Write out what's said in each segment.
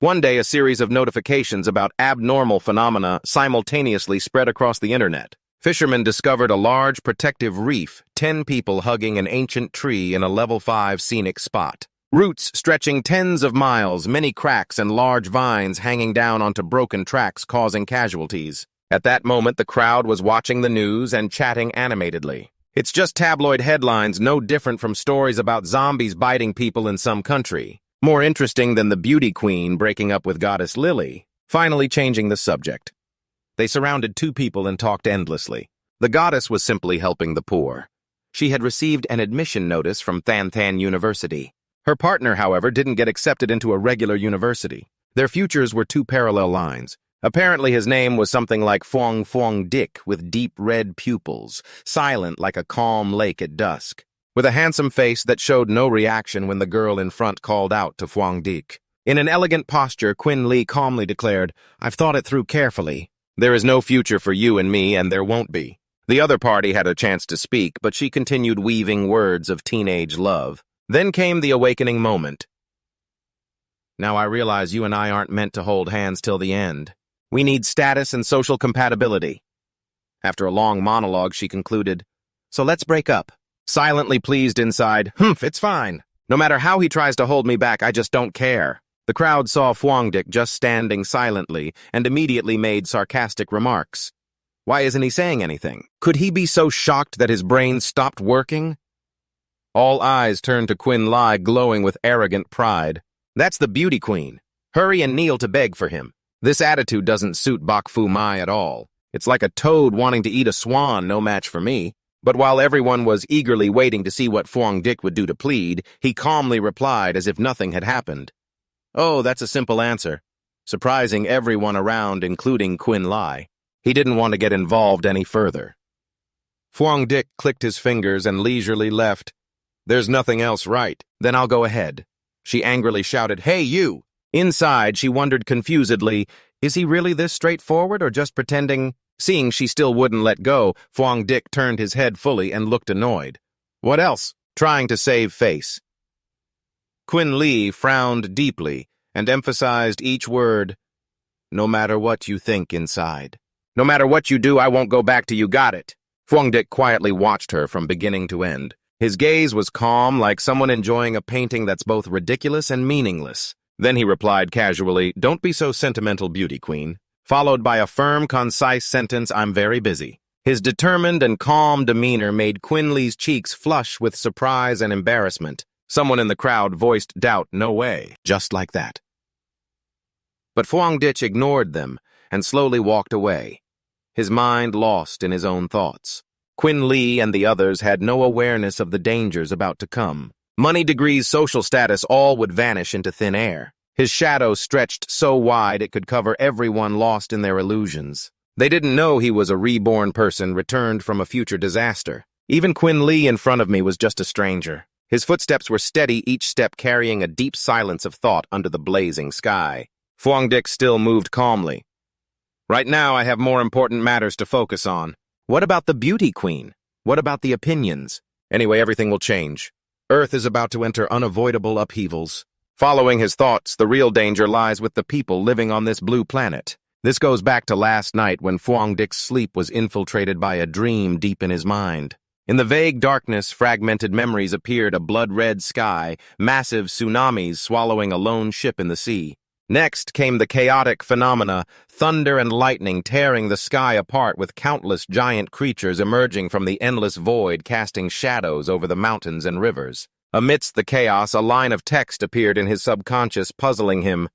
One day, a series of notifications about abnormal phenomena simultaneously spread across the internet. Fishermen discovered a large protective reef, 10 people hugging an ancient tree in a level 5 scenic spot. Roots stretching tens of miles, many cracks and large vines hanging down onto broken tracks causing casualties. At that moment, the crowd was watching the news and chatting animatedly. It's just tabloid headlines, no different from stories about zombies biting people in some country. More interesting than the beauty queen breaking up with goddess Lily. Finally changing the subject. They surrounded 2 people and talked endlessly. The goddess was simply helping the poor. She had received an admission notice from Thanthan University. Her partner, however, didn't get accepted into a regular university. Their futures were 2 parallel lines. Apparently his name was something like Fuang Dick, with deep red pupils, silent like a calm lake at dusk, with a handsome face that showed no reaction when the girl in front called out to Fuang Dick. In an elegant posture, Quinn Lee calmly declared, "I've thought it through carefully. There is no future for you and me, and there won't be." The other party had a chance to speak, but she continued weaving words of teenage love. Then came the awakening moment. "Now I realize you and I aren't meant to hold hands till the end. We need status and social compatibility." After a long monologue, she concluded, "So let's break up." Silently pleased inside, "It's fine. No matter how he tries to hold me back, I just don't care." The crowd saw Fuang Dick just standing silently and immediately made sarcastic remarks. Why isn't he saying anything? Could he be so shocked that his brain stopped working? All eyes turned to Quinn Lee, glowing with arrogant pride. "That's the beauty queen. Hurry and kneel to beg for him. This attitude doesn't suit Bok Fu Mai at all. It's like a toad wanting to eat a swan, no match for me." But while everyone was eagerly waiting to see what Fuang Dick would do to plead, he calmly replied as if nothing had happened. "Oh, that's a simple answer," surprising everyone around, including Quinn Lee. He didn't want to get involved any further. Fuang Dick clicked his fingers and leisurely left. "There's nothing else, right? Then I'll go ahead." She angrily shouted, "Hey, you!" Inside, she wondered confusedly, is he really this straightforward or just pretending? Seeing she still wouldn't let go, Fuang Dick turned his head fully and looked annoyed. "What else?" Trying to save face. Quinn Lee frowned deeply and emphasized each word. "No matter what you think inside. No matter what you do, I won't go back till you got it." Fuang Dick quietly watched her from beginning to end. His gaze was calm, like someone enjoying a painting that's both ridiculous and meaningless. Then he replied casually, "Don't be so sentimental, beauty queen," followed by a firm, concise sentence, "I'm very busy." His determined and calm demeanor made Quinn Lee's cheeks flush with surprise and embarrassment. Someone in the crowd voiced doubt, "No way," just like that. But Fuang Dick ignored them and slowly walked away, his mind lost in his own thoughts. Quinn Lee and the others had no awareness of the dangers about to come. Money, degrees, social status, all would vanish into thin air. His shadow stretched so wide it could cover everyone lost in their illusions. They didn't know he was a reborn person returned from a future disaster. Even Quinn Lee in front of me was just a stranger. His footsteps were steady, each step carrying a deep silence of thought under the blazing sky. Fuang Dick still moved calmly. "Right now, I have more important matters to focus on. What about the beauty queen? What about the opinions? Anyway, everything will change. Earth is about to enter unavoidable upheavals." Following his thoughts, the real danger lies with the people living on this blue planet. This goes back to last night when Fuang Dick's sleep was infiltrated by a dream deep in his mind. In the vague darkness, fragmented memories appeared: a blood-red sky, massive tsunamis swallowing a lone ship in the sea. Next came the chaotic phenomena, thunder and lightning tearing the sky apart with countless giant creatures emerging from the endless void, casting shadows over the mountains and rivers. Amidst the chaos, a line of text appeared in his subconscious, puzzling him.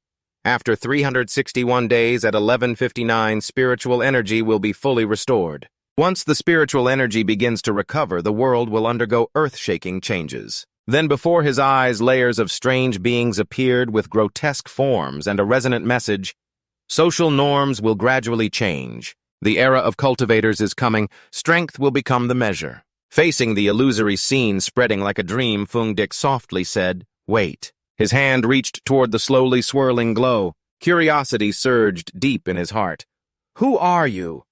After 361 days at 11:59, spiritual energy will be fully restored. Once the spiritual energy begins to recover, the world will undergo earth-shaking changes. Then before his eyes, layers of strange beings appeared with grotesque forms and a resonant message. Social norms will gradually change. The era of cultivators is coming. Strength will become the measure. Facing the illusory scene spreading like a dream, Fuang Dick softly said, "Wait." His hand reached toward the slowly swirling glow. Curiosity surged deep in his heart. "Who are you?"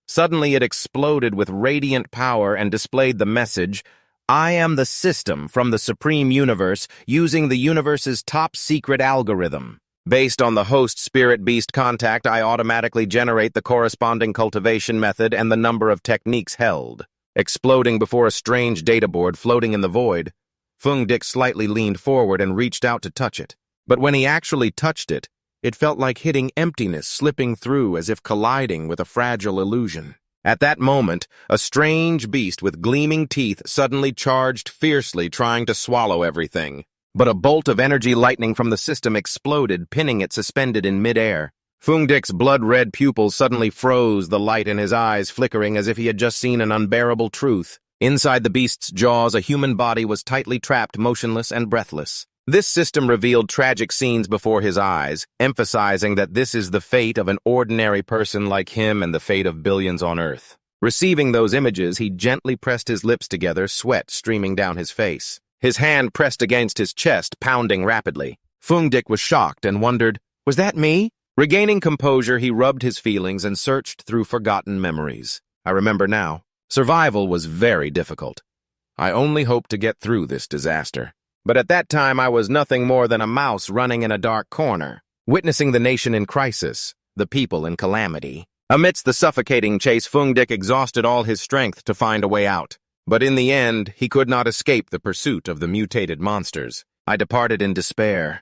Suddenly it exploded with radiant power and displayed the message, "I am the system from the Supreme Universe, using the universe's top secret algorithm." Based on the host-spirit-beast contact, I automatically generate the corresponding cultivation method and the number of techniques held. Exploding before a strange data board floating in the void, Fuang Dick slightly leaned forward and reached out to touch it. But when he actually touched it, it felt like hitting emptiness, slipping through as if colliding with a fragile illusion. At that moment, a strange beast with gleaming teeth suddenly charged fiercely, trying to swallow everything. But a bolt of energy lightning from the system exploded, pinning it suspended in midair. Fuang Dick's blood-red pupils suddenly froze, the light in his eyes flickering as if he had just seen an unbearable truth. Inside the beast's jaws, a human body was tightly trapped, motionless and breathless. This system revealed tragic scenes before his eyes, emphasizing that this is the fate of an ordinary person like him and the fate of billions on Earth. Receiving those images, he gently pressed his lips together, sweat streaming down his face. His hand pressed against his chest, pounding rapidly. Fuang Dick was shocked and wondered, was that me? Regaining composure, he rubbed his feelings and searched through forgotten memories. I remember now. Survival was very difficult. I only hoped to get through this disaster. But at that time, I was nothing more than a mouse running in a dark corner, witnessing the nation in crisis, the people in calamity. Amidst the suffocating chase, Fuang Dick exhausted all his strength to find a way out. But in the end, he could not escape the pursuit of the mutated monsters. I departed in despair.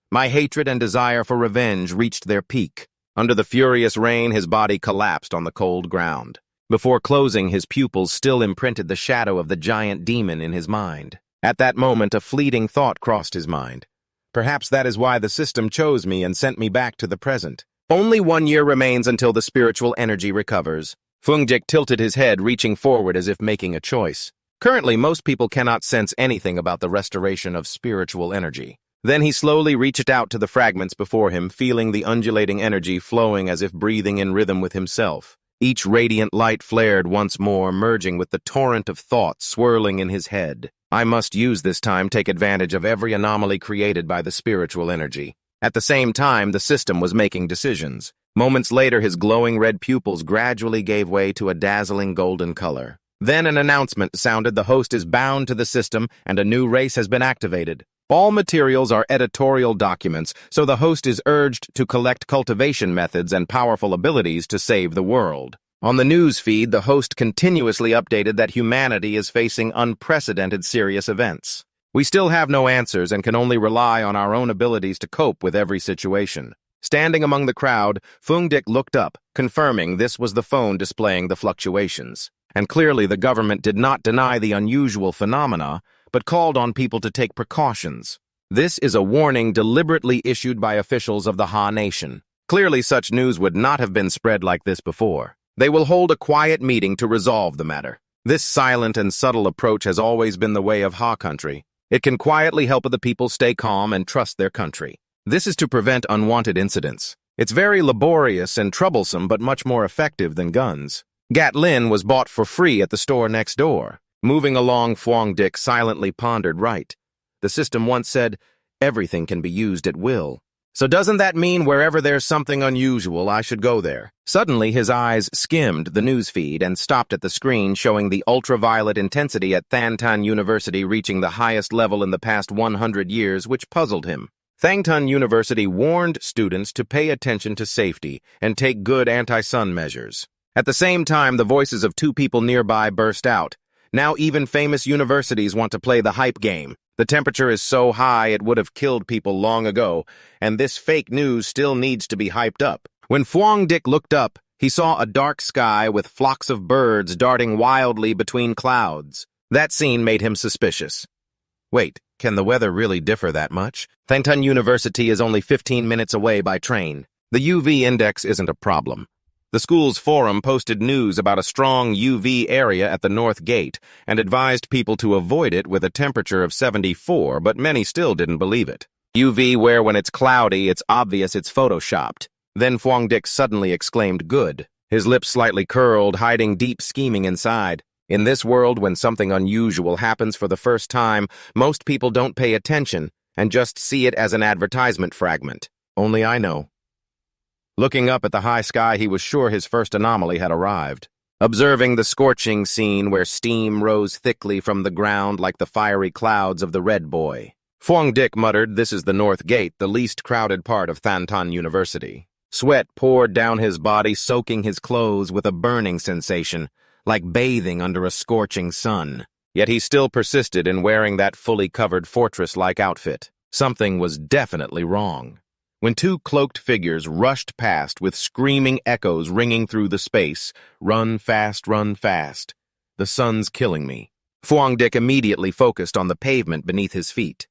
My hatred and desire for revenge reached their peak. Under the furious rain, his body collapsed on the cold ground. Before closing, his pupils still imprinted the shadow of the giant demon in his mind. At that moment, a fleeting thought crossed his mind. Perhaps that is why the system chose me and sent me back to the present. Only 1 year remains until the spiritual energy recovers. Fuang Dick tilted his head, reaching forward as if making a choice. Currently, most people cannot sense anything about the restoration of spiritual energy. Then he slowly reached out to the fragments before him, feeling the undulating energy flowing as if breathing in rhythm with himself. Each radiant light flared once more, merging with the torrent of thoughts swirling in his head. I must use this time, take advantage of every anomaly created by the spiritual energy. At the same time, the system was making decisions. Moments later, his glowing red pupils gradually gave way to a dazzling golden color. Then an announcement sounded: the host is bound to the system and a new race has been activated. All materials are editorial documents, so the host is urged to collect cultivation methods and powerful abilities to save the world. On the news feed, the host continuously updated that humanity is facing unprecedented serious events. We still have no answers and can only rely on our own abilities to cope with every situation. Standing among the crowd, Fuang Dick looked up, confirming this was the phone displaying the fluctuations. And clearly the government did not deny the unusual phenomena, but called on people to take precautions. This is a warning deliberately issued by officials of the Ha Nation. Clearly such news would not have been spread like this before. They will hold a quiet meeting to resolve the matter. This silent and subtle approach has always been the way of Ha country. It can quietly help the people stay calm and trust their country. This is to prevent unwanted incidents. It's very laborious and troublesome, but much more effective than guns. Gatlin was bought for free at the store next door. Moving along, Fuang Dick silently pondered. Right. The system once said, everything can be used at will. So doesn't that mean wherever there's something unusual, I should go there? Suddenly, his eyes skimmed the newsfeed and stopped at the screen showing the ultraviolet intensity at Thangtan University reaching the highest level in the past 100 years, which puzzled him. Thangtan University warned students to pay attention to safety and take good anti-sun measures. At the same time, the voices of two people nearby burst out. Now even famous universities want to play the hype game. The temperature is so high it would have killed people long ago, and this fake news still needs to be hyped up. When Fuang Dick looked up, he saw a dark sky with flocks of birds darting wildly between clouds. That scene made him suspicious. Wait, can the weather really differ that much? Thangtan University is only 15 minutes away by train. The UV index isn't a problem. The school's forum posted news about a strong UV area at the North Gate and advised people to avoid it with a temperature of 74, but many still didn't believe it. UV where when it's cloudy, it's obvious it's photoshopped. Then Fuang Dick suddenly exclaimed, good. His lips slightly curled, hiding deep scheming inside. In this world, when something unusual happens for the first time, most people don't pay attention and just see it as an advertisement fragment. Only I know. Looking up at the high sky, he was sure his first anomaly had arrived. Observing the scorching scene where steam rose thickly from the ground like the fiery clouds of the Red Boy, Fuang Dick muttered, "This is the North Gate, the least crowded part of Thunderstorm University." Sweat poured down his body, soaking his clothes with a burning sensation, like bathing under a scorching sun. Yet he still persisted in wearing that fully covered fortress-like outfit. Something was definitely wrong. When two cloaked figures rushed past with screaming echoes ringing through the space, "Run fast, run fast. The sun's killing me." Fuang Dick immediately focused on the pavement beneath his feet.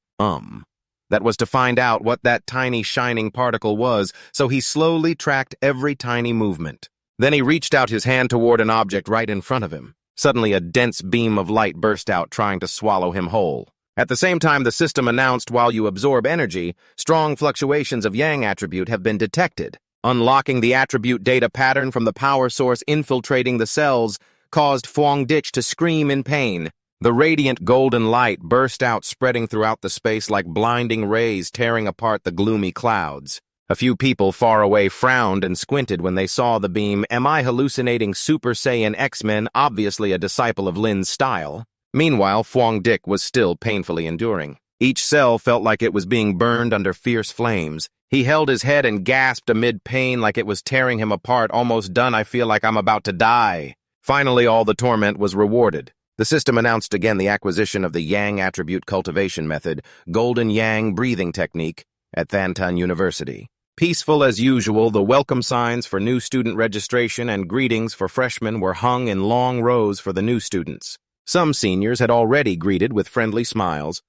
That was to find out what that tiny shining particle was, so he slowly tracked every tiny movement. Then he reached out his hand toward an object right in front of him. Suddenly a dense beam of light burst out, trying to swallow him whole. At the same time, the system announced, "While you absorb energy, strong fluctuations of yang attribute have been detected." Unlocking the attribute data pattern from the power source infiltrating the cells caused Fuang Dick to scream in pain. The radiant golden light burst out, spreading throughout the space like blinding rays tearing apart the gloomy clouds. A few people far away frowned and squinted when they saw the beam. Am I hallucinating Super Saiyan X-Men, obviously a disciple of Lin's style? Meanwhile, Fuang Dick was still painfully enduring. Each cell felt like it was being burned under fierce flames. He held his head and gasped amid pain like it was tearing him apart. "Almost done, I feel like I'm about to die." Finally, all the torment was rewarded. The system announced again the acquisition of the Yang Attribute Cultivation Method, Golden Yang Breathing Technique, at Thunderstorm University. Peaceful as usual, the welcome signs for new student registration and greetings for freshmen were hung in long rows for the new students. Some seniors had already greeted with friendly smiles.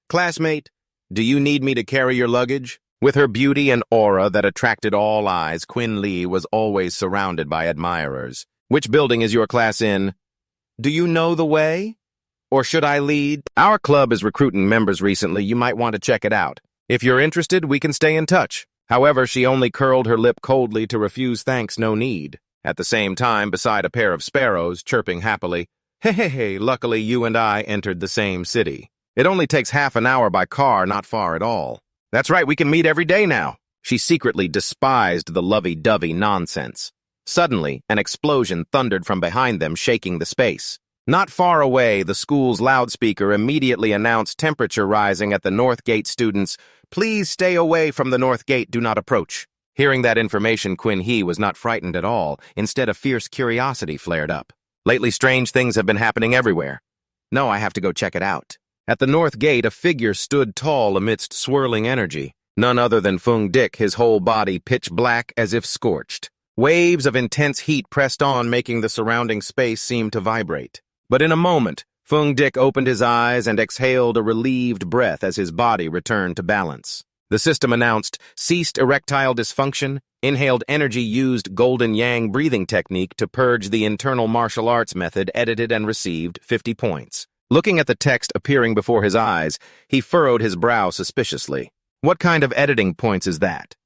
"Classmate, do you need me to carry your luggage?" With her beauty and aura that attracted all eyes, Quinn Lee was always surrounded by admirers. "Which building is your class in? Do you know the way? Or should I lead? Our club is recruiting members recently. You might want to check it out. If you're interested, we can stay in touch." However, she only curled her lip coldly to refuse thanks, no need. At the same time, beside a pair of sparrows, chirping happily, "Hey, luckily you and I entered the same city. It only takes half an hour by car, not far at all. That's right, we can meet every day now." She secretly despised the lovey-dovey nonsense. Suddenly, an explosion thundered from behind them, shaking the space. Not far away, the school's loudspeaker immediately announced temperature rising at the North Gate. "Students, please stay away from the North Gate, do not approach." Hearing that information, Quinn He was not frightened at all. Instead, a fierce curiosity flared up. "Lately, strange things have been happening everywhere. No, I have to go check it out." At the North Gate, a figure stood tall amidst swirling energy. None other than Fuang Dick, his whole body pitch black as if scorched. Waves of intense heat pressed on, making the surrounding space seem to vibrate. But in a moment, Fuang Dick opened his eyes and exhaled a relieved breath as his body returned to balance. The system announced, "Ceased erectile dysfunction, inhaled energy, used Golden Yang breathing technique to purge the internal martial arts method, edited and received 50 points. Looking at the text appearing before his eyes, he furrowed his brow suspiciously. What kind of editing points is that?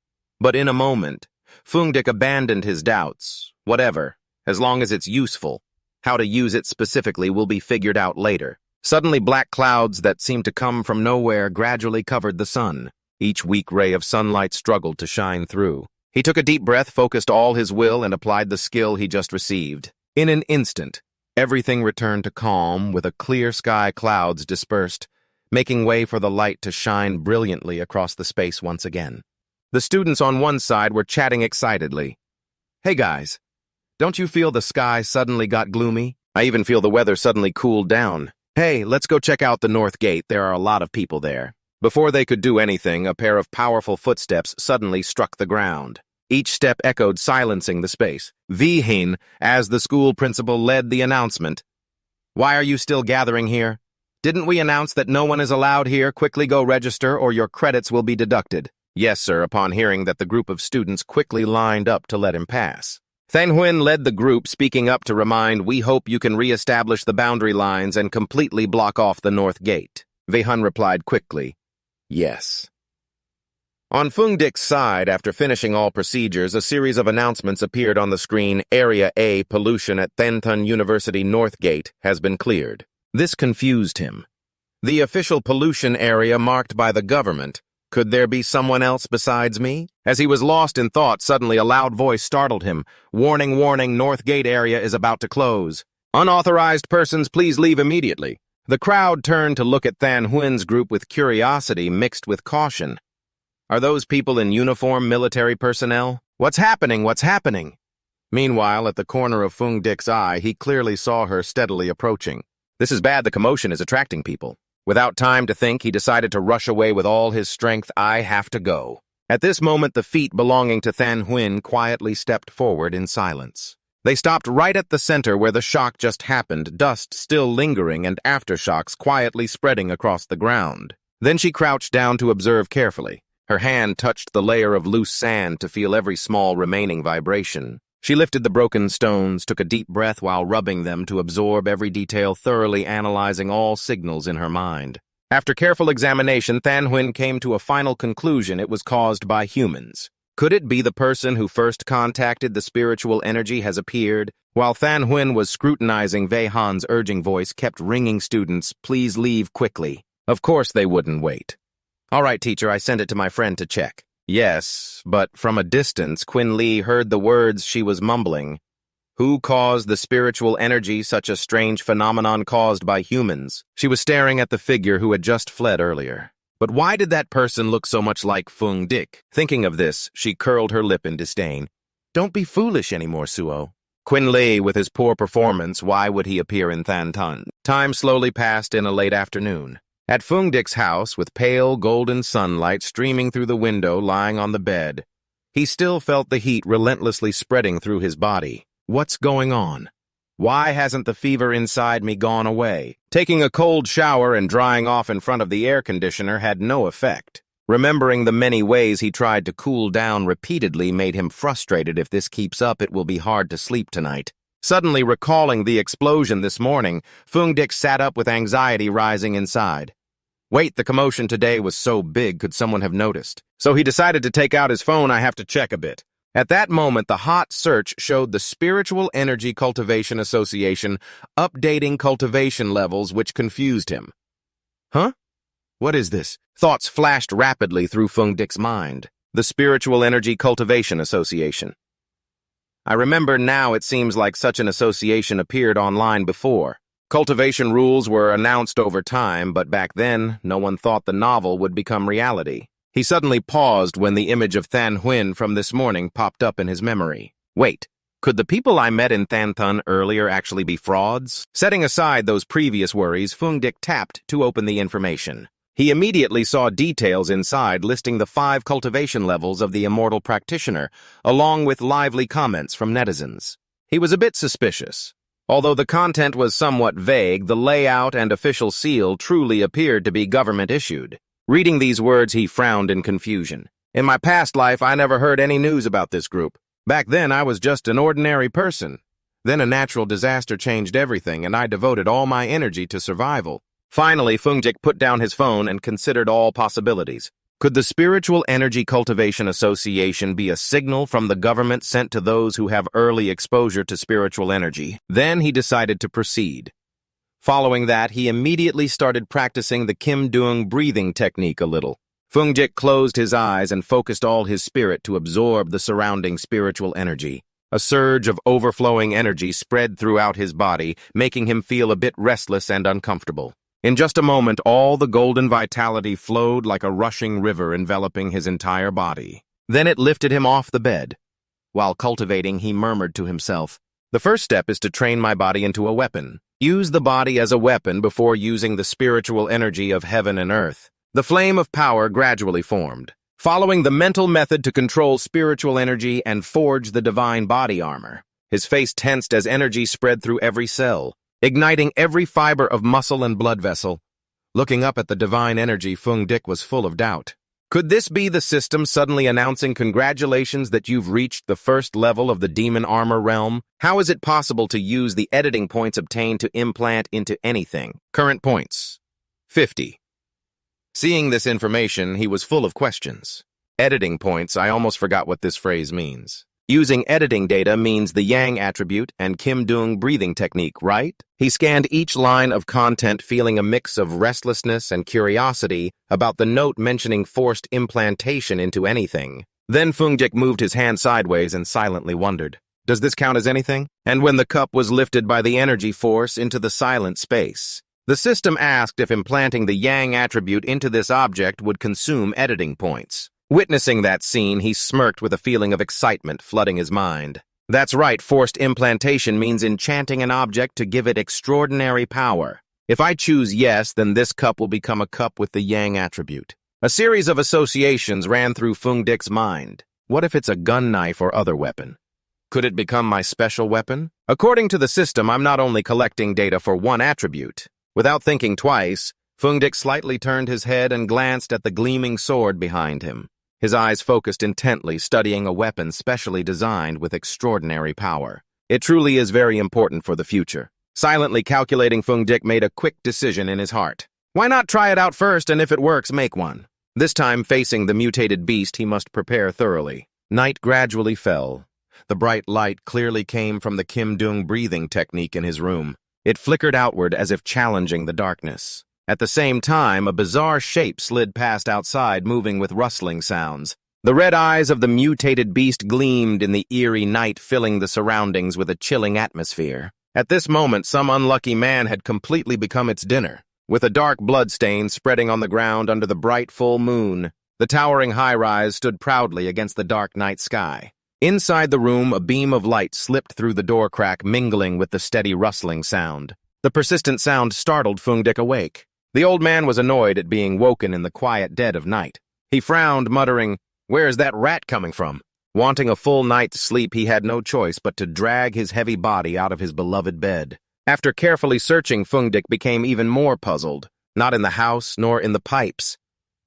But in a moment, Fuang Dick abandoned his doubts. Whatever, as long as it's useful. How to use it specifically will be figured out later. Suddenly, black clouds that seemed to come from nowhere gradually covered the sun. Each weak ray of sunlight struggled to shine through. He took a deep breath, focused all his will, and applied the skill he just received. In an instant, everything returned to calm, with a clear sky. Clouds dispersed, making way for the light to shine brilliantly across the space once again. The students on one side were chatting excitedly. "Hey guys, don't you feel the sky suddenly got gloomy? I even feel the weather suddenly cooled down. Hey, let's go check out the North Gate. There are a lot of people there." Before they could do anything, a pair of powerful footsteps suddenly struck the ground. Each step echoed, silencing the space. Vihin, as the school principal, led the announcement. "Why are you still gathering here? Didn't we announce that no one is allowed here? Quickly go register or your credits will be deducted." "Yes, sir," upon hearing that the group of students quickly lined up to let him pass. Thanhuin led the group, speaking up to remind, "We hope you can re-establish the boundary lines and completely block off the North Gate." Vihun replied quickly, "Yes." On Fuang Dick's side, after finishing all procedures, a series of announcements appeared on the screen. Area A, pollution at Thunderstorm University North Gate, has been cleared. This confused him. The official pollution area marked by the government. Could there be someone else besides me? As he was lost in thought, suddenly a loud voice startled him. "Warning, warning, North Gate area is about to close. Unauthorized persons, please leave immediately." The crowd turned to look at Than Huen's group with curiosity mixed with caution. Are those people in uniform military personnel? What's happening? What's happening? Meanwhile, at the corner of Fuang Dick's eye, he clearly saw her steadily approaching. This is bad. The commotion is attracting people. Without time to think, he decided to rush away with all his strength. I have to go. At this moment, the feet belonging to Than Huen quietly stepped forward in silence. They stopped right at the center where the shock just happened, dust still lingering and aftershocks quietly spreading across the ground. Then she crouched down to observe carefully. Her hand touched the layer of loose sand to feel every small remaining vibration. She lifted the broken stones, took a deep breath while rubbing them to absorb every detail, thoroughly analyzing all signals in her mind. After careful examination, Than Huen came to a final conclusion: it was caused by humans. Could it be the person who first contacted the spiritual energy has appeared? While Than Huen was scrutinizing, Wei Han's urging voice kept ringing, "Students, please leave quickly." Of course they wouldn't wait. "All right, teacher, I sent it to my friend to check." Yes, but from a distance, Qin Li heard the words she was mumbling. Who caused the spiritual energy, such a strange phenomenon caused by humans? She was staring at the figure who had just fled earlier. But why did that person look so much like Fuang Dick? Thinking of this, she curled her lip in disdain. Don't be foolish anymore, Suo. Qin Li, with his poor performance, why would he appear in Than Tun? Time slowly passed in a late afternoon. At Fuang Dick's house, with pale golden sunlight streaming through the window lying on the bed, he still felt the heat relentlessly spreading through his body. What's going on? Why hasn't the fever inside me gone away? Taking a cold shower and drying off in front of the air conditioner had no effect. Remembering the many ways he tried to cool down repeatedly made him frustrated. If this keeps up, it will be hard to sleep tonight. Suddenly recalling the explosion this morning, Fuang Dick sat up with anxiety rising inside. Wait, the commotion today was so big, could someone have noticed? So he decided to take out his phone. I have to check a bit. At that moment, the hot search showed the Spiritual Energy Cultivation Association updating cultivation levels, which confused him. Huh? What is this? Thoughts flashed rapidly through Fuang Dick's mind. The Spiritual Energy Cultivation Association. I remember now. It seems like such an association appeared online before. Cultivation rules were announced over time, but back then, no one thought the novel would become reality. He suddenly paused when the image of Than Huen from this morning popped up in his memory. Wait, could the people I met in Than Tun earlier actually be frauds? Setting aside those previous worries, Fuang Dick tapped to open the information. He immediately saw details inside listing the 5 cultivation levels of the immortal practitioner, along with lively comments from netizens. He was a bit suspicious. Although the content was somewhat vague, the layout and official seal truly appeared to be government-issued. Reading these words, he frowned in confusion. In my past life, I never heard any news about this group. Back then, I was just an ordinary person. Then a natural disaster changed everything, and I devoted all my energy to survival. Finally, Fuang Dick put down his phone and considered all possibilities. Could the Spiritual Energy Cultivation Association be a signal from the government sent to those who have early exposure to spiritual energy? Then he decided to proceed. Following that, he immediately started practicing the Kim Doong breathing technique a little. Fuang Dick closed his eyes and focused all his spirit to absorb the surrounding spiritual energy. A surge of overflowing energy spread throughout his body, making him feel a bit restless and uncomfortable. In just a moment, all the golden vitality flowed like a rushing river, enveloping his entire body. Then it lifted him off the bed. While cultivating, he murmured to himself, "The first step is to train my body into a weapon. Use the body as a weapon before using the spiritual energy of heaven and earth." The flame of power gradually formed. Following the mental method to control spiritual energy and forge the divine body armor, his face tensed as energy spread through every cell, igniting every fiber of muscle and blood vessel. Looking up at the divine energy, Fuang Dick was full of doubt. Could this be the system suddenly announcing, "Congratulations that you've reached the first level of the demon armor realm"? How is it possible to use the editing points obtained to implant into anything? Current points: 50. Seeing this information, he was full of questions. Editing points, I almost forgot what this phrase means. Using editing data means the Yang attribute and Kim Doong breathing technique, right? He scanned each line of content, feeling a mix of restlessness and curiosity about the note mentioning forced implantation into anything. Then Fuang Dick moved his hand sideways and silently wondered, does this count as anything? And when the cup was lifted by the energy force into the silent space, The system asked if implanting the yang attribute into this object would consume editing points. Witnessing that scene, he smirked with a feeling of excitement flooding his mind. That's right, forced implantation means enchanting an object to give it extraordinary power. If I choose yes, then this cup will become a cup with the yang attribute. A series of associations ran through Fuang Dick's mind. What if it's a gun knife or other weapon? Could it become my special weapon? According to the system, I'm not only collecting data for one attribute. Without thinking twice, Fuang Dick slightly turned his head and glanced at the gleaming sword behind him. His eyes focused intently, studying a weapon specially designed with extraordinary power. It truly is very important for the future. Silently calculating, Fuang Dick made a quick decision in his heart. Why not try it out first, and if it works, make one? This time, facing the mutated beast, he must prepare thoroughly. Night gradually fell. The bright light clearly came from the Kim Dung breathing technique in his room. It flickered outward as if challenging the darkness. At the same time, a bizarre shape slid past outside, moving with rustling sounds. The red eyes of the mutated beast gleamed in the eerie night, filling the surroundings with a chilling atmosphere. At this moment, some unlucky man had completely become its dinner. With a dark bloodstain spreading on the ground under the bright full moon, the towering high-rise stood proudly against the dark night sky. Inside the room, a beam of light slipped through the door crack, mingling with the steady rustling sound. The persistent sound startled Fuang Dick awake. The old man was annoyed at being woken in the quiet dead of night. He frowned, muttering, "Where's that rat coming from?" Wanting a full night's sleep, he had no choice but to drag his heavy body out of his beloved bed. After carefully searching, Fuang Dick became even more puzzled. Not in the house, nor in the pipes.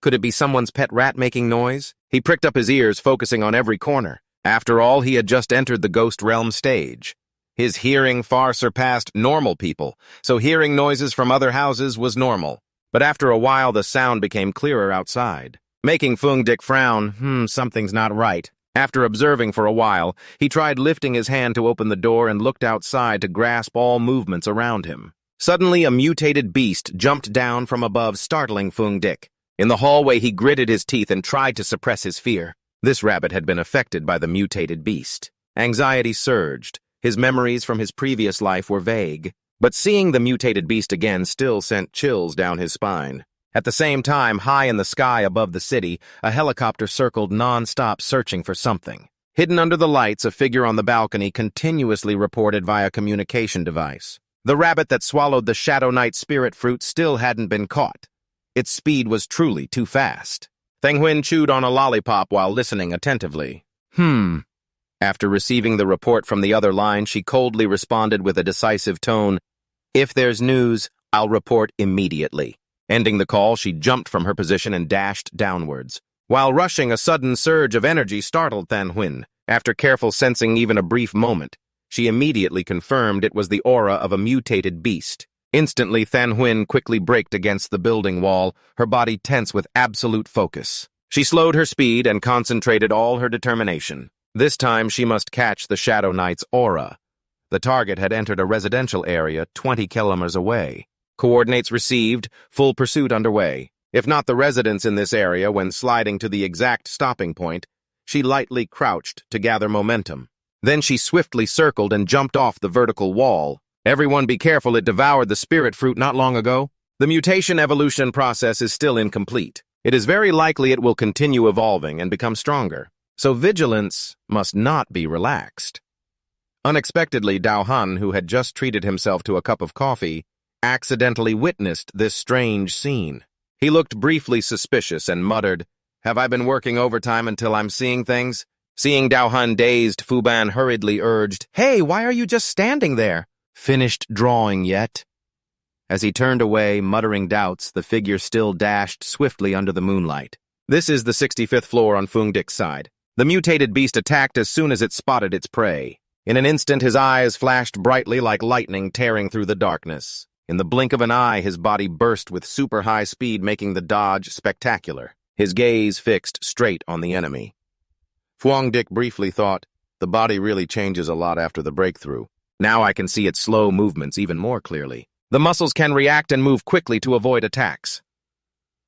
Could it be someone's pet rat making noise? He pricked up his ears, focusing on every corner. After all, he had just entered the ghost realm stage. His hearing far surpassed normal people, so hearing noises from other houses was normal. But after a while, the sound became clearer outside. Making Fuang Dick frown, something's not right. After observing for a while, he tried lifting his hand to open the door and looked outside to grasp all movements around him. Suddenly, a mutated beast jumped down from above, startling Fuang Dick. In the hallway, he gritted his teeth and tried to suppress his fear. This rabbit had been affected by the mutated beast. Anxiety surged. His memories from his previous life were vague. But seeing the mutated beast again still sent chills down his spine. At the same time, high in the sky above the city, a helicopter circled non-stop, searching for something. Hidden under the lights, a figure on the balcony continuously reported via communication device. The rabbit that swallowed the Shadow Knight spirit fruit still hadn't been caught. Its speed was truly too fast. Theng Huyen chewed on a lollipop while listening attentively. After receiving the report from the other line, she coldly responded with a decisive tone, "If there's news, I'll report immediately." Ending the call, she jumped from her position and dashed downwards. While rushing, a sudden surge of energy startled Theng Huyen. After careful sensing even a brief moment, she immediately confirmed it was the aura of a mutated beast. Instantly, Theng Huyen quickly braked against the building wall, her body tense with absolute focus. She slowed her speed and concentrated all her determination. This time, she must catch the Shadow Knight's aura. The target had entered a residential area 20 kilometers away. Coordinates received, full pursuit underway. If not the residents in this area, when sliding to the exact stopping point, she lightly crouched to gather momentum. Then she swiftly circled and jumped off the vertical wall. Everyone be careful, it devoured the spirit fruit not long ago. The mutation evolution process is still incomplete. It is very likely it will continue evolving and become stronger. So vigilance must not be relaxed. Unexpectedly, Dao Han, who had just treated himself to a cup of coffee, accidentally witnessed this strange scene. He looked briefly suspicious and muttered, "Have I been working overtime until I'm seeing things?" Seeing Dao Han dazed, Fu Ban hurriedly urged, "Hey, why are you just standing there? Finished drawing yet?" As he turned away, muttering doubts, the figure still dashed swiftly under the moonlight. This is the 65th floor on Fuang Dick's side. The mutated beast attacked as soon as it spotted its prey. In an instant, his eyes flashed brightly like lightning tearing through the darkness. In the blink of an eye, his body burst with super high speed, making the dodge spectacular. His gaze fixed straight on the enemy. Fuang Dick briefly thought, the body really changes a lot after the breakthrough. Now I can see its slow movements even more clearly. The muscles can react and move quickly to avoid attacks.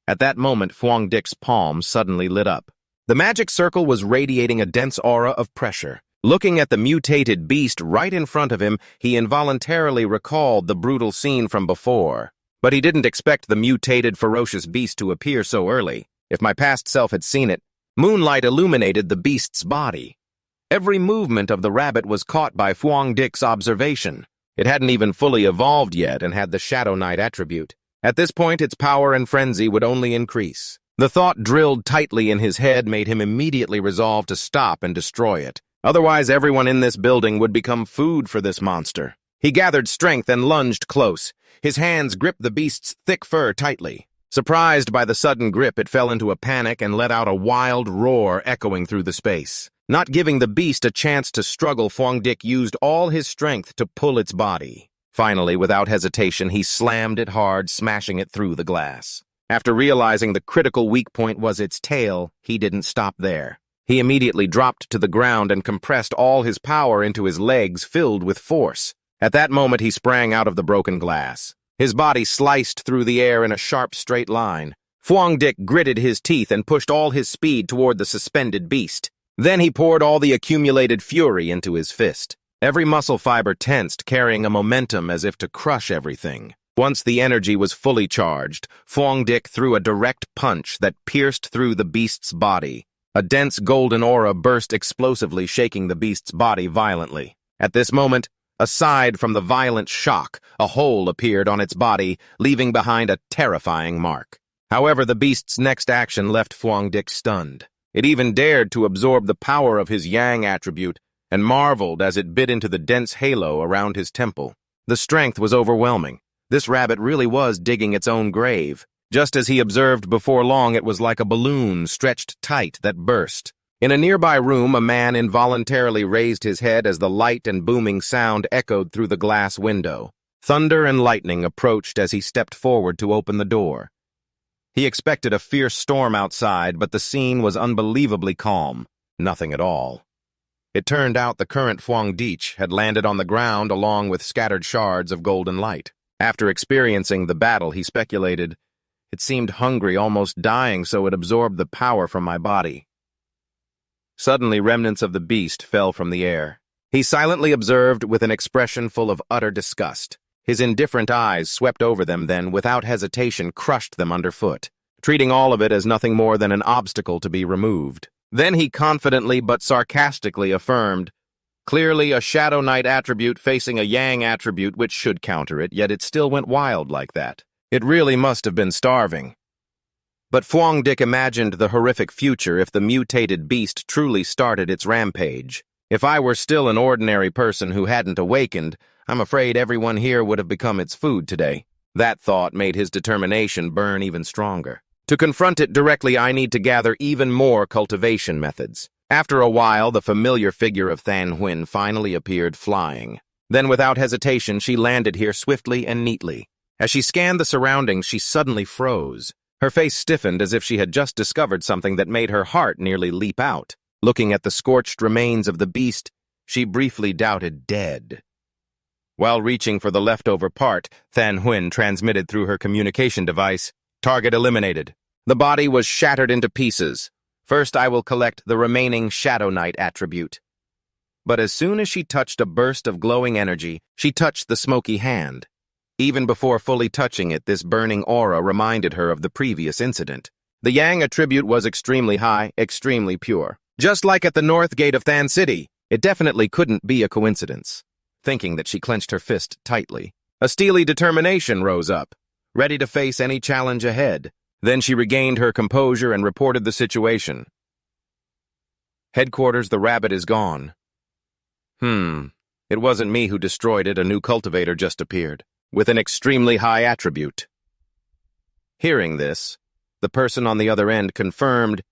At that moment, Fuang Dick's palm suddenly lit up. The magic circle was radiating a dense aura of pressure. Looking at the mutated beast right in front of him, he involuntarily recalled the brutal scene from before. But he didn't expect the mutated, ferocious beast to appear so early. If my past self had seen it, moonlight illuminated the beast's body. Every movement of the rabbit was caught by Fuang Dick's observation. It hadn't even fully evolved yet and had the Shadow Knight attribute. At this point, its power and frenzy would only increase. The thought drilled tightly in his head made him immediately resolve to stop and destroy it. Otherwise, everyone in this building would become food for this monster. He gathered strength and lunged close. His hands gripped the beast's thick fur tightly. Surprised by the sudden grip, it fell into a panic and let out a wild roar echoing through the space. Not giving the beast a chance to struggle, Fuang Dick used all his strength to pull its body. Finally, without hesitation, he slammed it hard, smashing it through the glass. After realizing the critical weak point was its tail, he didn't stop there. He immediately dropped to the ground and compressed all his power into his legs filled with force. At that moment, he sprang out of the broken glass. His body sliced through the air in a sharp, straight line. Fuang Dick gritted his teeth and pushed all his speed toward the suspended beast. Then he poured all the accumulated fury into his fist. Every muscle fiber tensed, carrying a momentum as if to crush everything. Once the energy was fully charged, Fuang Dick threw a direct punch that pierced through the beast's body. A dense golden aura burst explosively, shaking the beast's body violently. At this moment, aside from the violent shock, a hole appeared on its body, leaving behind a terrifying mark. However, the beast's next action left Fuang Dick stunned. It even dared to absorb the power of his yang attribute and marveled as it bit into the dense halo around his temple. The strength was overwhelming. This rabbit really was digging its own grave. Just as he observed before long, it was like a balloon stretched tight that burst. In a nearby room, a man involuntarily raised his head as the light and booming sound echoed through the glass window. Thunder and lightning approached as he stepped forward to open the door. He expected a fierce storm outside, but the scene was unbelievably calm. Nothing at all. It turned out the current Fuang Dick had landed on the ground along with scattered shards of golden light. After experiencing the battle, he speculated, "It seemed hungry, almost dying, so it absorbed the power from my body." Suddenly, remnants of the beast fell from the air. He silently observed with an expression full of utter disgust. His indifferent eyes swept over them, then, without hesitation, crushed them underfoot, treating all of it as nothing more than an obstacle to be removed. Then he confidently but sarcastically affirmed, "Clearly a Shadow Knight attribute facing a Yang attribute which should counter it, yet it still went wild like that. It really must have been starving." But Fuang Dick imagined the horrific future if the mutated beast truly started its rampage. If I were still an ordinary person who hadn't awakened, I'm afraid everyone here would have become its food today. That thought made his determination burn even stronger. To confront it directly, I need to gather even more cultivation methods. After a while, the familiar figure of Than finally appeared flying. Then, without hesitation, she landed here swiftly and neatly. As she scanned the surroundings, she suddenly froze. Her face stiffened as if she had just discovered something that made her heart nearly leap out. Looking at the scorched remains of the beast, she briefly doubted dead. While reaching for the leftover part, Than transmitted through her communication device, "Target eliminated." The body was shattered into pieces. First, I will collect the remaining Shadow Knight attribute. But as soon as she touched a burst of glowing energy, she touched the smoky hand. Even before fully touching it, this burning aura reminded her of the previous incident. The Yang attribute was extremely high, extremely pure. Just like at the north gate of Than City, it definitely couldn't be a coincidence. Thinking that, she clenched her fist tightly. A steely determination rose up, ready to face any challenge ahead. Then she regained her composure and reported the situation. "Headquarters, the rabbit is gone." It wasn't me who destroyed it. A new cultivator just appeared, with an extremely high attribute. Hearing this, the person on the other end confirmed,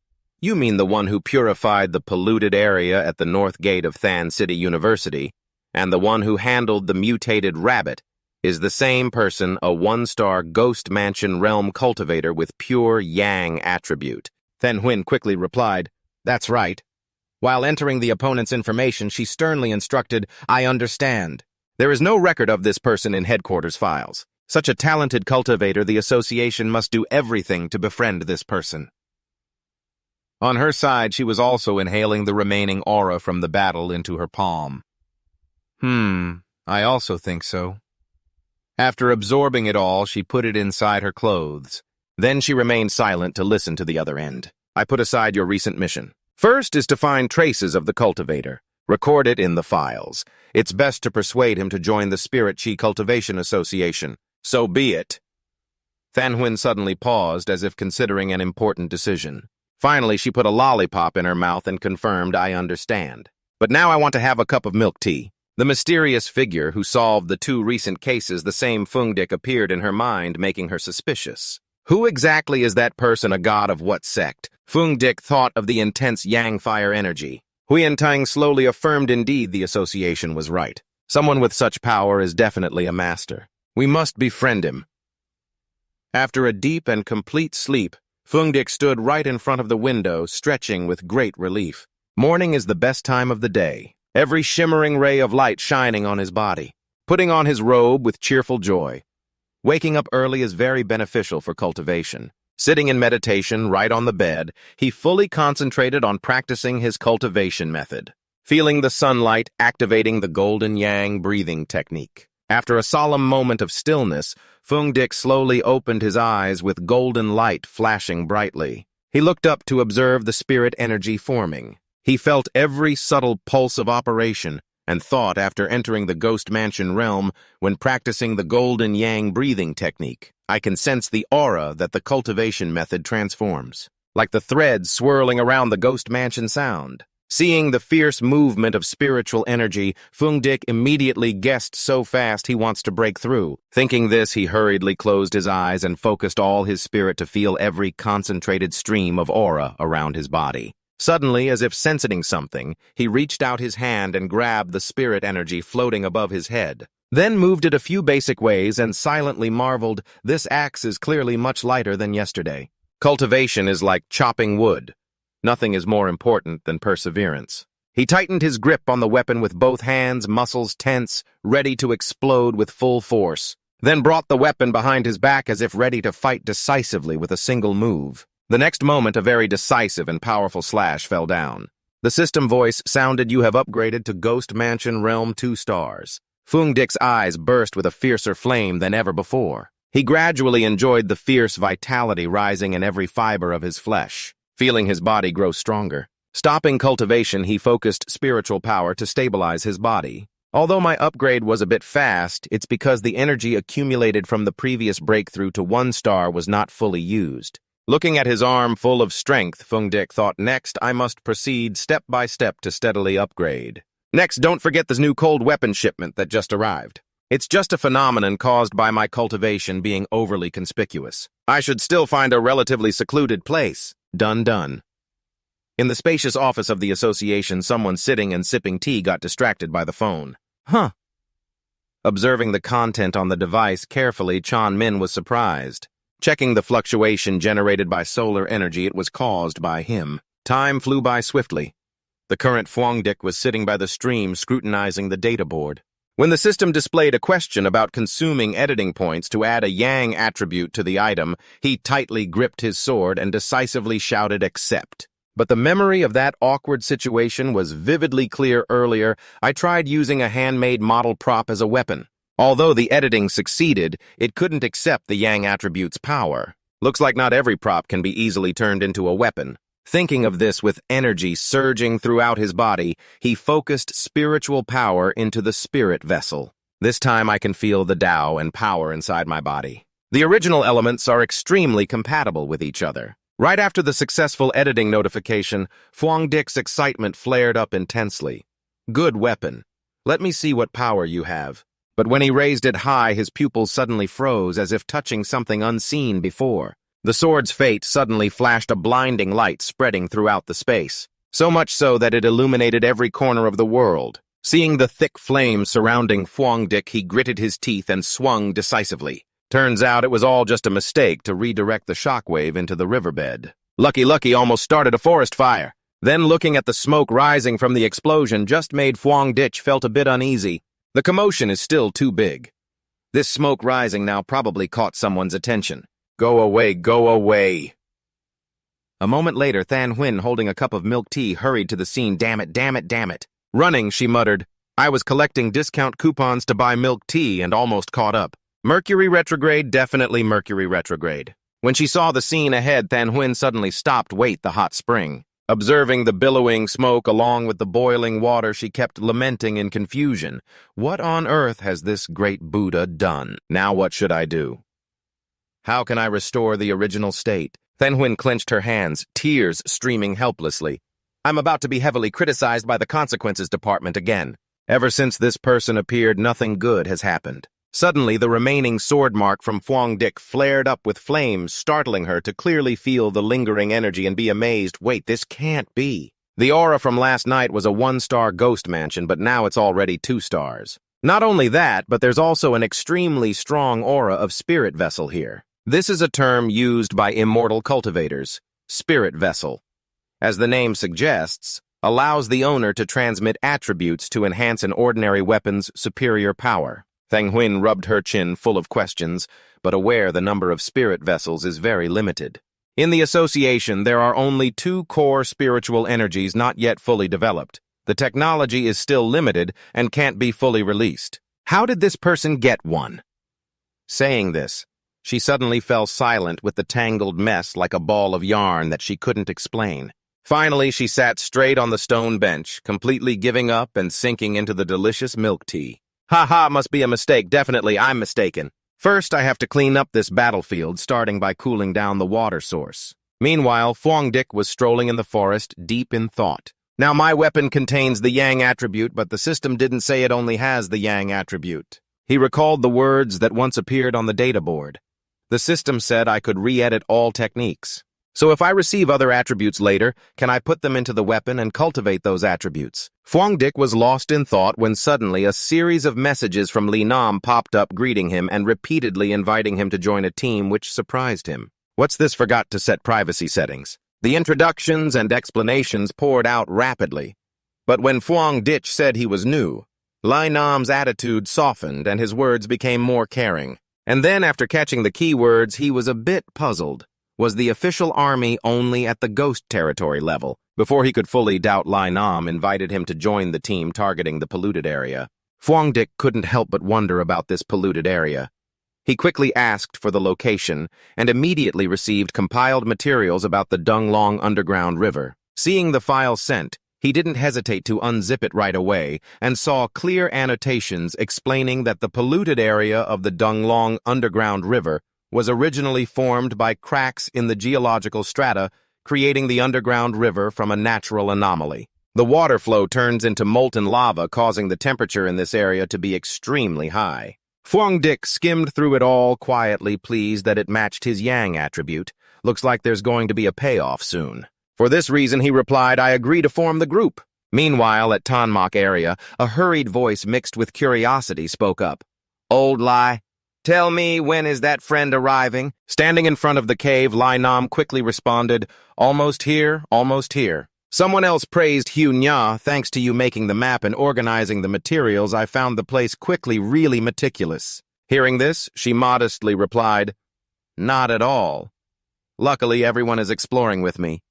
"You mean the one who purified the polluted area at the north gate of Than City University, and the one who handled the mutated rabbit is the same person, a one-star Ghost Mansion realm cultivator with pure Yang attribute." Than quickly replied, "That's right." While entering the opponent's information, she sternly instructed, "I understand. There is no record of this person in headquarters files. Such a talented cultivator, the association must do everything to befriend this person." On her side, she was also inhaling the remaining aura from the battle into her palm. I also think so. After absorbing it all, she put it inside her clothes. Then she remained silent to listen to the other end. I put aside your recent mission. First is to find traces of the cultivator. Record it in the files. It's best to persuade him to join the Spirit Chi Cultivation Association. So be it. Thanhuin suddenly paused as if considering an important decision. Finally, she put a lollipop in her mouth and confirmed, I understand. But now I want to have a cup of milk tea. The mysterious figure who solved the 2 recent cases, the same Fuang Dick, appeared in her mind, making her suspicious. Who exactly is that person, a god of what sect? Fuang Dick thought of the intense yang fire energy. Huiyantang slowly affirmed indeed the association was right. Someone with such power is definitely a master. We must befriend him. After a deep and complete sleep, Fuang Dick stood right in front of the window, stretching with great relief. Morning is the best time of the day, every shimmering ray of light shining on his body, putting on his robe with cheerful joy. Waking up early is very beneficial for cultivation. Sitting in meditation right on the bed, he fully concentrated on practicing his cultivation method, feeling the sunlight activating the golden yang breathing technique. After a solemn moment of stillness, Fuang Dick slowly opened his eyes with golden light flashing brightly. He looked up to observe the spirit energy forming. He felt every subtle pulse of operation and thought after entering the Ghost Mansion realm when practicing the golden yang breathing technique. I can sense the aura that the cultivation method transforms, like the threads swirling around the Ghost Mansion sound. Seeing the fierce movement of spiritual energy, Fuang Dick immediately guessed so fast he wants to break through. Thinking this, he hurriedly closed his eyes and focused all his spirit to feel every concentrated stream of aura around his body. Suddenly, as if sensing something, he reached out his hand and grabbed the spirit energy floating above his head. Then moved it a few basic ways and silently marveled, this axe is clearly much lighter than yesterday. Cultivation is like chopping wood. Nothing is more important than perseverance. He tightened his grip on the weapon with both hands, muscles tense, ready to explode with full force. Then brought the weapon behind his back as if ready to fight decisively with a single move. The next moment, a very decisive and powerful slash fell down. The system voice sounded, you have upgraded to Ghost Mansion Realm 2 stars. Fuang Dick's eyes burst with a fiercer flame than ever before. He gradually enjoyed the fierce vitality rising in every fiber of his flesh, feeling his body grow stronger. Stopping cultivation, he focused spiritual power to stabilize his body. Although my upgrade was a bit fast, it's because the energy accumulated from the previous breakthrough to 1 star was not fully used. Looking at his arm full of strength, Fuang Dick thought, next, I must proceed step by step to steadily upgrade. Next, don't forget this new cold weapon shipment that just arrived. It's just a phenomenon caused by my cultivation being overly conspicuous. I should still find a relatively secluded place. Done. In the spacious office of the association, someone sitting and sipping tea got distracted by the phone. Huh. Observing the content on the device carefully, Chan Min was surprised. Checking the fluctuation generated by solar energy, it was caused by him. Time flew by swiftly. The current Fuang Dick was sitting by the stream scrutinizing the data board. When the system displayed a question about consuming editing points to add a yang attribute to the item, he tightly gripped his sword and decisively shouted, accept. But the memory of that awkward situation was vividly clear earlier. I tried using a handmade model prop as a weapon. Although the editing succeeded, it couldn't accept the yang attribute's power. Looks like not every prop can be easily turned into a weapon. Thinking of this with energy surging throughout his body, he focused spiritual power into the spirit vessel. This time I can feel the Tao and power inside my body. The original elements are extremely compatible with each other. Right after the successful editing notification, Fuang Dick's excitement flared up intensely. Good weapon. Let me see what power you have. But when he raised it high, his pupils suddenly froze as if touching something unseen before. The sword's fate suddenly flashed a blinding light spreading throughout the space, so much so that it illuminated every corner of the world. Seeing the thick flames surrounding Fuang Dick, he gritted his teeth and swung decisively. Turns out it was all just a mistake to redirect the shockwave into the riverbed. Lucky almost started a forest fire. Then looking at the smoke rising from the explosion just made Fuang Dick felt a bit uneasy. The commotion is still too big. This smoke rising now probably caught someone's attention. Go away, go away. A moment later, Thanhuin, holding a cup of milk tea, hurried to the scene. Damn it. Running, she muttered. I was collecting discount coupons to buy milk tea and almost caught up. Mercury retrograde, definitely Mercury retrograde. When she saw the scene ahead, Than Huynh suddenly stopped the hot spring. Observing the billowing smoke along with the boiling water, she kept lamenting in confusion. What on earth has this great Buddha done? Now what should I do? How can I restore the original state? Than Huynh clenched her hands, tears streaming helplessly. I'm about to be heavily criticized by the consequences department again. Ever since this person appeared, nothing good has happened. Suddenly, the remaining sword mark from Fuang Dick flared up with flames, startling her to clearly feel the lingering energy and be amazed. Wait, this can't be. The aura from last night was a 1-star ghost mansion, but now it's already 2 stars. Not only that, but there's also an extremely strong aura of spirit vessel here. This is a term used by immortal cultivators, spirit vessel. As the name suggests, allows the owner to transmit attributes to enhance an ordinary weapon's superior power. Than Huynh rubbed her chin full of questions, but aware the number of spirit vessels is very limited. In the association, there are only 2 core spiritual energies not yet fully developed. The technology is still limited and can't be fully released. How did this person get one? Saying this, she suddenly fell silent with the tangled mess like a ball of yarn that she couldn't explain. Finally, she sat straight on the stone bench, completely giving up and sinking into the delicious milk tea. Ha, must be a mistake. Definitely, I'm mistaken. First, I have to clean up this battlefield, starting by cooling down the water source. Meanwhile, Fuang Dick was strolling in the forest, deep in thought. Now, my weapon contains the Yang attribute, but the system didn't say it only has the Yang attribute. He recalled the words that once appeared on the data board. The system said I could re-edit all techniques. So if I receive other attributes later, can I put them into the weapon and cultivate those attributes? Fuang Dick was lost in thought when suddenly a series of messages from Li Nam popped up greeting him and repeatedly inviting him to join a team, which surprised him. What's this? Forgot to set privacy settings. The introductions and explanations poured out rapidly. But when Fuang Dick said he was new, Li Nam's attitude softened and his words became more caring. And then, after catching the keywords, he was a bit puzzled. Was the official army only at the ghost territory level? Before he could fully doubt, Li Nam invited him to join the team targeting the polluted area. Fuang Dick couldn't help but wonder about this polluted area. He quickly asked for the location and immediately received compiled materials about the Dunglong underground river. Seeing the file sent, he didn't hesitate to unzip it right away and saw clear annotations explaining that the polluted area of the Dunglong underground river was originally formed by cracks in the geological strata, creating the underground river from a natural anomaly. The water flow turns into molten lava, causing the temperature in this area to be extremely high. Fuang Dick skimmed through it all quietly, pleased that it matched his Yang attribute. Looks like there's going to be a payoff soon. For this reason, he replied, I agree to form the group. Meanwhile, at Tanmok area, a hurried voice mixed with curiosity spoke up. Old Lai, tell me, when is that friend arriving? Standing in front of the cave, Li Nam quickly responded, almost here, almost here. Someone else praised Hu Nya. Thanks to you making the map and organizing the materials, I found the place quickly really meticulous. Hearing this, she modestly replied, not at all. Luckily, everyone is exploring with me.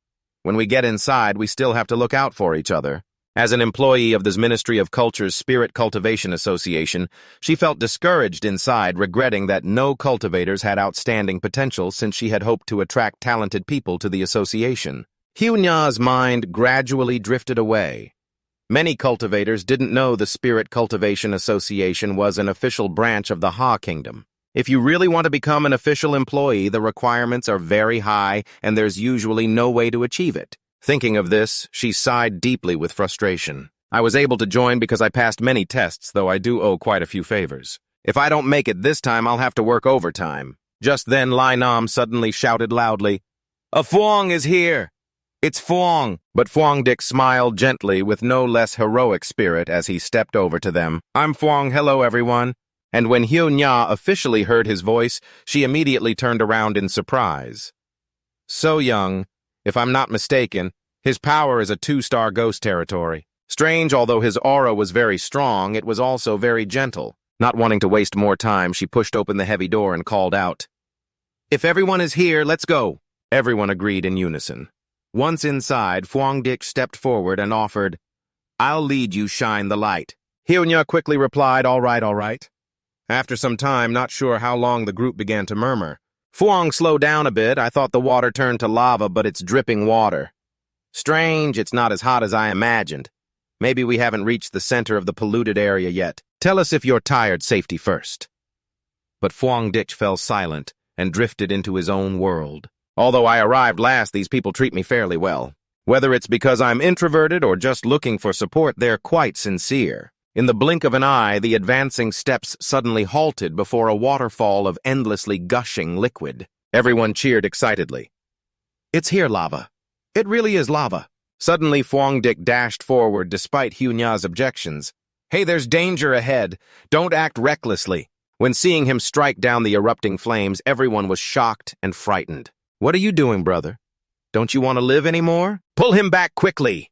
When we get inside, we still have to look out for each other. As an employee of this Ministry of Culture's Spirit Cultivation Association, she felt discouraged inside, regretting that no cultivators had outstanding potential since she had hoped to attract talented people to the association. Hu Nya's mind gradually drifted away. Many cultivators didn't know the Spirit Cultivation Association was an official branch of the Ha Kingdom. If you really want to become an official employee, the requirements are very high and there's usually no way to achieve it. Thinking of this, she sighed deeply with frustration. I was able to join because I passed many tests, though I do owe quite a few favors. If I don't make it this time, I'll have to work overtime. Just then, Li Nam suddenly shouted loudly, a Fuang is here! It's Fuang! But Fuang Dick smiled gently with no less heroic spirit as he stepped over to them. I'm Fuang, hello everyone. And when Hu Nya officially heard his voice, she immediately turned around in surprise. So young, if I'm not mistaken, his power is a 2-star ghost territory. Strange, although his aura was very strong, it was also very gentle. Not wanting to waste more time, she pushed open the heavy door and called out, if everyone is here, let's go. Everyone agreed in unison. Once inside, Fuang Dick stepped forward and offered, I'll lead you, shine the light. Hu Nya quickly replied, all right, all right. After some time, not sure how long, the group began to murmur. Fuang, slow down a bit. I thought the water turned to lava, but it's dripping water. Strange, it's not as hot as I imagined. Maybe we haven't reached the center of the polluted area yet. Tell us if you're tired, safety first. But Fuang Dick fell silent and drifted into his own world. Although I arrived last, these people treat me fairly well. Whether it's because I'm introverted or just looking for support, they're quite sincere. In the blink of an eye, the advancing steps suddenly halted before a waterfall of endlessly gushing liquid. Everyone cheered excitedly. It's here, lava. It really is lava. Suddenly, Fuang Dick dashed forward despite Hunya's objections. Hey, there's danger ahead. Don't act recklessly. When seeing him strike down the erupting flames, everyone was shocked and frightened. What are you doing, brother? Don't you want to live anymore? Pull him back quickly!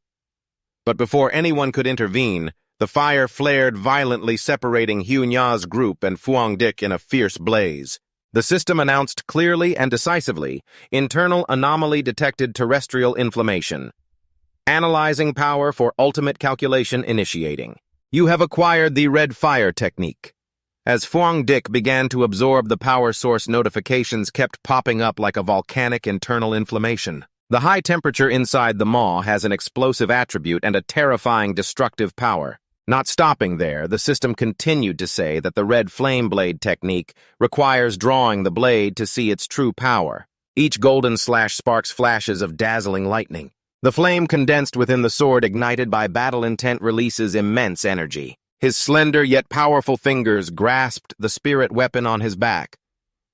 But before anyone could intervene, the fire flared violently, separating Hunya's group and Fuang Dick in a fierce blaze. The system announced clearly and decisively, internal anomaly detected, terrestrial inflammation. Analyzing power for ultimate calculation initiating. You have acquired the red fire technique. As Fuang Dick began to absorb the power source, notifications kept popping up like a volcanic internal inflammation. The high temperature inside the maw has an explosive attribute and a terrifying destructive power. Not stopping there, the system continued to say that the red flame blade technique requires drawing the blade to see its true power. Each golden slash sparks flashes of dazzling lightning. The flame condensed within the sword, ignited by battle intent, releases immense energy. His slender yet powerful fingers grasped the spirit weapon on his back.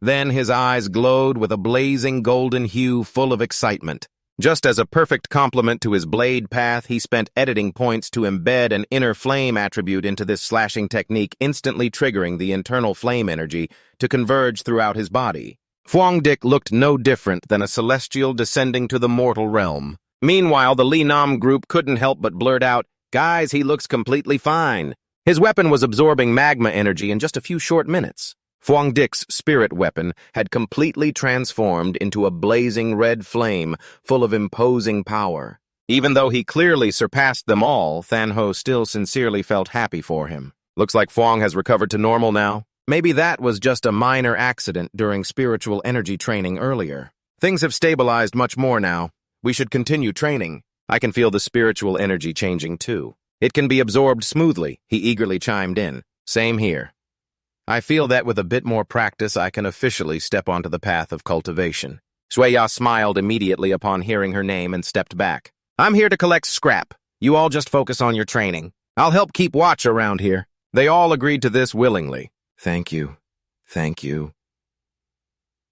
Then his eyes glowed with a blazing golden hue full of excitement. Just as a perfect complement to his blade path, he spent editing points to embed an inner flame attribute into this slashing technique, instantly triggering the internal flame energy to converge throughout his body. Fuang Dick looked no different than a celestial descending to the mortal realm. Meanwhile, the Li Nam group couldn't help but blurt out, "Guys, he looks completely fine." His weapon was absorbing magma energy in just a few short minutes. Fuang Dick's spirit weapon had completely transformed into a blazing red flame full of imposing power. Even though he clearly surpassed them all, Than Ho still sincerely felt happy for him. Looks like Fuang has recovered to normal now. Maybe that was just a minor accident during spiritual energy training earlier. Things have stabilized much more now. We should continue training. I can feel the spiritual energy changing too. It can be absorbed smoothly, he eagerly chimed in. Same here. I feel that with a bit more practice, I can officially step onto the path of cultivation. Shuya smiled immediately upon hearing her name and stepped back. I'm here to collect scrap. You all just focus on your training. I'll help keep watch around here. They all agreed to this willingly. Thank you. Thank you.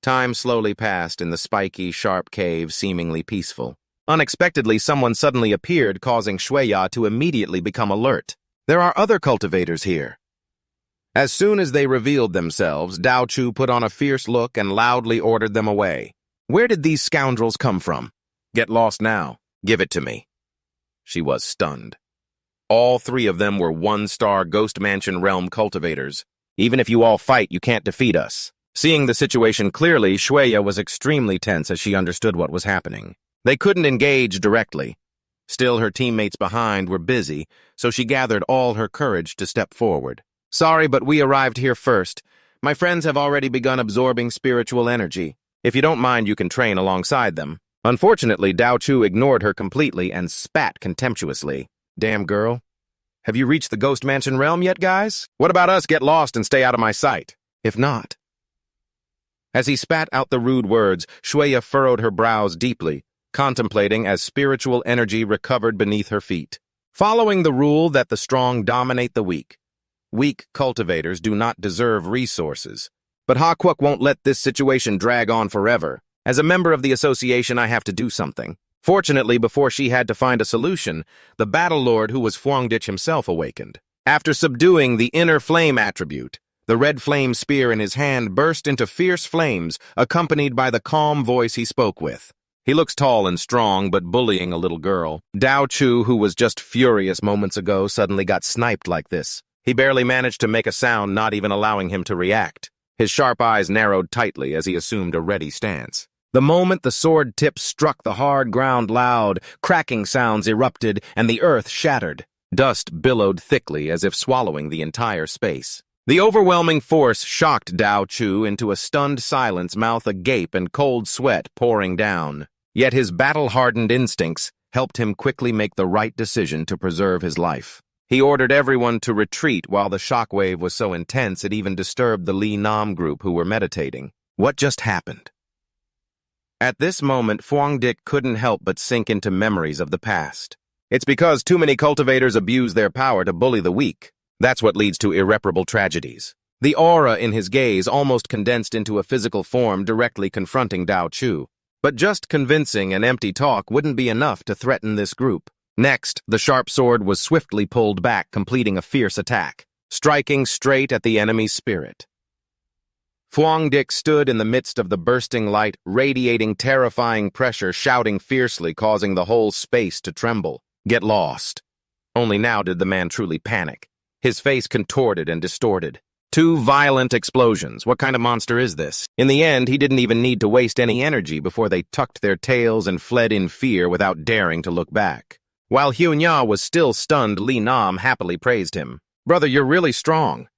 Time slowly passed in the spiky, sharp cave, seemingly peaceful. Unexpectedly, someone suddenly appeared, causing Shuya to immediately become alert. There are other cultivators here. As soon as they revealed themselves, Dao Chu put on a fierce look and loudly ordered them away. Where did these scoundrels come from? Get lost now. Give it to me. She was stunned. All three of them were one-star Ghost Mansion realm cultivators. Even if you all fight, you can't defeat us. Seeing the situation clearly, Shuya was extremely tense as she understood what was happening. They couldn't engage directly. Still, her teammates behind were busy, so she gathered all her courage to step forward. Sorry, but we arrived here first. My friends have already begun absorbing spiritual energy. If you don't mind, you can train alongside them. Unfortunately, Dao Chu ignored her completely and spat contemptuously. Damn girl. Have you reached the Ghost Mansion realm yet, guys? What about us? Get lost and stay out of my sight. If not. As he spat out the rude words, Shuya furrowed her brows deeply, contemplating as spiritual energy recovered beneath her feet. Following the rule that the strong dominate the weak, weak cultivators do not deserve resources. But Hakwuk won't let this situation drag on forever. As a member of the association, I have to do something. Fortunately, before she had to find a solution, the Battle Lord, who was Fuang Dick himself, awakened. After subduing the inner flame attribute, the red flame spear in his hand burst into fierce flames, accompanied by the calm voice he spoke with. He looks tall and strong, but bullying a little girl. Dao Chu, who was just furious moments ago, suddenly got sniped like this. He barely managed to make a sound, not even allowing him to react. His sharp eyes narrowed tightly as he assumed a ready stance. The moment the sword tip struck the hard ground, loud, cracking sounds erupted, and the earth shattered. Dust billowed thickly as if swallowing the entire space. The overwhelming force shocked Dao Chu into a stunned silence, mouth agape and cold sweat pouring down. Yet his battle-hardened instincts helped him quickly make the right decision to preserve his life. He ordered everyone to retreat while the shockwave was so intense it even disturbed the Li Nam group who were meditating. What just happened? At this moment, Fuang Dick couldn't help but sink into memories of the past. It's because too many cultivators abuse their power to bully the weak. That's what leads to irreparable tragedies. The aura in his gaze almost condensed into a physical form directly confronting Dao Chu. But just convincing and empty talk wouldn't be enough to threaten this group. Next, the sharp sword was swiftly pulled back, completing a fierce attack, striking straight at the enemy's spirit. Fuang Dick stood in the midst of the bursting light, radiating terrifying pressure, shouting fiercely, causing the whole space to tremble. Get lost. Only now did the man truly panic. His face contorted and distorted. Two violent explosions. What kind of monster is this? In the end, he didn't even need to waste any energy before they tucked their tails and fled in fear without daring to look back. While Hunya was still stunned, Li Nam happily praised him. Brother, you're really strong.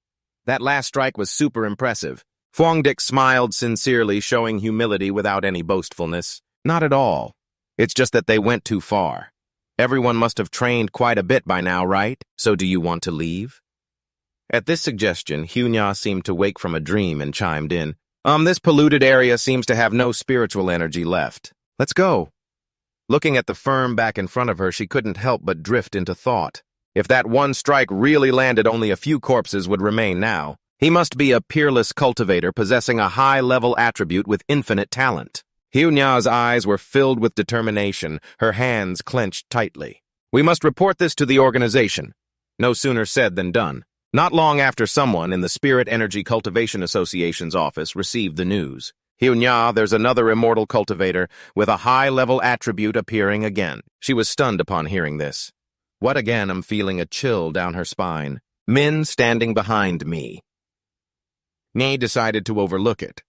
That last strike was super impressive. Fuang Dick smiled sincerely, showing humility without any boastfulness. Not at all. It's just that they went too far. Everyone must have trained quite a bit by now, right? So do you want to leave? At this suggestion, Hunya seemed to wake from a dream and chimed in. This polluted area seems to have no spiritual energy left. Let's go. Looking at the firm back in front of her, she couldn't help but drift into thought. If that one strike really landed, only a few corpses would remain now. He must be a peerless cultivator possessing a high-level attribute with infinite talent. Hunya's eyes were filled with determination, her hands clenched tightly. We must report this to the organization. No sooner said than done. Not long after, someone in the Spirit Energy Cultivation Association's office received the news. Hunya, there's another immortal cultivator with a high-level attribute appearing again. She was stunned upon hearing this. What again? I'm feeling a chill down her spine. Min standing behind me. Nei decided to overlook it.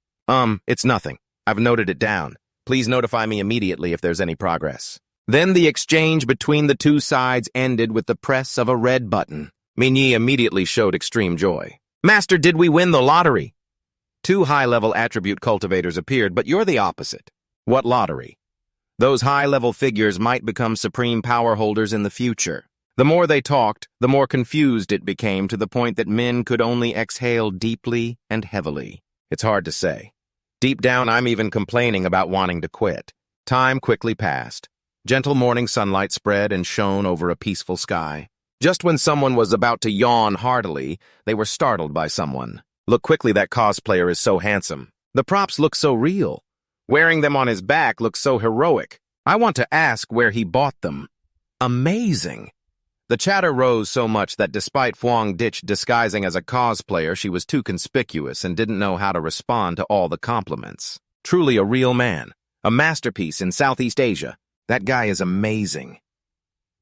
It's nothing. I've noted it down. Please notify me immediately if there's any progress. Then the exchange between the two sides ended with the press of a red button. Minyi immediately showed extreme joy. Master, did we win the lottery? Two high-level attribute cultivators appeared, but you're the opposite. What lottery? Those high-level figures might become supreme power holders in the future. The more they talked, the more confused it became, to the point that Min could only exhale deeply and heavily. It's hard to say. Deep down, I'm even complaining about wanting to quit. Time quickly passed. Gentle morning sunlight spread and shone over a peaceful sky. Just when someone was about to yawn heartily, they were startled by someone. Look quickly, that cosplayer is so handsome. The props look so real. Wearing them on his back looks so heroic. I want to ask where he bought them. Amazing. The chatter rose so much that despite Fuang Dick disguising as a cosplayer, she was too conspicuous and didn't know how to respond to all the compliments. Truly a real man. A masterpiece in Southeast Asia. That guy is amazing.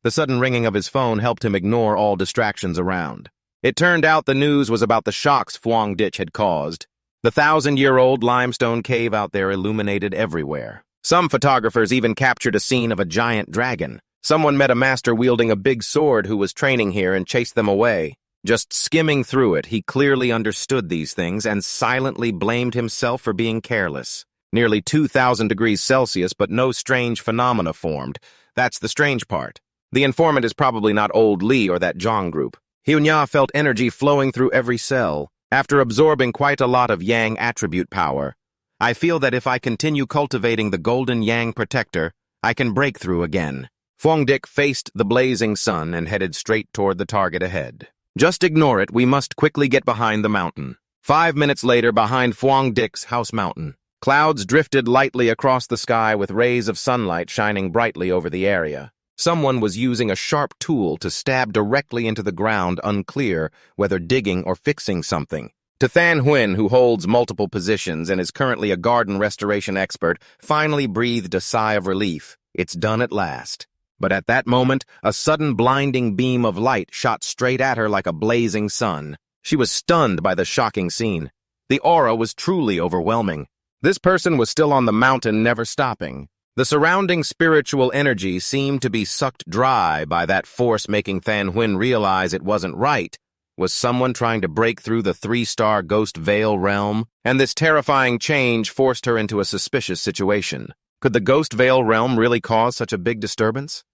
The sudden ringing of his phone helped him ignore all distractions around. It turned out the news was about the shocks Fuang Dick had caused. The 1,000-year-old limestone cave out there illuminated everywhere. Some photographers even captured a scene of a giant dragon. Someone met a master wielding a big sword who was training here and chased them away. Just skimming through it, he clearly understood these things and silently blamed himself for being careless. Nearly 2,000 degrees Celsius, but no strange phenomena formed. That's the strange part. The informant is probably not old Li or that Zhang group. Hunya felt energy flowing through every cell. After absorbing quite a lot of Yang attribute power, I feel that if I continue cultivating the golden Yang protector, I can break through again. Fuang Dick faced the blazing sun and headed straight toward the target ahead. Just ignore it, we must quickly get behind the mountain. 5 minutes later, behind Fuang Dick's house mountain, clouds drifted lightly across the sky with rays of sunlight shining brightly over the area. Someone was using a sharp tool to stab directly into the ground, unclear whether digging or fixing something. To Than Huynh, who holds multiple positions and is currently a garden restoration expert, finally breathed a sigh of relief. It's done at last. But at that moment, a sudden blinding beam of light shot straight at her like a blazing sun. She was stunned by the shocking scene. The aura was truly overwhelming. This person was still on the mountain, never stopping. The surrounding spiritual energy seemed to be sucked dry by that force, making Than Huynh realize it wasn't right. Was someone trying to break through the 3-star Ghost Veil realm? And this terrifying change forced her into a suspicious situation. Could the Ghost Veil realm really cause such a big disturbance?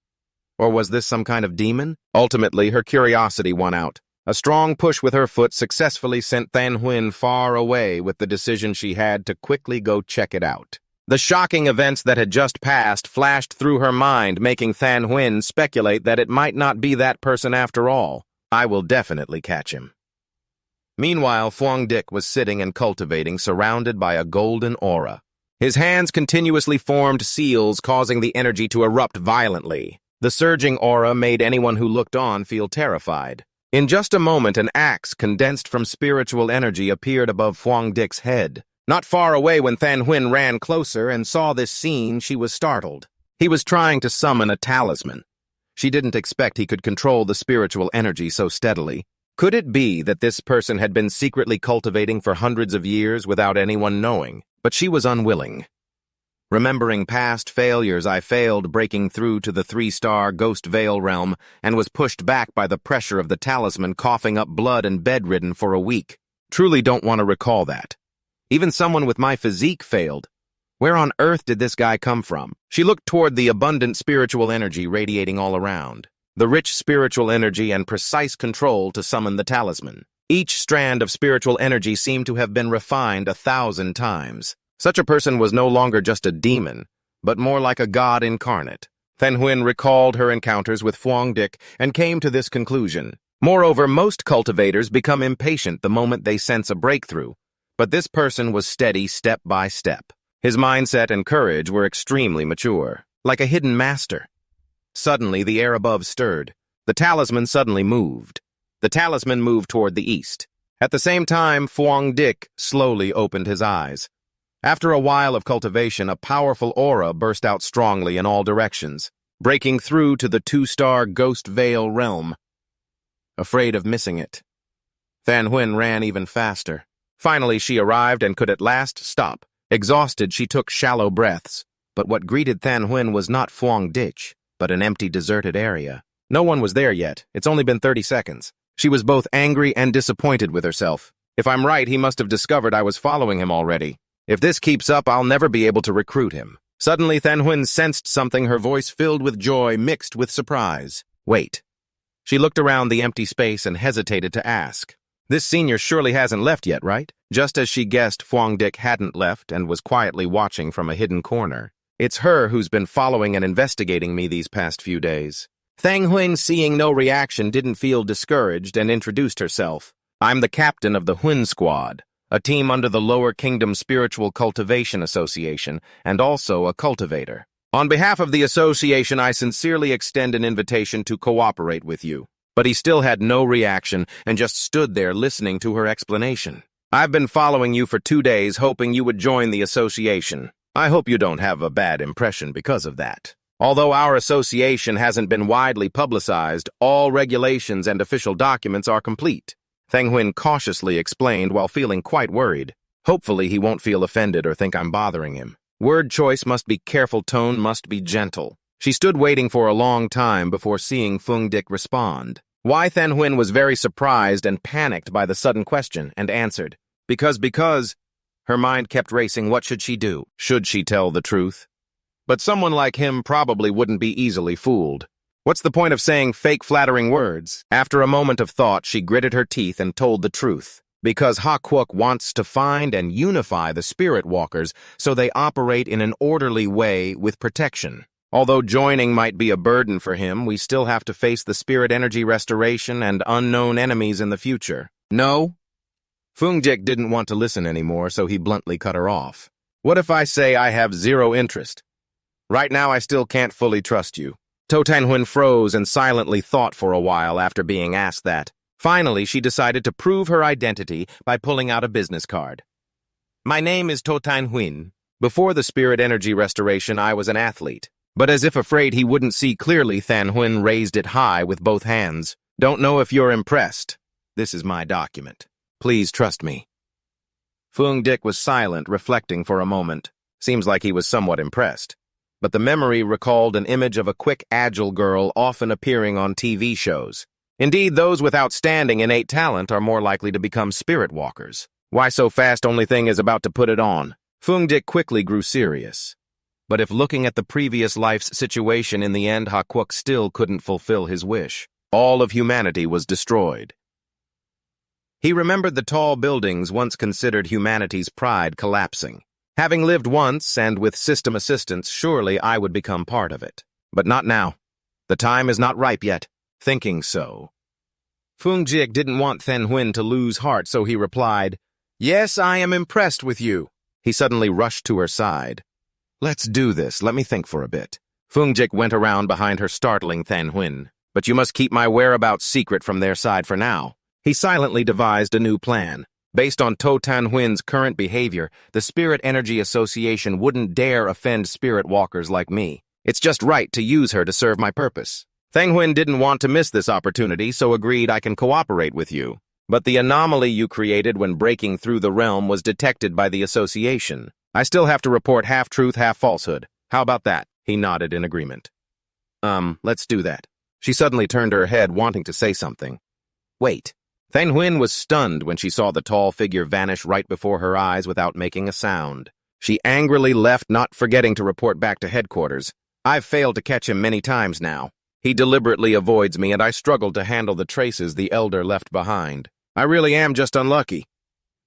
Or was this some kind of demon? Ultimately, her curiosity won out. A strong push with her foot successfully sent Than Huynh far away with the decision she had to quickly go check it out. The shocking events that had just passed flashed through her mind, making Than Huynh speculate that it might not be that person after all. I will definitely catch him. Meanwhile, Fuang Dick was sitting and cultivating, surrounded by a golden aura. His hands continuously formed seals, causing the energy to erupt violently. The surging aura made anyone who looked on feel terrified. In just a moment, an axe condensed from spiritual energy appeared above Fuang Dick's head. Not far away, when Than Huynh ran closer and saw this scene, she was startled. He was trying to summon a talisman. She didn't expect he could control the spiritual energy so steadily. Could it be that this person had been secretly cultivating for hundreds of years without anyone knowing? But she was unwilling. Remembering past failures, I failed breaking through to the 3-star Ghost Veil realm and was pushed back by the pressure of the talisman, coughing up blood and bedridden for a week. Truly don't want to recall that. Even someone with my physique failed. Where on earth did this guy come from? She looked toward the abundant spiritual energy radiating all around. The rich spiritual energy and precise control to summon the talisman. Each strand of spiritual energy seemed to have been refined 1,000 times. Such a person was no longer just a demon, but more like a god incarnate. Than Huynh recalled her encounters with Fuang Dick and came to this conclusion. Moreover, most cultivators become impatient the moment they sense a breakthrough, but this person was steady step by step. His mindset and courage were extremely mature, like a hidden master. Suddenly, the air above stirred. The talisman suddenly moved. The talisman moved toward the east. At the same time, Fuang Dick slowly opened his eyes. After a while of cultivation, a powerful aura burst out strongly in all directions, breaking through to the 2-star Ghost Veil realm. Afraid of missing it, Than Huynh ran even faster. Finally, she arrived and could at last stop. Exhausted, she took shallow breaths. But what greeted Than Huynh was not Fuang Dick, but an empty, deserted area. No one was there yet. It's only been 30 seconds. She was both angry and disappointed with herself. If I'm right, he must have discovered I was following him already. If this keeps up, I'll never be able to recruit him. Suddenly, Than Huynh sensed something, her voice filled with joy mixed with surprise. Wait. She looked around the empty space and hesitated to ask. This senior surely hasn't left yet, right? Just as she guessed, Fuang Dick hadn't left and was quietly watching from a hidden corner. It's her who's been following and investigating me these past few days. Than Huynh, seeing no reaction, didn't feel discouraged and introduced herself. I'm the captain of the Huynh Squad, a team under the Lower Kingdom Spiritual Cultivation Association, and also a cultivator. On behalf of the association, I sincerely extend an invitation to cooperate with you. But he still had no reaction and just stood there listening to her explanation. I've been following you for 2 days, hoping you would join the association. I hope you don't have a bad impression because of that. Although our association hasn't been widely publicized, all regulations and official documents are complete. Than Huynh cautiously explained while feeling quite worried. Hopefully he won't feel offended or think I'm bothering him. Word choice must be careful, tone must be gentle. She stood waiting for a long time before seeing Fuang Dick respond. Why Than Huynh was very surprised and panicked by the sudden question and answered, because, her mind kept racing. What should she do? Should she tell the truth? But someone like him probably wouldn't be easily fooled. What's the point of saying fake flattering words? After a moment of thought, she gritted her teeth and told the truth. Because Hakwuk wants to find and unify the spirit walkers so they operate in an orderly way with protection. Although joining might be a burden for him, we still have to face the spirit energy restoration and unknown enemies in the future. No? Fuang Dick didn't want to listen anymore, so he bluntly cut her off. What if I say I have zero interest? Right now, I still can't fully trust you. Than Huynh froze and silently thought for a while after being asked that. Finally, she decided to prove her identity by pulling out a business card. My name is Than Huynh. Before the spirit energy restoration, I was an athlete. But as if afraid he wouldn't see clearly, Than Huynh raised it high with both hands. Don't know if you're impressed. This is my document. Please trust me. Fuang Dick was silent, reflecting for a moment. Seems like he was somewhat impressed. But the memory recalled an image of a quick, agile girl often appearing on TV shows. Indeed, those with outstanding innate talent are more likely to become spirit walkers. Why so fast? Only thing is about to put it on. Fuang Dick quickly grew serious. But if looking at the previous life's situation, in the end, Hakwuk still couldn't fulfill his wish. All of humanity was destroyed. He remembered the tall buildings once considered humanity's pride collapsing. Having lived once and with system assistance, surely I would become part of it. But not now. The time is not ripe yet. Thinking so. Fuang Dick didn't want Then Huynh to lose heart, so he replied, "Yes, I am impressed with you." He suddenly rushed to her side. "Let's do this. Let me think for a bit." Fuang Dick went around behind her, startling Then Huynh. "But you must keep my whereabouts secret from their side for now." He silently devised a new plan. Based on Then Huynh's current behavior, the Spirit Energy Association wouldn't dare offend spirit walkers like me. It's just right to use her to serve my purpose. Then Huynh didn't want to miss this opportunity, so agreed I can cooperate with you. But the anomaly you created when breaking through the realm was detected by the association. I still have to report half-truth, half-falsehood. How about that? He nodded in agreement. Let's do that. She suddenly turned her head, wanting to say something. Wait. Then Huynh was stunned when she saw the tall figure vanish right before her eyes without making a sound. She angrily left, not forgetting to report back to headquarters. I've failed to catch him many times now. He deliberately avoids me, and I struggled to handle the traces the Elder left behind. I really am just unlucky.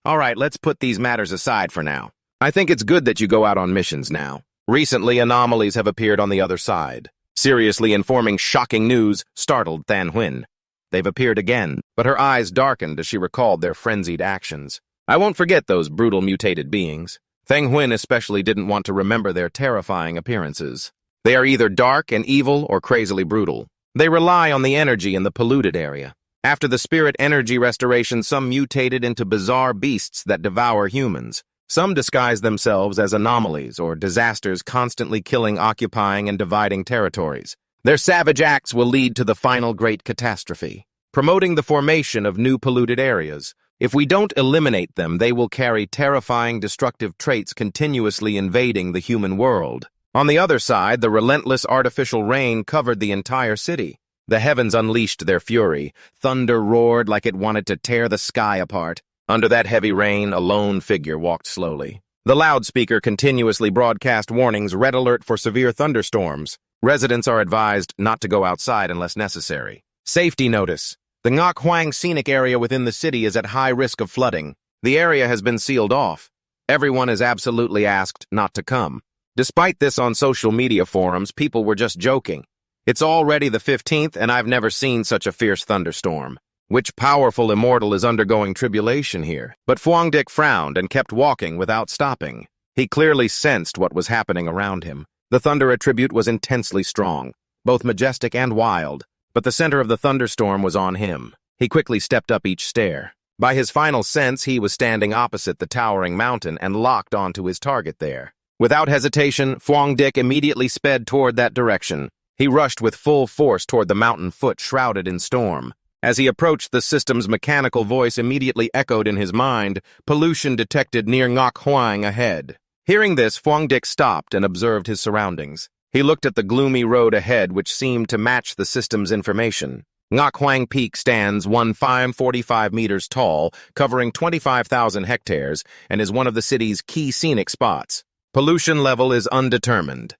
All right, let's put these matters aside for now. I think it's good that you go out on missions now. Recently, anomalies have appeared on the other side. Seriously informing shocking news startled Then Huynh. They've appeared again, but her eyes darkened as she recalled their frenzied actions. I won't forget those brutal mutated beings. Then Huynh especially didn't want to remember their terrifying appearances. They are either dark and evil or crazily brutal. They rely on the energy in the polluted area. After the spirit energy restoration, some mutated into bizarre beasts that devour humans. Some disguise themselves as anomalies or disasters, constantly killing, occupying, and dividing territories. Their savage acts will lead to the final great catastrophe, promoting the formation of new polluted areas. If we don't eliminate them, they will carry terrifying destructive traits, continuously invading the human world. On the other side, the relentless artificial rain covered the entire city. The heavens unleashed their fury. Thunder roared like it wanted to tear the sky apart. Under that heavy rain, a lone figure walked slowly. The loudspeaker continuously broadcast warnings: red alert for severe thunderstorms. Residents are advised not to go outside unless necessary. Safety notice. The Ngoc Huang scenic area within the city is at high risk of flooding. The area has been sealed off. Everyone is absolutely asked not to come. Despite this, on social media forums, people were just joking. It's already the 15th, and I've never seen such a fierce thunderstorm. Which powerful immortal is undergoing tribulation here? But Fuang Dick frowned and kept walking without stopping. He clearly sensed what was happening around him. The thunder attribute was intensely strong, both majestic and wild, but the center of the thunderstorm was on him. He quickly stepped up each stair. By his final sense, he was standing opposite the towering mountain and locked onto his target there. Without hesitation, Fuang Dick immediately sped toward that direction. He rushed with full force toward the mountain foot shrouded in storm. As he approached, the system's mechanical voice immediately echoed in his mind: pollution detected near Ngoc Huang ahead. Hearing this, Fuang Dick stopped and observed his surroundings. He looked at the gloomy road ahead, which seemed to match the system's information. Ngoc Huang Peak stands 1,545 meters tall, covering 25,000 hectares, and is one of the city's key scenic spots. Pollution level is undetermined.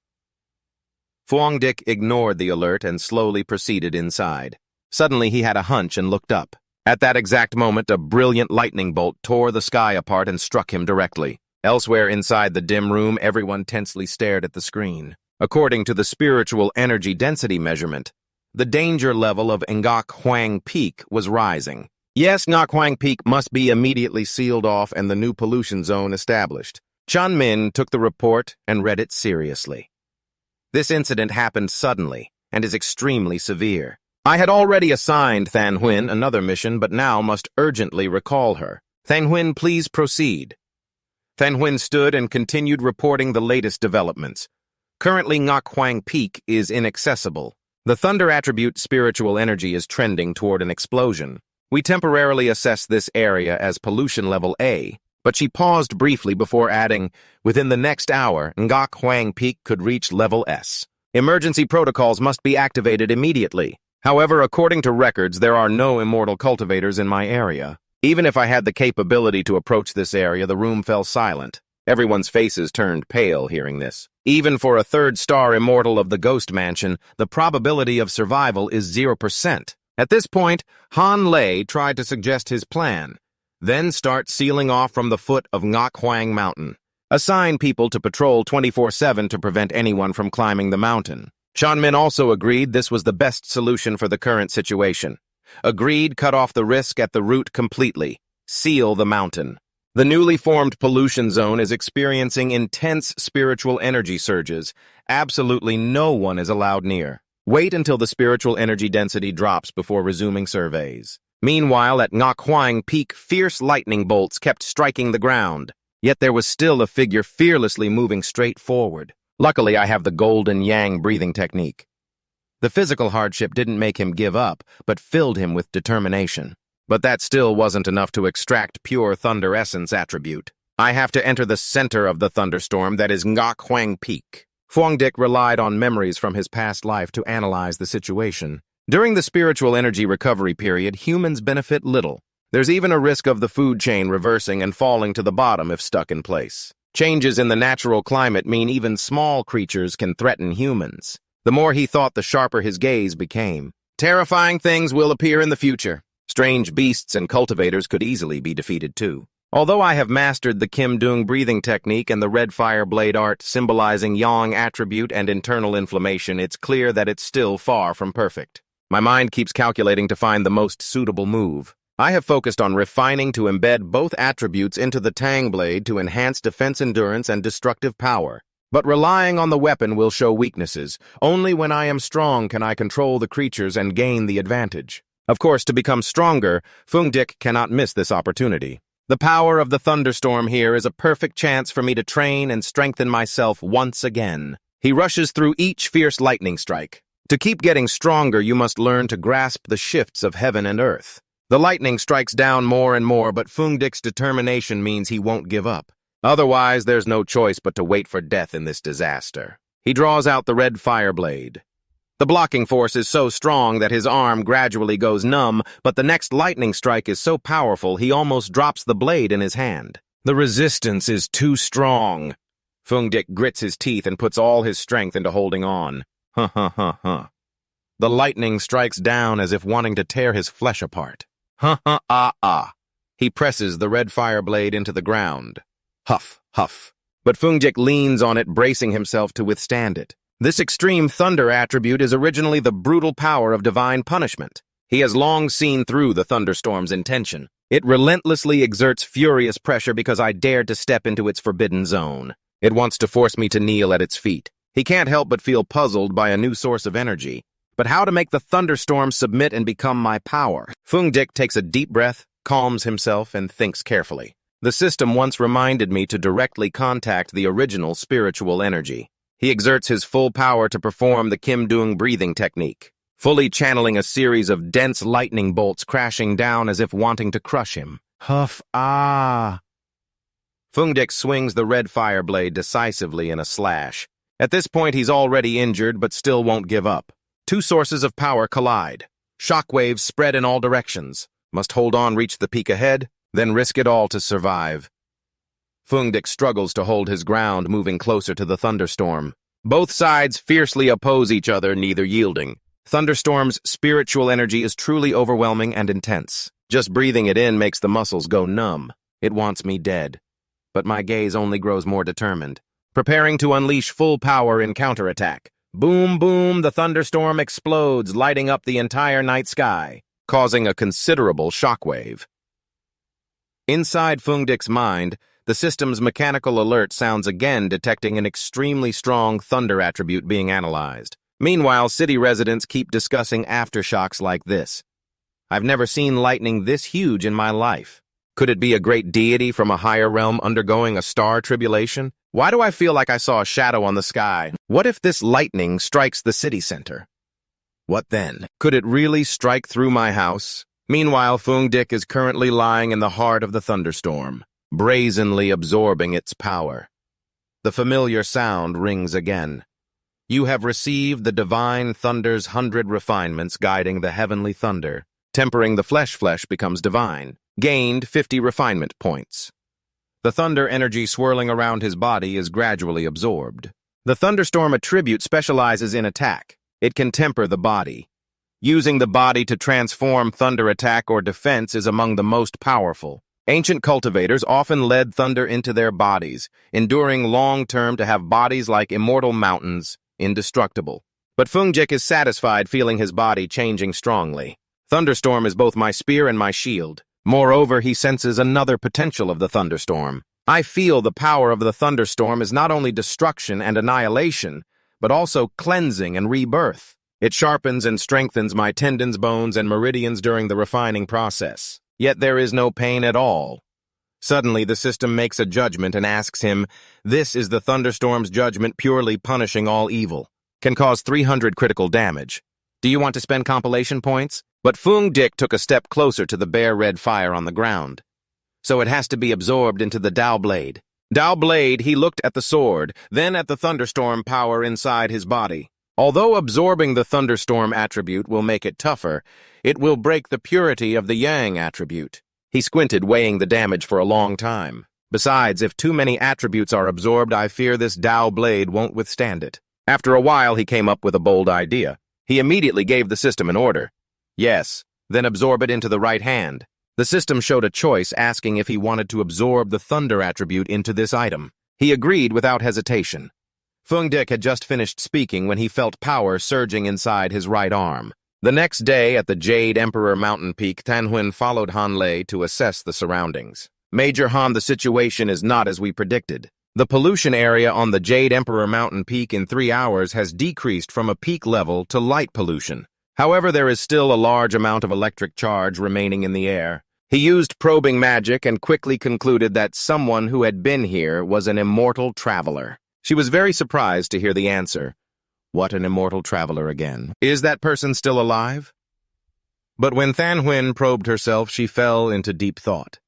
Fuang Dick ignored the alert and slowly proceeded inside. Suddenly, he had a hunch and looked up. At that exact moment, a brilliant lightning bolt tore the sky apart and struck him directly. Elsewhere inside the dim room, everyone tensely stared at the screen. According to the spiritual energy density measurement, the danger level of Ngoc Huang Peak was rising. Yes, Ngoc Huang Peak must be immediately sealed off and the new pollution zone established. Chun Min took the report and read it seriously. This incident happened suddenly and is extremely severe. I had already assigned Then Huynh another mission, but now must urgently recall her. Then Huynh, please proceed. Then Huynh stood and continued reporting the latest developments. Currently, Ngoc Huang Peak is inaccessible. The thunder attribute spiritual energy is trending toward an explosion. We temporarily assess this area as pollution level A, but she paused briefly before adding, within the next hour, Ngoc Huang Peak could reach level S. Emergency protocols must be activated immediately. However, according to records, there are no immortal cultivators in my area. Even if I had the capability to approach this area, the room fell silent. Everyone's faces turned pale hearing this. Even for a third-star immortal of the Ghost Mansion, the probability of survival is 0%. At this point, Han Lei tried to suggest his plan. Then start sealing off from the foot of Ngok Huang Mountain. Assign people to patrol 24/7 to prevent anyone from climbing the mountain. Shanmin also agreed this was the best solution for the current situation. Agreed, cut off the risk at the root completely. Seal the mountain. The newly formed pollution zone is experiencing intense spiritual energy surges. Absolutely no one is allowed near. Wait until the spiritual energy density drops before resuming surveys. Meanwhile, at Ngok Huang Peak, fierce lightning bolts kept striking the ground. Yet there was still a figure fearlessly moving straight forward. Luckily, I have the golden yang breathing technique. The physical hardship didn't make him give up, but filled him with determination. But that still wasn't enough to extract pure thunder essence attribute. I have to enter the center of the thunderstorm, that is Ngok Huang Peak. Fuang Dick relied on memories from his past life to analyze the situation. During the spiritual energy recovery period, humans benefit little. There's even a risk of the food chain reversing and falling to the bottom if stuck in place. Changes in the natural climate mean even small creatures can threaten humans. The more he thought, the sharper his gaze became. Terrifying things will appear in the future. Strange beasts and cultivators could easily be defeated too. Although I have mastered the Kim Dung breathing technique and the red fire blade art symbolizing yang attribute and internal inflammation, it's clear that it's still far from perfect. My mind keeps calculating to find the most suitable move. I have focused on refining to embed both attributes into the Tang blade to enhance defense endurance and destructive power. But relying on the weapon will show weaknesses. Only when I am strong can I control the creatures and gain the advantage. Of course, to become stronger, Fuang Dick cannot miss this opportunity. The power of the thunderstorm here is a perfect chance for me to train and strengthen myself once again. He rushes through each fierce lightning strike. To keep getting stronger, you must learn to grasp the shifts of heaven and earth. The lightning strikes down more and more, but Fuang Dick's determination means he won't give up. Otherwise, there's no choice but to wait for death in this disaster. He draws out the red fire blade. The blocking force is so strong that his arm gradually goes numb, but the next lightning strike is so powerful he almost drops the blade in his hand. The resistance is too strong. Fuang Dick grits his teeth and puts all his strength into holding on. The lightning strikes down as if wanting to tear his flesh apart. He presses the red fire blade into the ground. Huff, huff. But Fuang Dick leans on it, bracing himself to withstand it. This extreme thunder attribute is originally the brutal power of divine punishment. He has long seen through the thunderstorm's intention. It relentlessly exerts furious pressure because I dared to step into its forbidden zone. It wants to force me to kneel at its feet. He can't help but feel puzzled by a new source of energy. But how to make the thunderstorm submit and become my power? Fuang Dick takes a deep breath, calms himself, and thinks carefully. The system once reminded me to directly contact the original spiritual energy. He exerts his full power to perform the Kim Dung breathing technique, fully channeling a series of dense lightning bolts crashing down as if wanting to crush him. Huff, Fuang Dick swings the red fire blade decisively in a slash. At this point, he's already injured, but still won't give up. Two sources of power collide. Shockwaves spread in all directions. Must hold on, reach the peak ahead, then risk it all to survive. Fuang Dick struggles to hold his ground, moving closer to the thunderstorm. Both sides fiercely oppose each other, neither yielding. Thunderstorm's spiritual energy is truly overwhelming and intense. Just breathing it in makes the muscles go numb. It wants me dead. But my gaze only grows more determined. Preparing to unleash full power in counterattack. Boom, boom, the thunderstorm explodes, lighting up the entire night sky, causing a considerable shockwave. Inside Fuang Dick's mind, the system's mechanical alert sounds again, detecting an extremely strong thunder attribute being analyzed. Meanwhile, city residents keep discussing aftershocks like this. I've never seen lightning this huge in my life. Could it be a great deity from a higher realm undergoing a star tribulation? Why do I feel like I saw a shadow on the sky? What if this lightning strikes the city center? What then? Could it really strike through my house? Meanwhile, Fuang Dick is currently lying in the heart of the thunderstorm, brazenly absorbing its power. The familiar sound rings again. You have received the divine thunder's 100 refinements guiding the heavenly thunder. Tempering the flesh becomes divine. Gained 50 refinement points. The thunder energy swirling around his body is gradually absorbed. The Thunderstorm attribute specializes in attack. It can temper the body. Using the body to transform thunder attack or defense is among the most powerful. Ancient cultivators often led thunder into their bodies, enduring long-term to have bodies like immortal mountains, indestructible. But Fuang Dick is satisfied feeling his body changing strongly. Thunderstorm is both my spear and my shield. Moreover, he senses another potential of the Thunderstorm. I feel the power of the Thunderstorm is not only destruction and annihilation, but also cleansing and rebirth. It sharpens and strengthens my tendons, bones, and meridians during the refining process. Yet there is no pain at all. Suddenly, the system makes a judgment and asks him, this is the Thunderstorm's judgment purely punishing all evil. Can cause 300 critical damage. Do you want to spend compilation points? But Fuang Dick took a step closer to the bare red fire on the ground. So it has to be absorbed into the Dao Blade. Dao Blade, he looked at the sword, then at the Thunderstorm power inside his body. Although absorbing the Thunderstorm attribute will make it tougher, it will break the purity of the Yang attribute. He squinted, weighing the damage for a long time. Besides, if too many attributes are absorbed, I fear this Dao Blade won't withstand it. After a while, he came up with a bold idea. He immediately gave the system an order. Yes, then absorb it into the right hand. The system showed a choice, asking if he wanted to absorb the Thunder attribute into this item. He agreed without hesitation. Fuang Dick had just finished speaking when he felt power surging inside his right arm. The next day, at the Jade Emperor mountain peak, Tanhuin followed Han Lei to assess the surroundings. Major Han, the situation is not as we predicted. The pollution area on the Jade Emperor mountain peak in 3 hours has decreased from a peak level to light pollution. However, there is still a large amount of electric charge remaining in the air. He used probing magic and quickly concluded that someone who had been here was an immortal traveler. She was very surprised to hear the answer. What, an immortal traveler again? Is that person still alive? But when Tanhuin probed herself, she fell into deep thought.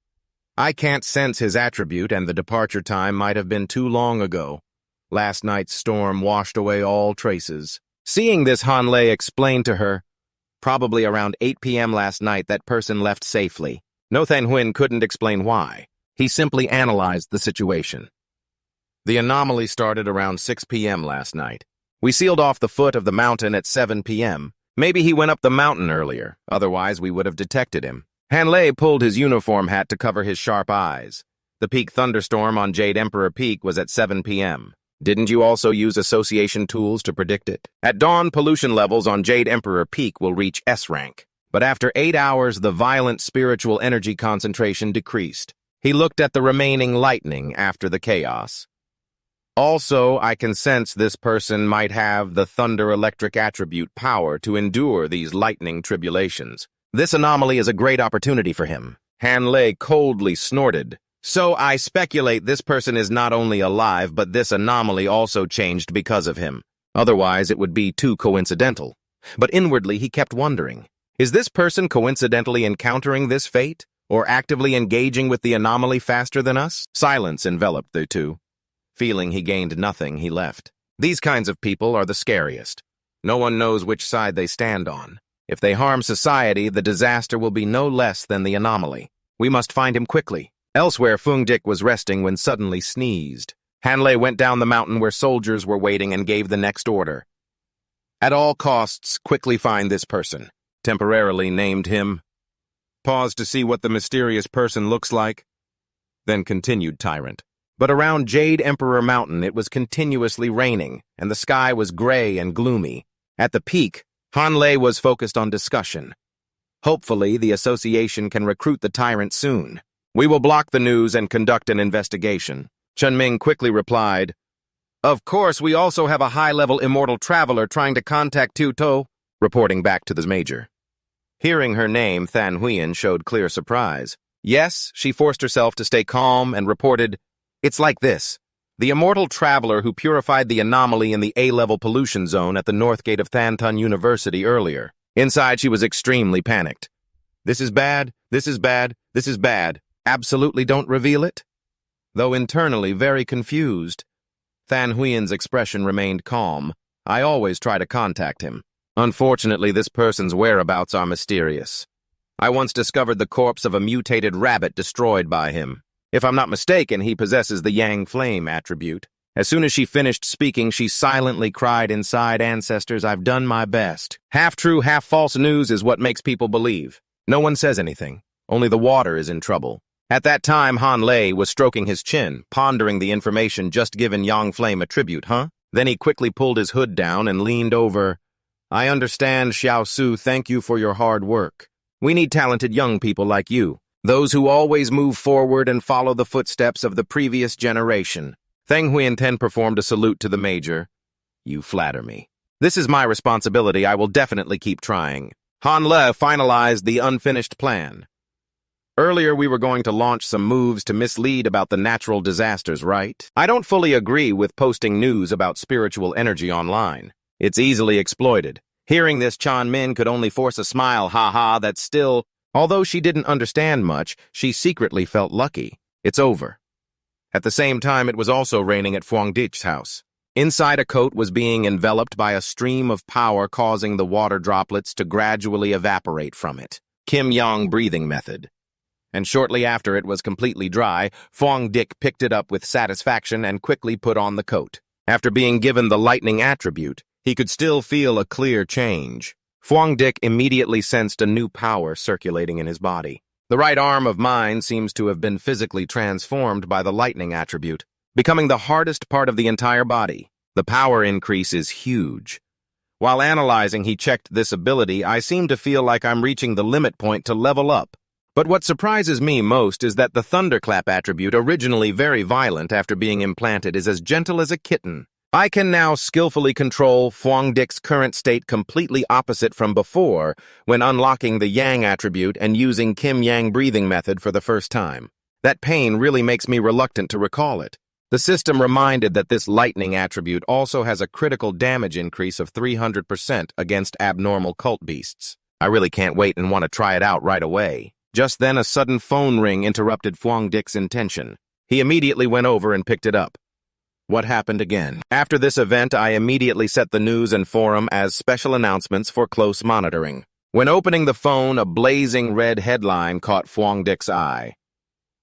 I can't sense his attribute, and the departure time might have been too long ago. Last night's storm washed away all traces. Seeing this, Han Lei explained to her, probably around 8 p.m. last night that person left safely. No, Tanhuin couldn't explain why. He simply analyzed the situation. The anomaly started around 6 p.m. last night. We sealed off the foot of the mountain at 7 p.m. Maybe he went up the mountain earlier, otherwise we would have detected him. Han Lei pulled his uniform hat to cover his sharp eyes. The peak thunderstorm on Jade Emperor Peak was at 7 p.m. Didn't you also use association tools to predict it? At dawn, pollution levels on Jade Emperor Peak will reach S rank. But after 8 hours, the violent spiritual energy concentration decreased. He looked at the remaining lightning after the chaos. Also, I can sense this person might have the thunder electric attribute power to endure these lightning tribulations. This anomaly is a great opportunity for him. Han Lei coldly snorted. So I speculate this person is not only alive, but this anomaly also changed because of him. Otherwise, it would be too coincidental. But inwardly, he kept wondering, is this person coincidentally encountering this fate, or actively engaging with the anomaly faster than us? Silence enveloped the two. Feeling he gained nothing, he left. These kinds of people are the scariest. No one knows which side they stand on. If they harm society, the disaster will be no less than the anomaly. We must find him quickly. Elsewhere, Fuang Dick was resting when suddenly sneezed. Han Lei went down the mountain where soldiers were waiting and gave the next order. At all costs, quickly find this person. Temporarily named him. Paused to see what the mysterious person looks like. Then continued Tyrant. But around Jade Emperor Mountain it was continuously raining, and the sky was gray and gloomy. At the peak, Han Lei was focused on discussion. Hopefully, the association can recruit the Tyrant soon. We will block the news and conduct an investigation. Chen Ming quickly replied, Of course, we also have a high-level immortal traveler trying to contact Tu To, reporting back to the major. Hearing her name, Tanhuin showed clear surprise. Yes, she forced herself to stay calm and reported, It's like this. The immortal traveler who purified the anomaly in the A-level pollution zone at the north gate of Thantun University earlier. Inside, she was extremely panicked. This is bad, this is bad, this is bad. Absolutely don't reveal it? Though internally very confused, Tanhuin's expression remained calm. I always try to contact him. Unfortunately, this person's whereabouts are mysterious. I once discovered the corpse of a mutated rabbit destroyed by him. If I'm not mistaken, he possesses the Yang Flame attribute. As soon as she finished speaking, she silently cried inside, "Ancestors, I've done my best." Half-true, half-false news is what makes people believe. No one says anything. Only the water is in trouble. At that time, Han Lei was stroking his chin, pondering the information just given Yang Flame attribute, Then he quickly pulled his hood down and leaned over. "I understand, Xiao Su, thank you for your hard work. We need talented young people like you, those who always move forward and follow the footsteps of the previous generation." Theng Huienten performed a salute to the major. "You flatter me. This is my responsibility. I will definitely keep trying." Han Le finalized the unfinished plan. "Earlier we were going to launch some moves to mislead about the natural disasters, right? I don't fully agree with posting news about spiritual energy online. It's easily exploited." Hearing this, Chan Min could only force a smile. Ha, that's still... Although she didn't understand much, she secretly felt lucky. It's over. At the same time, it was also raining at Fuang Dick's house. Inside, a coat was being enveloped by a stream of power, causing the water droplets to gradually evaporate from it. Kim Yang breathing method. And shortly after it was completely dry, Fuang Dick picked it up with satisfaction and quickly put on the coat. After being given the lightning attribute, he could still feel a clear change. Fuang Dick immediately sensed a new power circulating in his body. The right arm of mine seems to have been physically transformed by the lightning attribute, becoming the hardest part of the entire body. The power increase is huge. While analyzing, he checked this ability. I seem to feel like I'm reaching the limit point to level up. But what surprises me most is that the thunderclap attribute, originally very violent after being implanted, is as gentle as a kitten. I can now skillfully control Fuang Dick's current state, completely opposite from before when unlocking the Yang attribute and using Kim Yang breathing method for the first time. That pain really makes me reluctant to recall it. The system reminded that this lightning attribute also has a critical damage increase of 300% against abnormal cult beasts. I really can't wait and want to try it out right away. Just then, a sudden phone ring interrupted Fuang Dick's intention. He immediately went over and picked it up. What happened again? After this event, I immediately set the news and forum as special announcements for close monitoring. When opening the phone, a blazing red headline caught Fuang Dick's eye.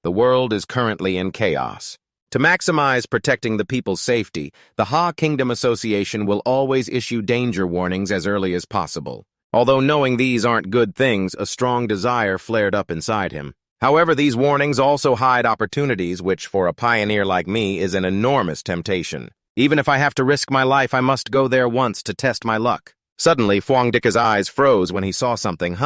The world is currently in chaos. To maximize protecting the people's safety, the Ha Kingdom Association will always issue danger warnings as early as possible. Although knowing these aren't good things, a strong desire flared up inside him. However, these warnings also hide opportunities, which for a pioneer like me is an enormous temptation. Even if I have to risk my life, I must go there once to test my luck. Suddenly, Fuang Dick's eyes froze when he saw something.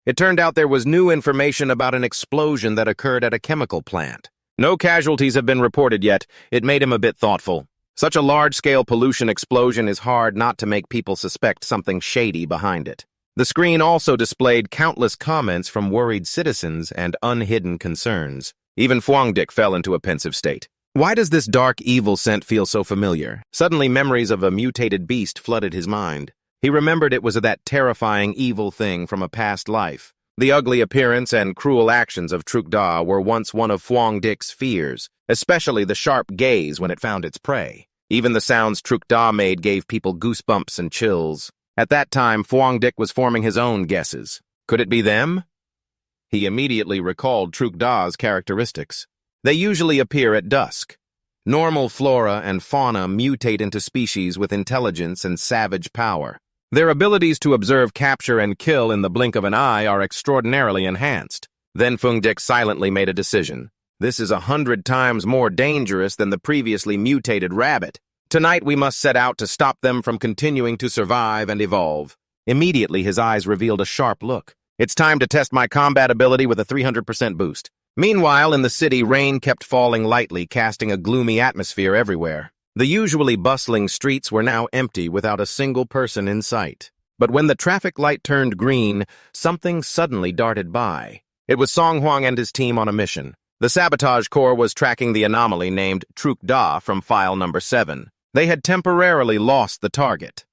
It turned out there was new information about an explosion that occurred at a chemical plant. No casualties have been reported yet. It made him a bit thoughtful. Such a large-scale pollution explosion is hard not to make people suspect something shady behind it. The screen also displayed countless comments from worried citizens and unhidden concerns. Even Fuang Dick fell into a pensive state. Why does this dark, evil scent feel so familiar? Suddenly, memories of a mutated beast flooded his mind. He remembered it was that terrifying, evil thing from a past life. The ugly appearance and cruel actions of Truk Da were once one of Fuang Dick's fears, especially the sharp gaze when it found its prey. Even the sounds Truk Da made gave people goosebumps and chills. At that time, Fuang Dick was forming his own guesses. Could it be them? He immediately recalled Truk Da's characteristics. They usually appear at dusk. Normal flora and fauna mutate into species with intelligence and savage power. Their abilities to observe, capture, and kill in the blink of an eye are extraordinarily enhanced. Then Fuang Dick silently made a decision. This is 100 times more dangerous than the previously mutated rabbit. Tonight we must set out to stop them from continuing to survive and evolve. Immediately his eyes revealed a sharp look. It's time to test my combat ability with a 300% boost. Meanwhile, in the city, rain kept falling lightly, casting a gloomy atmosphere everywhere. The usually bustling streets were now empty without a single person in sight. But when the traffic light turned green, something suddenly darted by. It was Song Huang and his team on a mission. The Sabotage Corps was tracking the anomaly named Truk Da from file number 7. They had temporarily lost the target.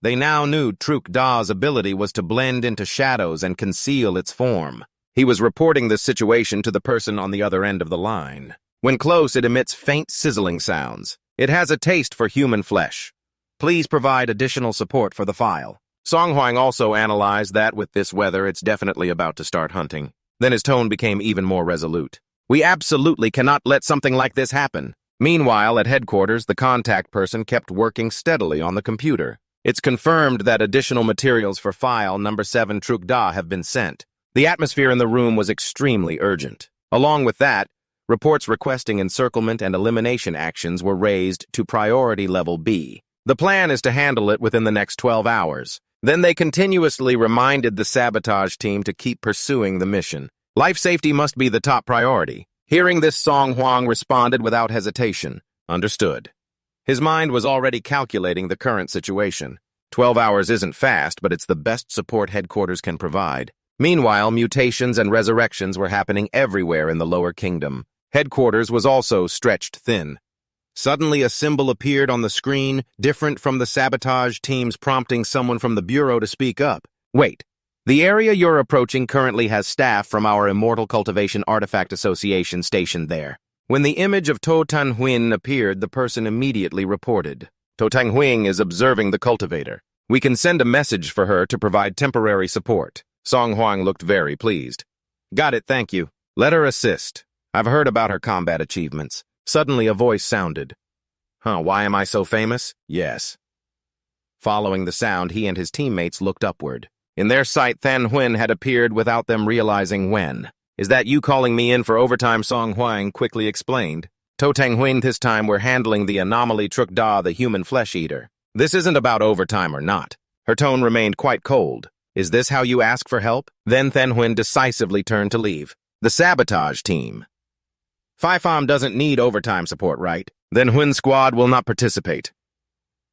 They now knew Truk Da's ability was to blend into shadows and conceal its form. He was reporting this situation to the person on the other end of the line. When close, it emits faint sizzling sounds. It has a taste for human flesh. Please provide additional support for the file. Song Huang also analyzed that with this weather, it's definitely about to start hunting. Then his tone became even more resolute. We absolutely cannot let something like this happen. Meanwhile, at headquarters, the contact person kept working steadily on the computer. It's confirmed that additional materials for file number 7 Truk-Da have been sent. The atmosphere in the room was extremely urgent. Along with that, reports requesting encirclement and elimination actions were raised to priority level B. The plan is to handle it within the next 12 hours. Then they continuously reminded the sabotage team to keep pursuing the mission. Life safety must be the top priority. Hearing this, Song Huang responded without hesitation. Understood. His mind was already calculating the current situation. 12 hours isn't fast, but it's the best support headquarters can provide. Meanwhile, mutations and resurrections were happening everywhere in the lower kingdom. Headquarters was also stretched thin. Suddenly, a symbol appeared on the screen, different from the sabotage teams, prompting someone from the bureau to speak up. Wait, the area you're approaching currently has staff from our Immortal Cultivation Artifact Association stationed there. When the image of To Tan Huyn appeared, the person immediately reported. To Tan Huyn is observing the cultivator. We can send a message for her to provide temporary support. Song Huang looked very pleased. Got it, thank you. Let her assist. I've heard about her combat achievements. Suddenly a voice sounded. Why am I so famous? Yes. Following the sound, he and his teammates looked upward. In their sight, Tan Huyn had appeared without them realizing when. Is that you calling me in for overtime? Song Huang quickly explained. To Tan Huyn, this time we're handling the anomaly Truk-Da, the human flesh-eater. This isn't about overtime or not. Her tone remained quite cold. Is this how you ask for help? Then Tan Huyn decisively turned to leave. The sabotage team. Phi-Fam doesn't need overtime support, right? Then Huyn squad will not participate.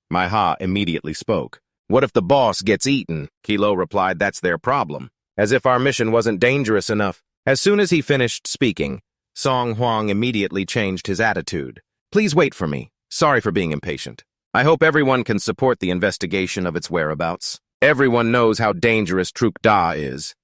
Mai Ha immediately spoke. What if the boss gets eaten? Kilo replied, that's their problem. As if our mission wasn't dangerous enough. As soon as he finished speaking, Song Huang immediately changed his attitude. Please wait for me. Sorry for being impatient. I hope everyone can support the investigation of its whereabouts. Everyone knows how dangerous Truk-Da is.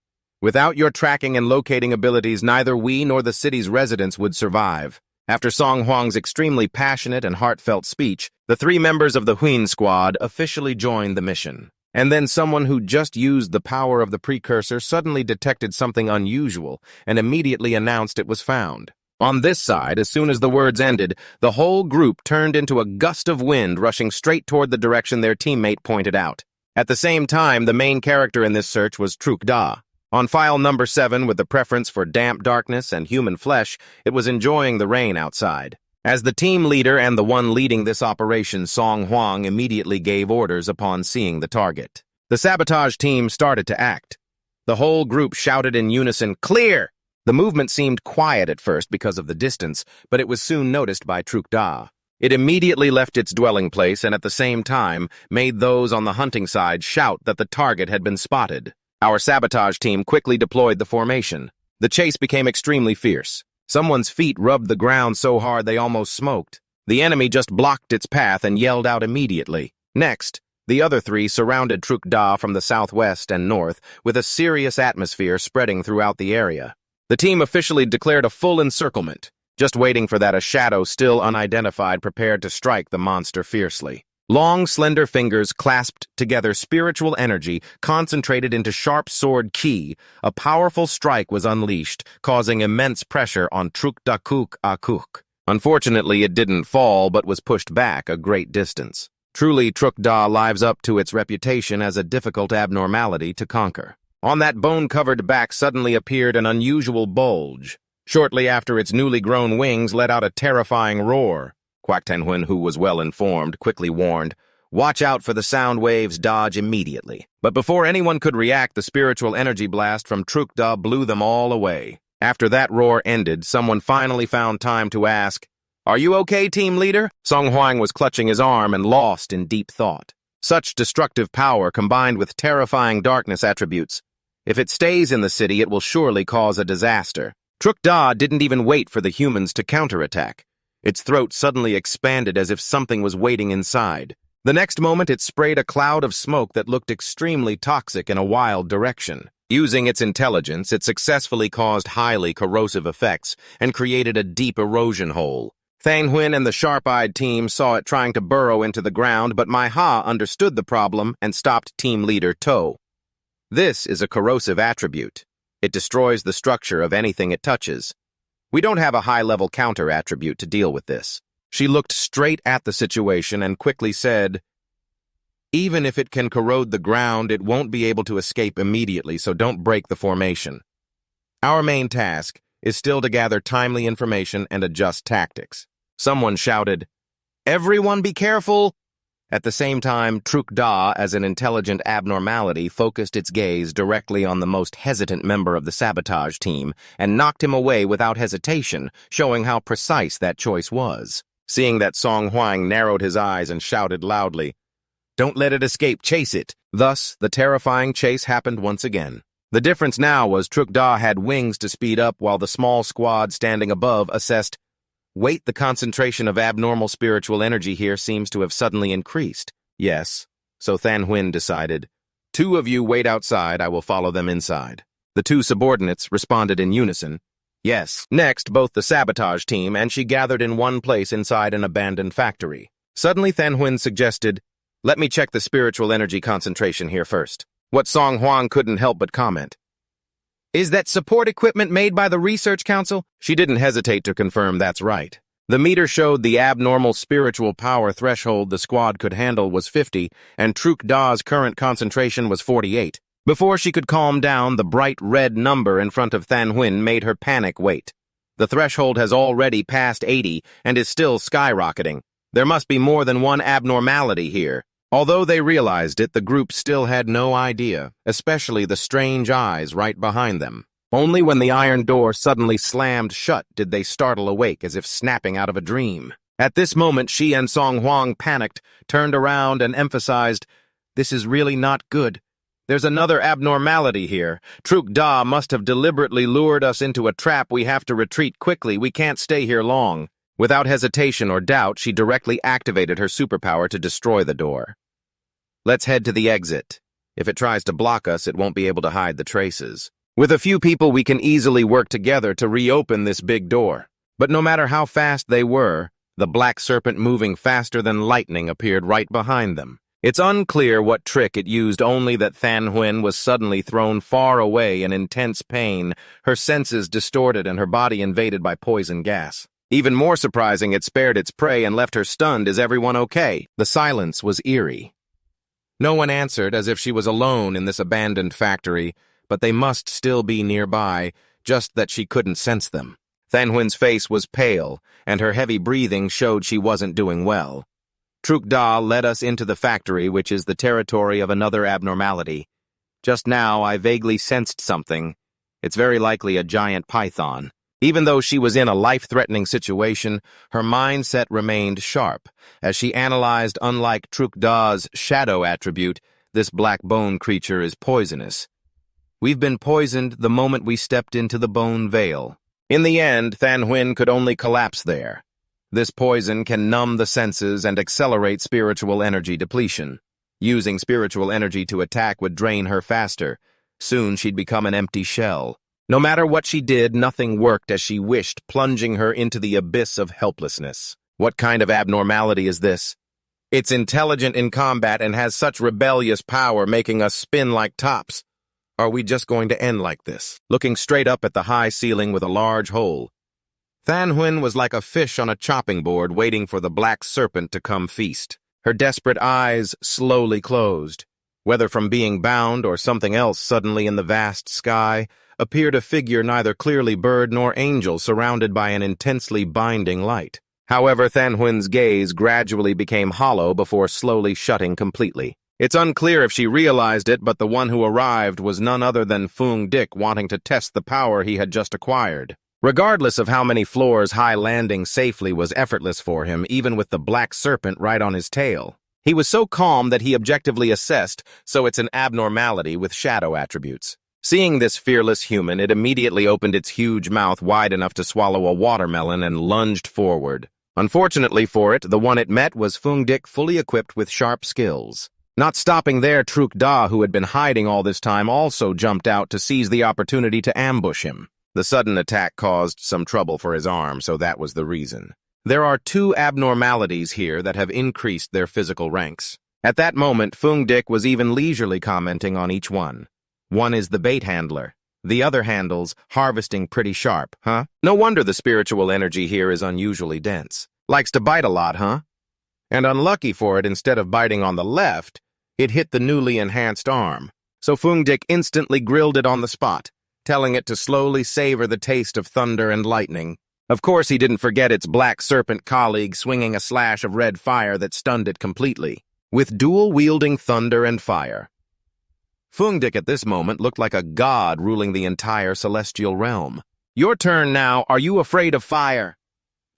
Without your tracking and locating abilities, neither we nor the city's residents would survive. After Song Huang's extremely passionate and heartfelt speech, the 3 members of the Huyn squad officially joined the mission. And then someone who just used the power of the precursor suddenly detected something unusual and immediately announced it was found. On this side, as soon as the words ended, the whole group turned into a gust of wind rushing straight toward the direction their teammate pointed out. At the same time, the main character in this search was Truk-Da. On file number 7, with the preference for damp darkness and human flesh, it was enjoying the rain outside. As the team leader and the one leading this operation, Song Huang immediately gave orders upon seeing the target. The sabotage team started to act. The whole group shouted in unison, "Clear!" The movement seemed quiet at first because of the distance, but it was soon noticed by Truk-Da. It immediately left its dwelling place and at the same time made those on the hunting side shout that the target had been spotted. Our sabotage team quickly deployed the formation. The chase became extremely fierce. Someone's feet rubbed the ground so hard they almost smoked. The enemy just blocked its path and yelled out immediately. Next, the other 3 surrounded Truk-Da from the southwest and north, with a serious atmosphere spreading throughout the area. The team officially declared a full encirclement, just waiting for that a shadow still unidentified prepared to strike the monster fiercely. Long, slender fingers clasped together spiritual energy, concentrated into sharp sword ki. A powerful strike was unleashed, causing immense pressure on Truk-Da-Kuk-A-Kuk. Unfortunately, it didn't fall, but was pushed back a great distance. Truly, Truk-Da lives up to its reputation as a difficult abnormality to conquer. On that bone-covered back suddenly appeared an unusual bulge. Shortly after, its newly grown wings let out a terrifying roar. Quack Tan Huyn, who was well informed, quickly warned, "Watch out for the sound waves, dodge immediately." But before anyone could react, the spiritual energy blast from Truk-Da blew them all away. After that roar ended, someone finally found time to ask, "Are you okay, team leader?" Song Huang was clutching his arm and lost in deep thought. Such destructive power combined with terrifying darkness attributes. If it stays in the city, it will surely cause a disaster. Truk-Da didn't even wait for the humans to counterattack. Its throat suddenly expanded as if something was waiting inside. The next moment, it sprayed a cloud of smoke that looked extremely toxic in a wild direction. Using its intelligence, it successfully caused highly corrosive effects and created a deep erosion hole. Thang Huynh and the sharp-eyed team saw it trying to burrow into the ground, but Manhwa understood the problem and stopped team leader To. This is a corrosive attribute. It destroys the structure of anything it touches. We don't have a high-level counter-attribute to deal with this. She looked straight at the situation and quickly said, "Even if it can corrode the ground, it won't be able to escape immediately, so don't break the formation. Our main task is still to gather timely information and adjust tactics." Someone shouted, "Everyone be careful!" At the same time, Truk Da, as an intelligent abnormality, focused its gaze directly on the most hesitant member of the sabotage team and knocked him away without hesitation, showing how precise that choice was. Seeing that, Song Huang narrowed his eyes and shouted loudly, "Don't let it escape, chase it!" Thus, the terrifying chase happened once again. The difference now was Truk Da had wings to speed up while the small squad standing above assessed, "Wait, the concentration of abnormal spiritual energy here seems to have suddenly increased." Yes, so Thang Huynh decided, "Two of you wait outside, I will follow them inside." The two subordinates responded in unison, "Yes." Next, both the sabotage team and she gathered in one place inside an abandoned factory. Suddenly, Thang Huynh suggested, "Let me check the spiritual energy concentration here first." What Song Huang couldn't help but comment, "Is that support equipment made by the Research Council?" She didn't hesitate to confirm that's right. The meter showed the abnormal spiritual power threshold the squad could handle was 50, and Truk Da's current concentration was 48. Before she could calm down, the bright red number in front of Thang Huynh made her panic wait. The threshold has already passed 80 and is still skyrocketing. There must be more than one abnormality here. Although they realized it, the group still had no idea, especially the strange eyes right behind them. Only when the iron door suddenly slammed shut did they startle awake as if snapping out of a dream. At this moment, she and Song Huang panicked, turned around and emphasized, "This is really not good. There's another abnormality here. Truk Da must have deliberately lured us into a trap. We have to retreat quickly. We can't stay here long." Without hesitation or doubt, she directly activated her superpower to destroy the door. "Let's head to the exit. If it tries to block us, it won't be able to hide the traces. With a few people, we can easily work together to reopen this big door." But no matter how fast they were, the black serpent moving faster than lightning appeared right behind them. It's unclear what trick it used, only that Thang Huynh was suddenly thrown far away in intense pain, her senses distorted and her body invaded by poison gas. Even more surprising, it spared its prey and left her stunned. "Is everyone okay?" The silence was eerie. No one answered, as if she was alone in this abandoned factory, but they must still be nearby, just that she couldn't sense them. Thang Huynh's face was pale, and her heavy breathing showed she wasn't doing well. Truk Da led us into the factory, which is the territory of another abnormality. Just now, I vaguely sensed something. It's very likely a giant python. Even though she was in a life-threatening situation, her mindset remained sharp. As she analyzed, unlike Truk Da's shadow attribute, this black bone creature is poisonous. We've been poisoned the moment we stepped into the bone veil. In the end, Thang Huynh could only collapse there. This poison can numb the senses and accelerate spiritual energy depletion. Using spiritual energy to attack would drain her faster. Soon she'd become an empty shell. No matter what she did, nothing worked as she wished, plunging her into the abyss of helplessness. What kind of abnormality is this? It's intelligent in combat and has such rebellious power, making us spin like tops. Are we just going to end like this? Looking straight up at the high ceiling with a large hole, Thang Huynh was like a fish on a chopping board waiting for the black serpent to come feast. Her desperate eyes slowly closed. Whether from being bound or something else, suddenly in the vast sky appeared a figure neither clearly bird nor angel, surrounded by an intensely binding light. However, Thang Huynh gaze gradually became hollow before slowly shutting completely. It's unclear if she realized it, but the one who arrived was none other than Fuang Dick, wanting to test the power he had just acquired. Regardless of how many floors high, landing safely was effortless for him, even with the black serpent right on his tail. He was so calm that he objectively assessed, so it's an abnormality with shadow attributes. Seeing this fearless human, it immediately opened its huge mouth wide enough to swallow a watermelon and lunged forward. Unfortunately for it, the one it met was Fuang Dick, fully equipped with sharp skills. Not stopping there, Truk Da, who had been hiding all this time, also jumped out to seize the opportunity to ambush him. The sudden attack caused some trouble for his arm, so that was the reason. There are two abnormalities here that have increased their physical ranks. At that moment, Fuang Dick was even leisurely commenting on each one. One is the bait handler. The other handles harvesting pretty sharp, huh? No wonder the spiritual energy here is unusually dense. Likes to bite a lot, huh? And unlucky for it, instead of biting on the left, it hit the newly enhanced arm. So Fuang Dick instantly grilled it on the spot, telling it to slowly savor the taste of thunder and lightning. Of course, he didn't forget its black serpent colleague swinging a slash of red fire that stunned it completely, with dual-wielding thunder and fire. Fuang Dick at this moment looked like a god ruling the entire celestial realm. Your turn now. Are you afraid of fire?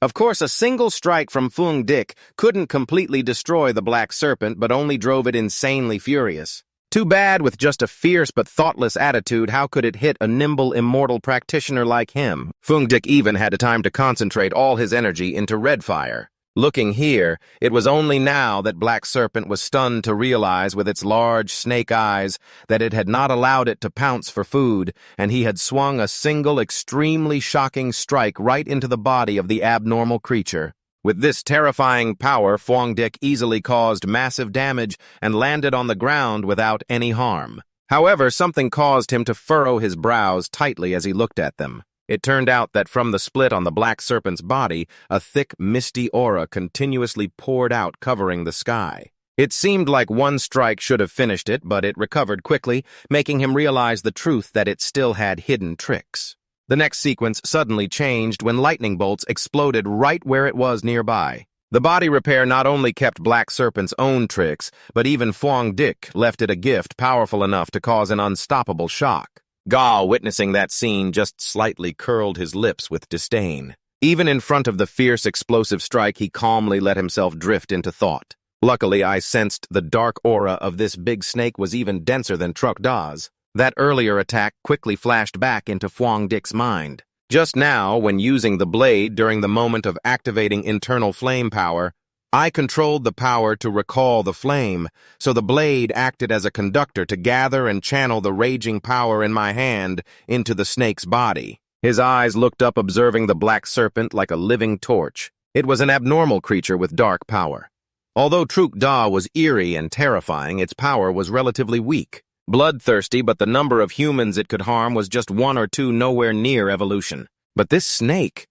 Of course, a single strike from Fuang Dick couldn't completely destroy the black serpent, but only drove it insanely furious. Too bad, with just a fierce but thoughtless attitude, how could it hit a nimble, immortal practitioner like him? Fuang Dick even had time to concentrate all his energy into red fire. Looking here, it was only now that Black Serpent was stunned to realize with its large snake eyes that it had not allowed it to pounce for food, and he had swung a single extremely shocking strike right into the body of the abnormal creature. With this terrifying power, Fuang Dick easily caused massive damage and landed on the ground without any harm. However, something caused him to furrow his brows tightly as he looked at them. It turned out that from the split on the black serpent's body, a thick, misty aura continuously poured out, covering the sky. It seemed like one strike should have finished it, but it recovered quickly, making him realize the truth that it still had hidden tricks. The next sequence suddenly changed when lightning bolts exploded right where it was nearby. The body repair not only kept Black Serpent's own tricks, but even Fuang Dick left it a gift powerful enough to cause an unstoppable shock. Gao, witnessing that scene, just slightly curled his lips with disdain. Even in front of the fierce, explosive strike, he calmly let himself drift into thought. Luckily, I sensed the dark aura of this big snake was even denser than Truck Da's. That earlier attack quickly flashed back into Fuang Dick's mind. Just now, when using the blade during the moment of activating internal flame power, I controlled the power to recall the flame, so the blade acted as a conductor to gather and channel the raging power in my hand into the snake's body. His eyes looked up, observing the black serpent like a living torch. It was an abnormal creature with dark power. Although Truk Da was eerie and terrifying, its power was relatively weak. Bloodthirsty, but the number of humans it could harm was just one or two, nowhere near evolution. But this snake...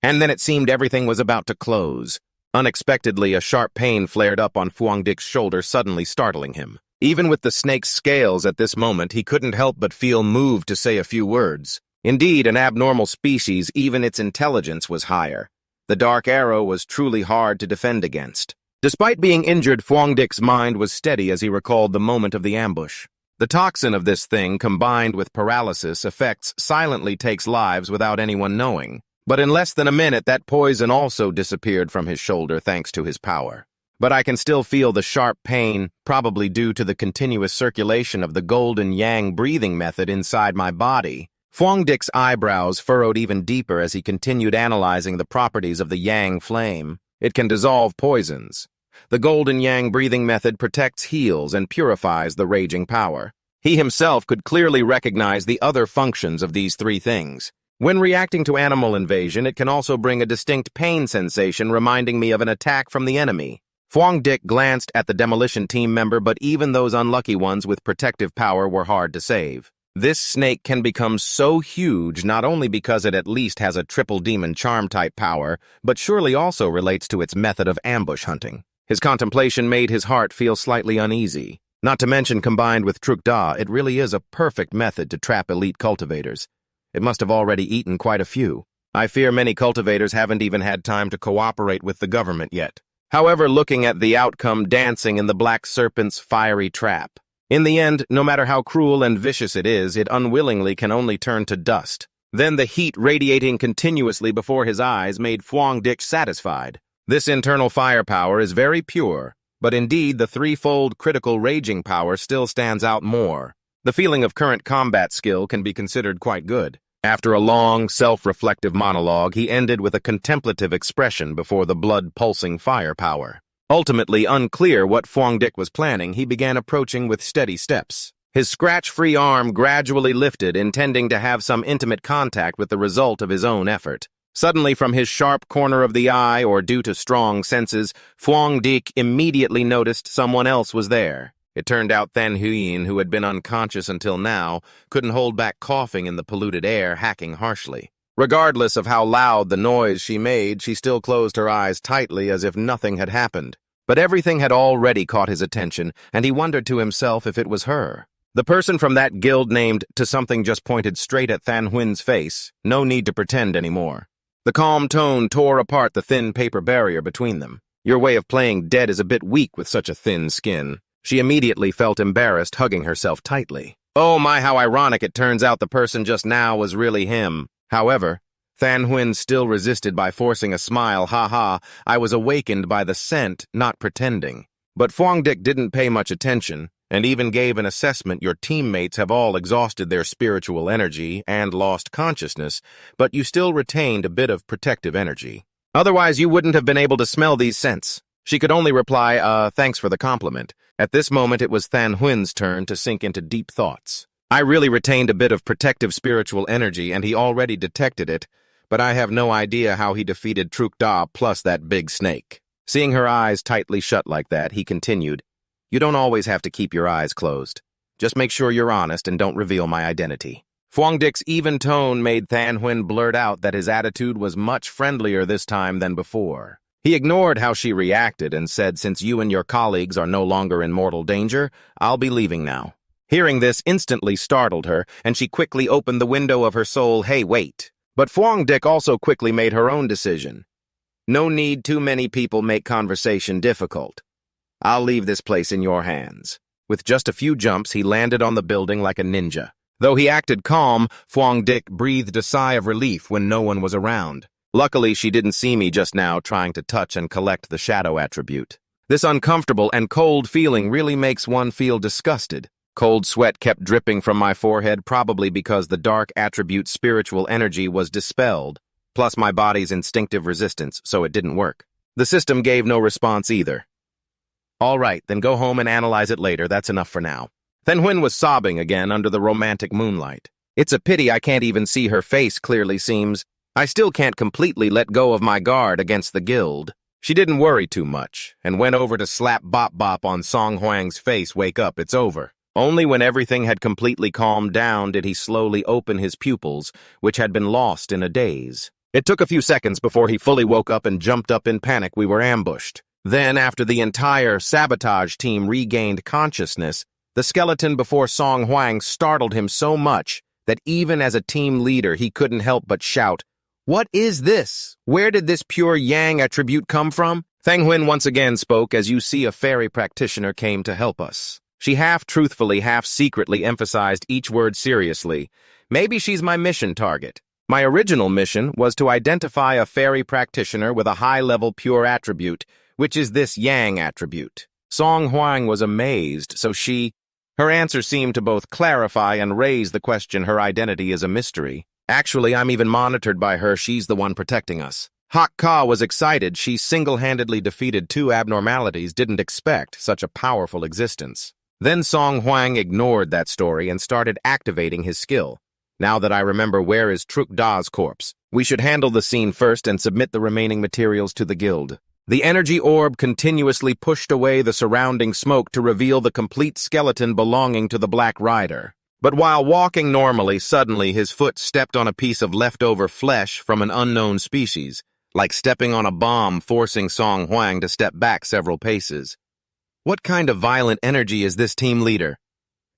And then it seemed everything was about to close. Unexpectedly, a sharp pain flared up on Fuang Dick's shoulder, suddenly startling him. Even with the snake's scales at this moment, he couldn't help but feel moved to say a few words. Indeed, an abnormal species, even its intelligence was higher. The dark arrow was truly hard to defend against. Despite being injured, Fuang Dick's mind was steady as he recalled the moment of the ambush. The toxin of this thing, combined with paralysis effects, silently takes lives without anyone knowing. But in less than a minute, that poison also disappeared from his shoulder thanks to his power. But I can still feel the sharp pain, probably due to the continuous circulation of the golden yang breathing method inside my body. Fuang Dick's eyebrows furrowed even deeper as he continued analyzing the properties of the yang flame. It can dissolve poisons. The golden yang breathing method protects, heals, and purifies the raging power. He himself could clearly recognize the other functions of these three things. When reacting to animal invasion, it can also bring a distinct pain sensation, reminding me of an attack from the enemy. Fuang Dick glanced at the demolition team member, but even those unlucky ones with protective power were hard to save. This snake can become so huge not only because it at least has a triple demon charm-type power, but surely also relates to its method of ambush hunting. His contemplation made his heart feel slightly uneasy. Not to mention, combined with Truk Da, it really is a perfect method to trap elite cultivators. It must have already eaten quite a few. I fear many cultivators haven't even had time to cooperate with the government yet. However, looking at the outcome dancing in the black serpent's fiery trap. In the end, no matter how cruel and vicious it is, it unwillingly can only turn to dust. Then the heat radiating continuously before his eyes made Fuang Dick satisfied. This internal firepower is very pure, but indeed the threefold critical raging power still stands out more. The feeling of current combat skill can be considered quite good. After a long, self-reflective monologue, he ended with a contemplative expression before the blood-pulsing firepower. Ultimately unclear what Fuang Dick was planning, he began approaching with steady steps. His scratch-free arm gradually lifted, intending to have some intimate contact with the result of his own effort. Suddenly, from his sharp corner of the eye, or due to strong senses, Fuang Dick immediately noticed someone else was there. It turned out Than Huyin, who had been unconscious until now, couldn't hold back coughing in the polluted air, hacking harshly. Regardless of how loud the noise she made, she still closed her eyes tightly as if nothing had happened. But everything had already caught his attention, and he wondered to himself if it was her. The person from that guild named to something just pointed straight at Than Huin's face. No need to pretend anymore. The calm tone tore apart the thin paper barrier between them. Your way of playing dead is a bit weak with such a thin skin. She immediately felt embarrassed, hugging herself tightly. Oh my, how ironic it turns out the person just now was really him. However, Than Huin still resisted by forcing a smile. Ha, I was awakened by the scent, not pretending. But Fuang Dick didn't pay much attention, and even gave an assessment. Your teammates have all exhausted their spiritual energy and lost consciousness, but you still retained a bit of protective energy. Otherwise, you wouldn't have been able to smell these scents. She could only reply, thanks for the compliment. At this moment, it was Than Huin's turn to sink into deep thoughts. I really retained a bit of protective spiritual energy, and he already detected it, but I have no idea how he defeated Truk Da plus that big snake. Seeing her eyes tightly shut like that, he continued, You don't always have to keep your eyes closed. Just make sure you're honest and don't reveal my identity. Fuang Dick's even tone made Than Huin blurt out that his attitude was much friendlier this time than before. He ignored how she reacted and said, Since you and your colleagues are no longer in mortal danger, I'll be leaving now. Hearing this instantly startled her, and she quickly opened the window of her soul. Hey, wait. But Fuang Dick also quickly made her own decision. No need too many people make conversation difficult. I'll leave this place in your hands. With just a few jumps, he landed on the building like a ninja. Though he acted calm, Fuang Dick breathed a sigh of relief when no one was around. Luckily, she didn't see me just now trying to touch and collect the shadow attribute. This uncomfortable and cold feeling really makes one feel disgusted. Cold sweat kept dripping from my forehead, probably because the dark attribute's spiritual energy was dispelled, plus my body's instinctive resistance, so it didn't work. The system gave no response either. All right, then go home and analyze it later. That's enough for now. Than Huin was sobbing again under the romantic moonlight. It's a pity I can't even see her face clearly, seems. I still can't completely let go of my guard against the guild. She didn't worry too much, and went over to slap Bop Bop on Song Huang's face. Wake up, it's over. Only when everything had completely calmed down did he slowly open his pupils, which had been lost in a daze. It took a few seconds before he fully woke up and jumped up in panic. We were ambushed. Then, after the entire sabotage team regained consciousness, the skeleton before Song Huang startled him so much that even as a team leader he couldn't help but shout, What is this? Where did this pure yang attribute come from? Than Huin once again spoke. As you see, a fairy practitioner came to help us. She half-truthfully, half-secretly emphasized each word seriously. Maybe she's my mission target. My original mission was to identify a fairy practitioner with a high-level pure attribute, which is this yang attribute. Song Huang was amazed, so her answer seemed to both clarify and raise the question. Her identity is a mystery. Actually, I'm even monitored by her. She's the one protecting us. Hak Ka was excited. She single-handedly defeated 2 abnormalities, didn't expect such a powerful existence. Then Song Huang ignored that story and started activating his skill. Now that I remember, where is Truk Da's corpse? We should handle the scene first and submit the remaining materials to the guild. The energy orb continuously pushed away the surrounding smoke to reveal the complete skeleton belonging to the Black Rider. But while walking normally, suddenly his foot stepped on a piece of leftover flesh from an unknown species, like stepping on a bomb, forcing Song Huang to step back several paces. What kind of violent energy is this team leader?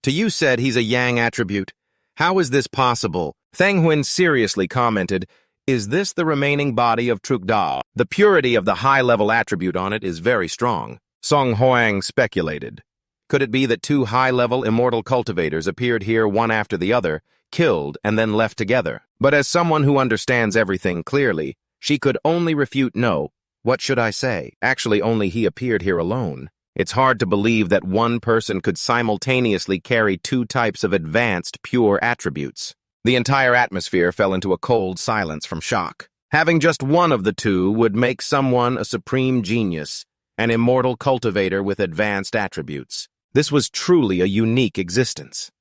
To you said he's a yang attribute. How is this possible? Than Huin seriously commented, Is this the remaining body of Truk Da? The purity of the high-level attribute on it is very strong. Song Huang speculated. Could it be that 2 high-level immortal cultivators appeared here one after the other, killed, and then left together? But as someone who understands everything clearly, she could only refute no. What should I say? Actually, only he appeared here alone. It's hard to believe that one person could simultaneously carry 2 types of advanced, pure attributes. The entire atmosphere fell into a cold silence from shock. Having just one of the 2 would make someone a supreme genius, an immortal cultivator with advanced attributes. This was truly a unique existence.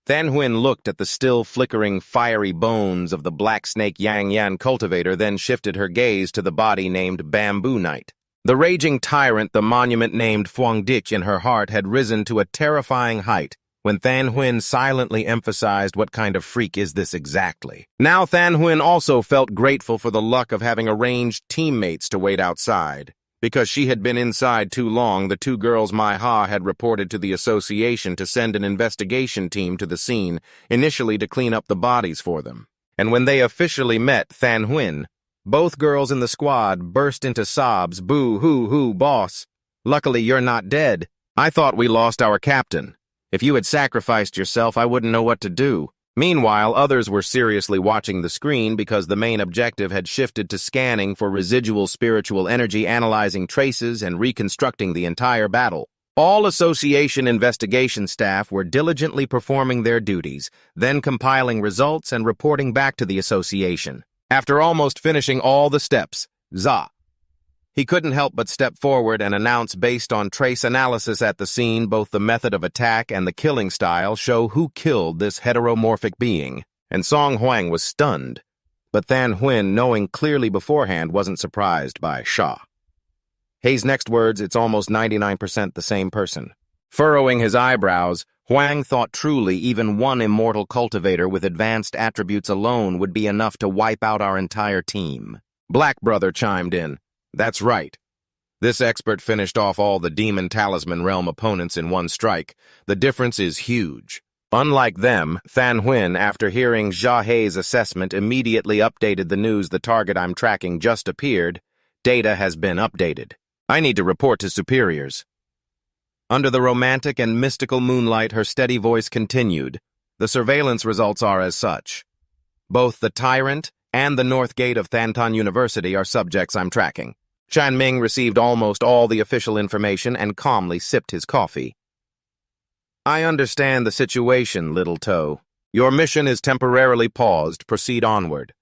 Than Huyn looked at the still flickering fiery bones of the black snake Yang Yan cultivator, then shifted her gaze to the body named Bamboo Knight. The raging tyrant, the monument named Fuang Dick in her heart, had risen to a terrifying height when Than Huyn silently emphasized, "What kind of freak is this exactly?" Now Than Huyn also felt grateful for the luck of having arranged teammates to wait outside. Because she had been inside too long, the two girls Manhwa had reported to the association to send an investigation team to the scene, initially to clean up the bodies for them. And when they officially met Than Huyn, both girls in the squad burst into sobs. "Boo-hoo-hoo, boss. Luckily you're not dead. I thought we lost our captain. If you had sacrificed yourself, I wouldn't know what to do." Meanwhile, others were seriously watching the screen because the main objective had shifted to scanning for residual spiritual energy, analyzing traces, and reconstructing the entire battle. All association investigation staff were diligently performing their duties, then compiling results and reporting back to the association. After almost finishing all the steps, he couldn't help but step forward and announce, based on trace analysis at the scene, both the method of attack and the killing style show who killed this heteromorphic being. And Song Huang was stunned. But Than Huyn, knowing clearly beforehand, wasn't surprised by Sha. Hay's next words, "It's almost 99% the same person." Furrowing his eyebrows, Huang thought truly even one immortal cultivator with advanced attributes alone would be enough to wipe out our entire team. Black Brother chimed in. "That's right. This expert finished off all the Demon Talisman Realm opponents in one strike. The difference is huge." Unlike them, Than Huyn, after hearing Jia Hei's assessment, immediately updated the news. "The target I'm tracking just appeared. Data has been updated. I need to report to superiors." Under the romantic and mystical moonlight, her steady voice continued. "The surveillance results are as such. Both the Tyrant and the North Gate of Thantan University are subjects I'm tracking." Chan Ming received almost all the official information and calmly sipped his coffee. "I understand the situation, Little Toe. Your mission is temporarily paused. Proceed onward."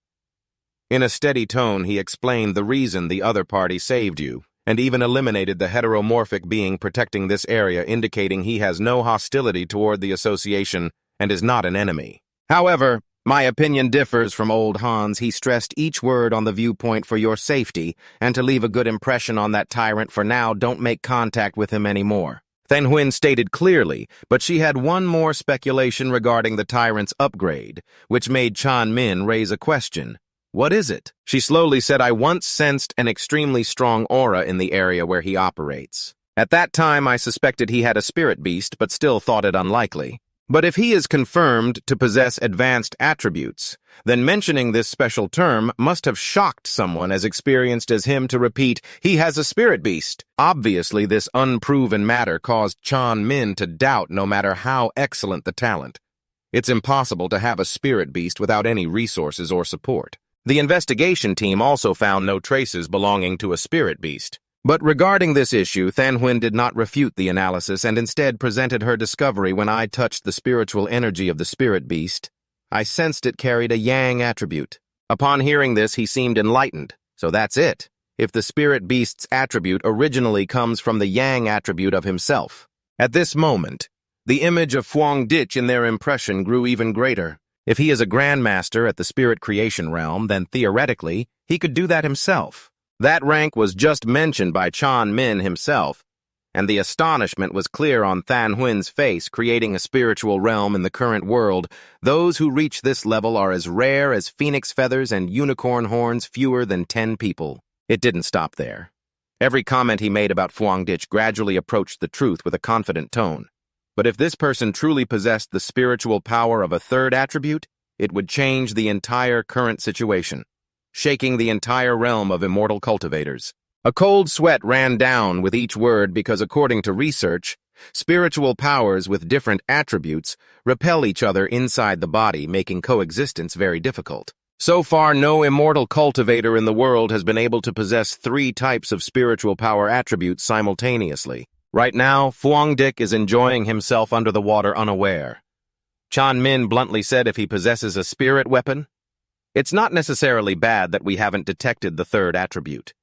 In a steady tone, he explained the reason the other party saved you, and even eliminated the heteromorphic being protecting this area, indicating he has no hostility toward the association and is not an enemy. "However, my opinion differs from Old Hans. He stressed each word on the viewpoint for your safety, and to leave a good impression on that tyrant. For now, don't make contact with him anymore." Than Huyn stated clearly, but she had one more speculation regarding the tyrant's upgrade, which made Chan Min raise a question. "What is it?" She slowly said, "I once sensed an extremely strong aura in the area where he operates. At that time, I suspected he had a spirit beast, but still thought it unlikely. But if he is confirmed to possess advanced attributes, then mentioning this special term must have shocked someone as experienced as him to repeat, 'He has a spirit beast.' Obviously, this unproven matter caused Chan Min to doubt no matter how excellent the talent. It's impossible to have a spirit beast without any resources or support. The investigation team also found no traces belonging to a spirit beast. But regarding this issue, Than Huyn did not refute the analysis and instead presented her discovery. When I touched the spiritual energy of the spirit beast, I sensed it carried a yang attribute. Upon hearing this, he seemed enlightened. So that's it. If the spirit beast's attribute originally comes from the yang attribute of himself." At this moment, the image of Fuang Dick in their impression grew even greater. If he is a grandmaster at the spirit creation realm, then theoretically, he could do that himself. That rank was just mentioned by Chan Min himself, and the astonishment was clear on Than Huyn's face. Creating a spiritual realm in the current world, those who reach this level are as rare as phoenix feathers and unicorn horns, fewer than 10 people. It didn't stop there. Every comment he made about Fuang Dick gradually approached the truth with a confident tone. But if this person truly possessed the spiritual power of a third attribute, it would change the entire current situation, shaking the entire realm of immortal cultivators. A cold sweat ran down with each word because, according to research, spiritual powers with different attributes repel each other inside the body, making coexistence very difficult. So far, no immortal cultivator in the world has been able to possess 3 types of spiritual power attributes simultaneously. Right now, Fuang Dick is enjoying himself under the water unaware. Chan Min bluntly said, "If he possesses a spirit weapon, it's not necessarily bad that we haven't detected the third attribute.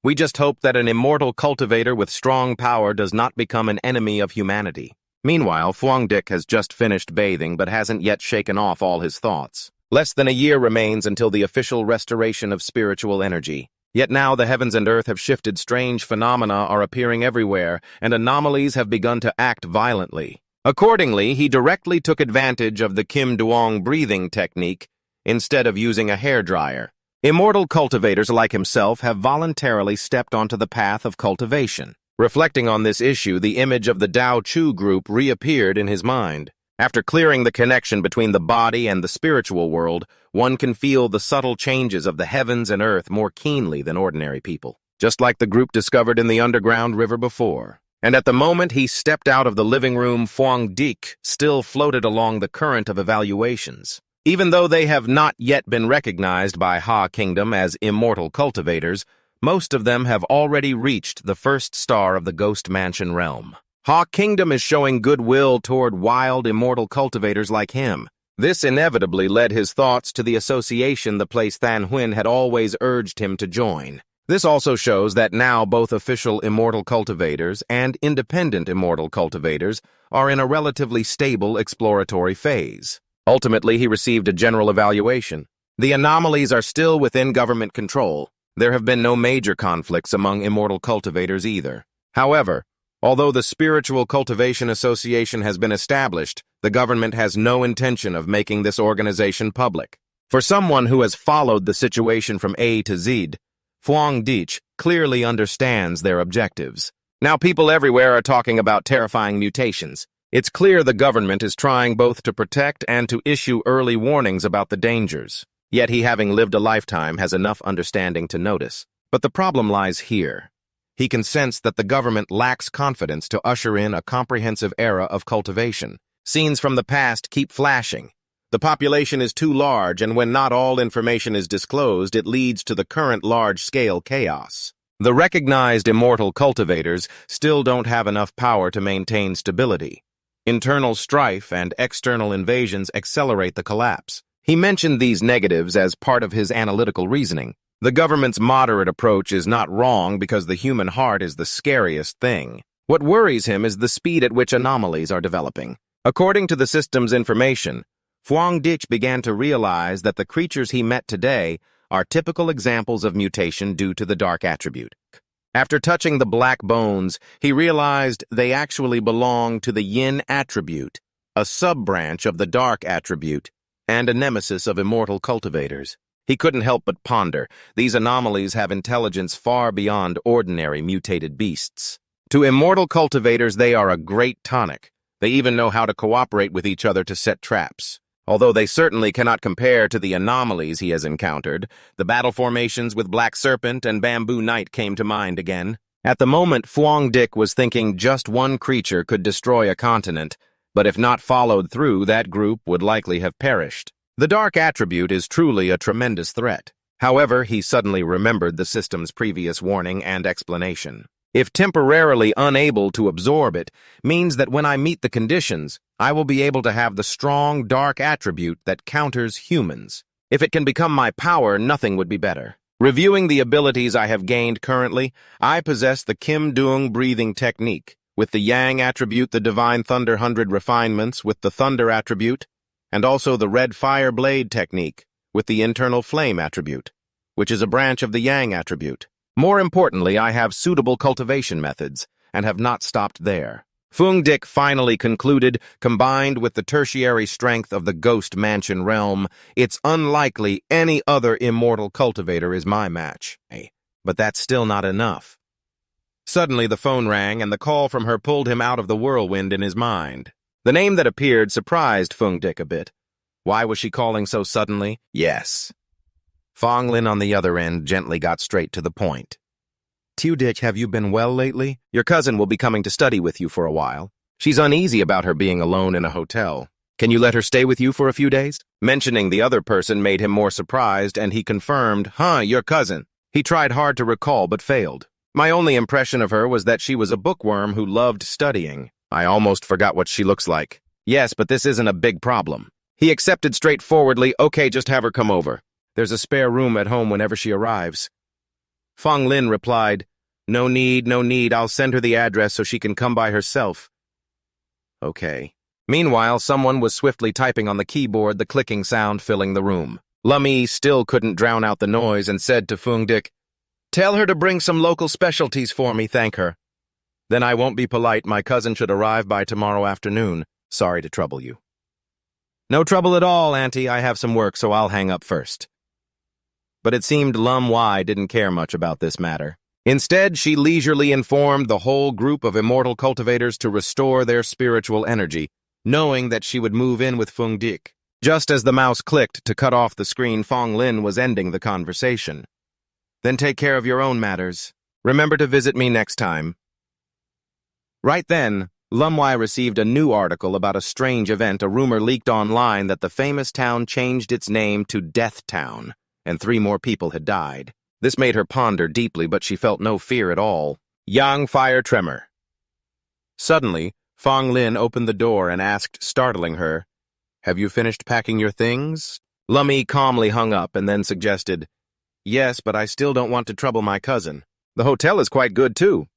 We just hope that an immortal cultivator with strong power does not become an enemy of humanity." Meanwhile, Fuang Dick has just finished bathing but hasn't yet shaken off all his thoughts. Less than a year remains until the official restoration of spiritual energy. Yet now the heavens and earth have shifted, strange phenomena are appearing everywhere, and anomalies have begun to act violently. Accordingly, he directly took advantage of the Kim Duong breathing technique instead of using a hairdryer. Immortal cultivators like himself have voluntarily stepped onto the path of cultivation. Reflecting on this issue, the image of the Dao Chu group reappeared in his mind. After clearing the connection between the body and the spiritual world, one can feel the subtle changes of the heavens and earth more keenly than ordinary people, just like the group discovered in the underground river before. And at the moment he stepped out of the living room, Fuang Dick still floated along the current of evaluations. Even though they have not yet been recognized by Ha Kingdom as immortal cultivators, most of them have already reached the first star of the Ghost Mansion realm. Ha Kingdom is showing goodwill toward wild, immortal cultivators like him. This inevitably led his thoughts to the association the place Than Huynh had always urged him to join. This also shows that now both official immortal cultivators and independent immortal cultivators are in a relatively stable exploratory phase. Ultimately, he received a general evaluation. The anomalies are still within government control. There have been no major conflicts among immortal cultivators either. However, although the Spiritual Cultivation Association has been established, the government has no intention of making this organization public. For someone who has followed the situation from A to Z, Fuang Dick clearly understands their objectives. Now people everywhere are talking about terrifying mutations. It's clear the government is trying both to protect and to issue early warnings about the dangers. Yet he, having lived a lifetime, has enough understanding to notice. But the problem lies here. He can sense that the government lacks confidence to usher in a comprehensive era of cultivation. Scenes from the past keep flashing. The population is too large, and when not all information is disclosed, it leads to the current large-scale chaos. The recognized immortal cultivators still don't have enough power to maintain stability. Internal strife and external invasions accelerate the collapse. He mentioned these negatives as part of his analytical reasoning. The government's moderate approach is not wrong because the human heart is the scariest thing. What worries him is the speed at which anomalies are developing. According to the system's information, Fuang Dick began to realize that the creatures he met today are typical examples of mutation due to the dark attribute. After touching the black bones, he realized they actually belong to the yin attribute, a sub-branch of the dark attribute, and a nemesis of immortal cultivators. He couldn't help but ponder. These anomalies have intelligence far beyond ordinary mutated beasts. To immortal cultivators, they are a great tonic. They even know how to cooperate with each other to set traps. Although they certainly cannot compare to the anomalies he has encountered, the battle formations with Black Serpent and Bamboo Knight came to mind again. At the moment, Fuang Dick was thinking just one creature could destroy a continent, but if not followed through, that group would likely have perished. The dark attribute is truly a tremendous threat. However, he suddenly remembered the system's previous warning and explanation. If temporarily unable to absorb it, means that when I meet the conditions, I will be able to have the strong dark attribute that counters humans. If it can become my power, nothing would be better. Reviewing the abilities I have gained currently, I possess the Kim Duong breathing technique, with the Yang attribute, the Divine Thunder 100 refinements with the Thunder attribute, and also the Red Fire Blade technique, with the Internal Flame attribute, which is a branch of the Yang attribute. More importantly, I have suitable cultivation methods, and have not stopped there. Fuang Dick finally concluded, combined with the tertiary strength of the Ghost Mansion realm, it's unlikely any other immortal cultivator is my match. But that's still not enough. Suddenly the phone rang, and the call from her pulled him out of the whirlwind in his mind. The name that appeared surprised Fuang Dick a bit. Why was she calling so suddenly? Yes. Fong Lin on the other end gently got straight to the point. "Tu Dick, have you been well lately? Your cousin will be coming to study with you for a while. She's uneasy about her being alone in a hotel. Can you let her stay with you for a few days?" Mentioning the other person made him more surprised, and he confirmed, your cousin." He tried hard to recall but failed. "My only impression of her was that she was a bookworm who loved studying. I almost forgot what she looks like." "Yes, but this isn't a big problem." He accepted straightforwardly, "Okay, just have her come over. There's a spare room at home whenever she arrives." Fong Lin replied, no need, I'll send her the address so she can come by herself." Okay. Meanwhile, someone was swiftly typing on the keyboard, the clicking sound filling the room. Lummi still couldn't drown out the noise and said to Fuang Dick, "Tell her to bring some local specialties for me, thank her." "Then I won't be polite. My cousin should arrive by tomorrow afternoon. Sorry to trouble you." "No trouble at all, Auntie. I have some work, so I'll hang up first." But it seemed Lum Y didn't care much about this matter. Instead, she leisurely informed the whole group of immortal cultivators to restore their spiritual energy, knowing that she would move in with Fuang Dick. Just as the mouse clicked to cut off the screen, Fong Lin was ending the conversation. "Then take care of your own matters. Remember to visit me next time." Right then, Lum Y received a new article about a strange event. A rumor leaked online that the famous town changed its name to Death Town, and 3 more people had died. This made her ponder deeply, but she felt no fear at all. Yang fire tremor. Suddenly, Fong Lin opened the door and asked, startling her, "Have you finished packing your things?" Lummi calmly hung up and then suggested, "Yes, but I still don't want to trouble my cousin. The hotel is quite good, too."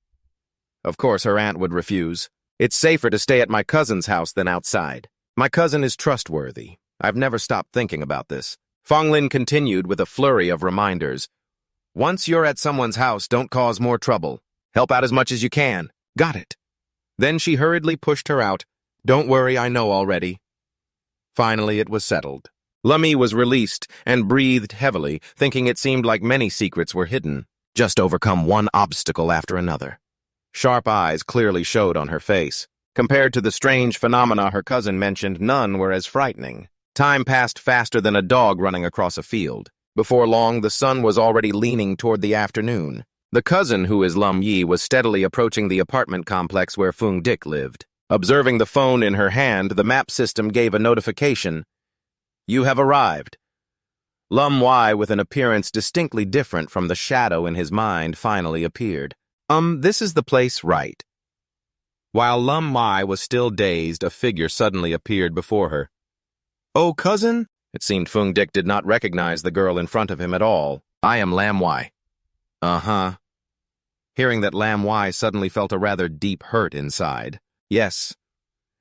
Of course, her aunt would refuse. "It's safer to stay at my cousin's house than outside. My cousin is trustworthy. I've never stopped thinking about this." Fong Lin continued with a flurry of reminders. "Once you're at someone's house, don't cause more trouble. Help out as much as you can. Got it?" Then she hurriedly pushed her out. "Don't worry, I know already." Finally, it was settled. Lummi was released and breathed heavily, thinking it seemed like many secrets were hidden. Just overcome one obstacle after another. Sharp eyes clearly showed on her face. Compared to the strange phenomena her cousin mentioned, none were as frightening. Time passed faster than a dog running across a field. Before long, the sun was already leaning toward the afternoon. The cousin, who is Lum Yi, was steadily approaching the apartment complex where Fuang Dick lived. Observing the phone in her hand, the map system gave a notification. "You have arrived." Lum Y, with an appearance distinctly different from the shadow in his mind, finally appeared. This is the place, right?" While Lum Y was still dazed, a figure suddenly appeared before her. "Oh, cousin?" It seemed Fuang Dick did not recognize the girl in front of him at all. "I am Lam Y." "Uh-huh." Hearing that, Lam Y suddenly felt a rather deep hurt inside. Yes.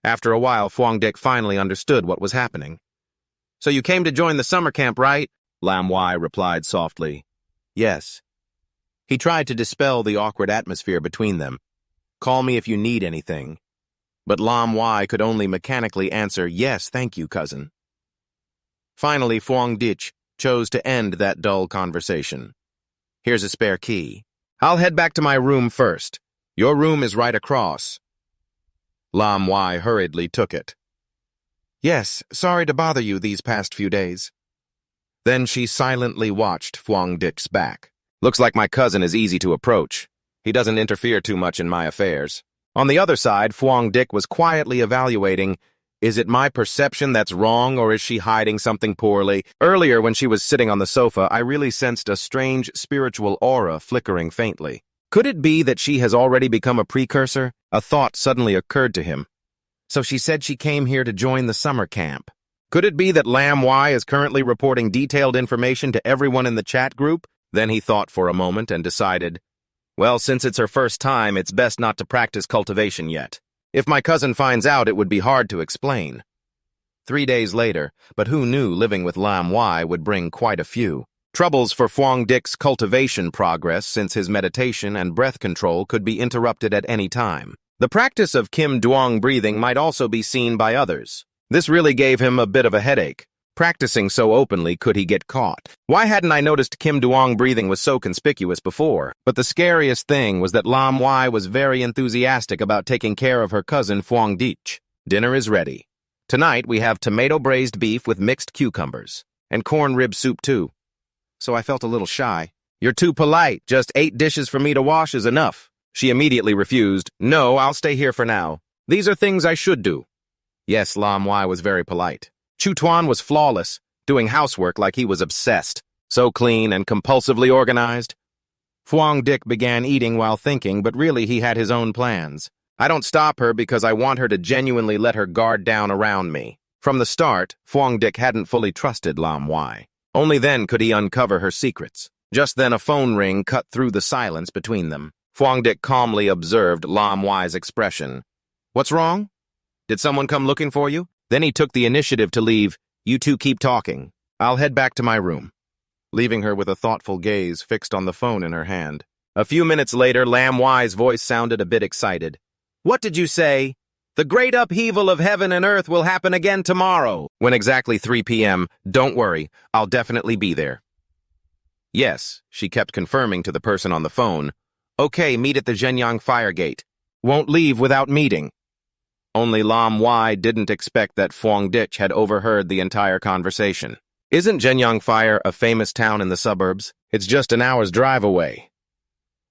After a while, Fuang Dick finally understood what was happening. "So you came to join the summer camp, right?" Lam Y replied softly. "Yes." He tried to dispel the awkward atmosphere between them. "Call me if you need anything." But Lam Y could only mechanically answer, "Yes, thank you, cousin." Finally, Fuang Dick chose to end that dull conversation. "Here's a spare key. I'll head back to my room first. Your room is right across." Lam Y hurriedly took it. "Yes, sorry to bother you these past few days." Then she silently watched Fuang Dick's back. "Looks like my cousin is easy to approach. He doesn't interfere too much in my affairs." On the other side, Fuang Dick was quietly evaluating, is it my perception that's wrong, or is she hiding something poorly? Earlier, when she was sitting on the sofa, I really sensed a strange spiritual aura flickering faintly. Could it be that she has already become a precursor? A thought suddenly occurred to him. So she said she came here to join the summer camp. Could it be that Lam Y is currently reporting detailed information to everyone in the chat group? Then he thought for a moment and decided, well, since it's her first time, it's best not to practice cultivation yet. If my cousin finds out, it would be hard to explain. 3 days later, but who knew living with Lam Y would bring quite a few. Troubles for Fuang Dick's cultivation progress, since his meditation and breath control could be interrupted at any time. The practice of Kim Duong breathing might also be seen by others. This really gave him a bit of a headache. Practicing so openly, could he get caught? Why hadn't I noticed Kim Duong breathing was so conspicuous before? But the scariest thing was that Lam Y was very enthusiastic about taking care of her cousin Fuang Dick. Dinner is ready. Tonight we have tomato braised beef with mixed cucumbers. And corn rib soup too. So I felt a little shy. You're too polite. Just 8 dishes for me to wash is enough. She immediately refused. No, I'll stay here for now. These are things I should do. Yes, Lam Y was very polite. Chu Tuan was flawless, doing housework like he was obsessed, so clean and compulsively organized. Fuang Dick began eating while thinking, but really he had his own plans. I don't stop her because I want her to genuinely let her guard down around me. From the start, Fuang Dick hadn't fully trusted Lam Y. Only then could he uncover her secrets. Just then a phone ring cut through the silence between them. Fuang Dick calmly observed Lam Y's expression. What's wrong? Did someone come looking for you? Then he took the initiative to leave. You two keep talking. I'll head back to my room, leaving her with a thoughtful gaze fixed on the phone in her hand. A few minutes later, Lam Y's voice sounded a bit excited. What did you say? The great upheaval of heaven and earth will happen again tomorrow. When exactly 3 p.m., don't worry, I'll definitely be there. Yes, she kept confirming to the person on the phone. Okay, meet at the Zhenyang fire gate. Won't leave without meeting. Only Lam Y didn't expect that Fuang Dick had overheard the entire conversation. Isn't Zhenyang Fire a famous town in the suburbs? It's just an hour's drive away.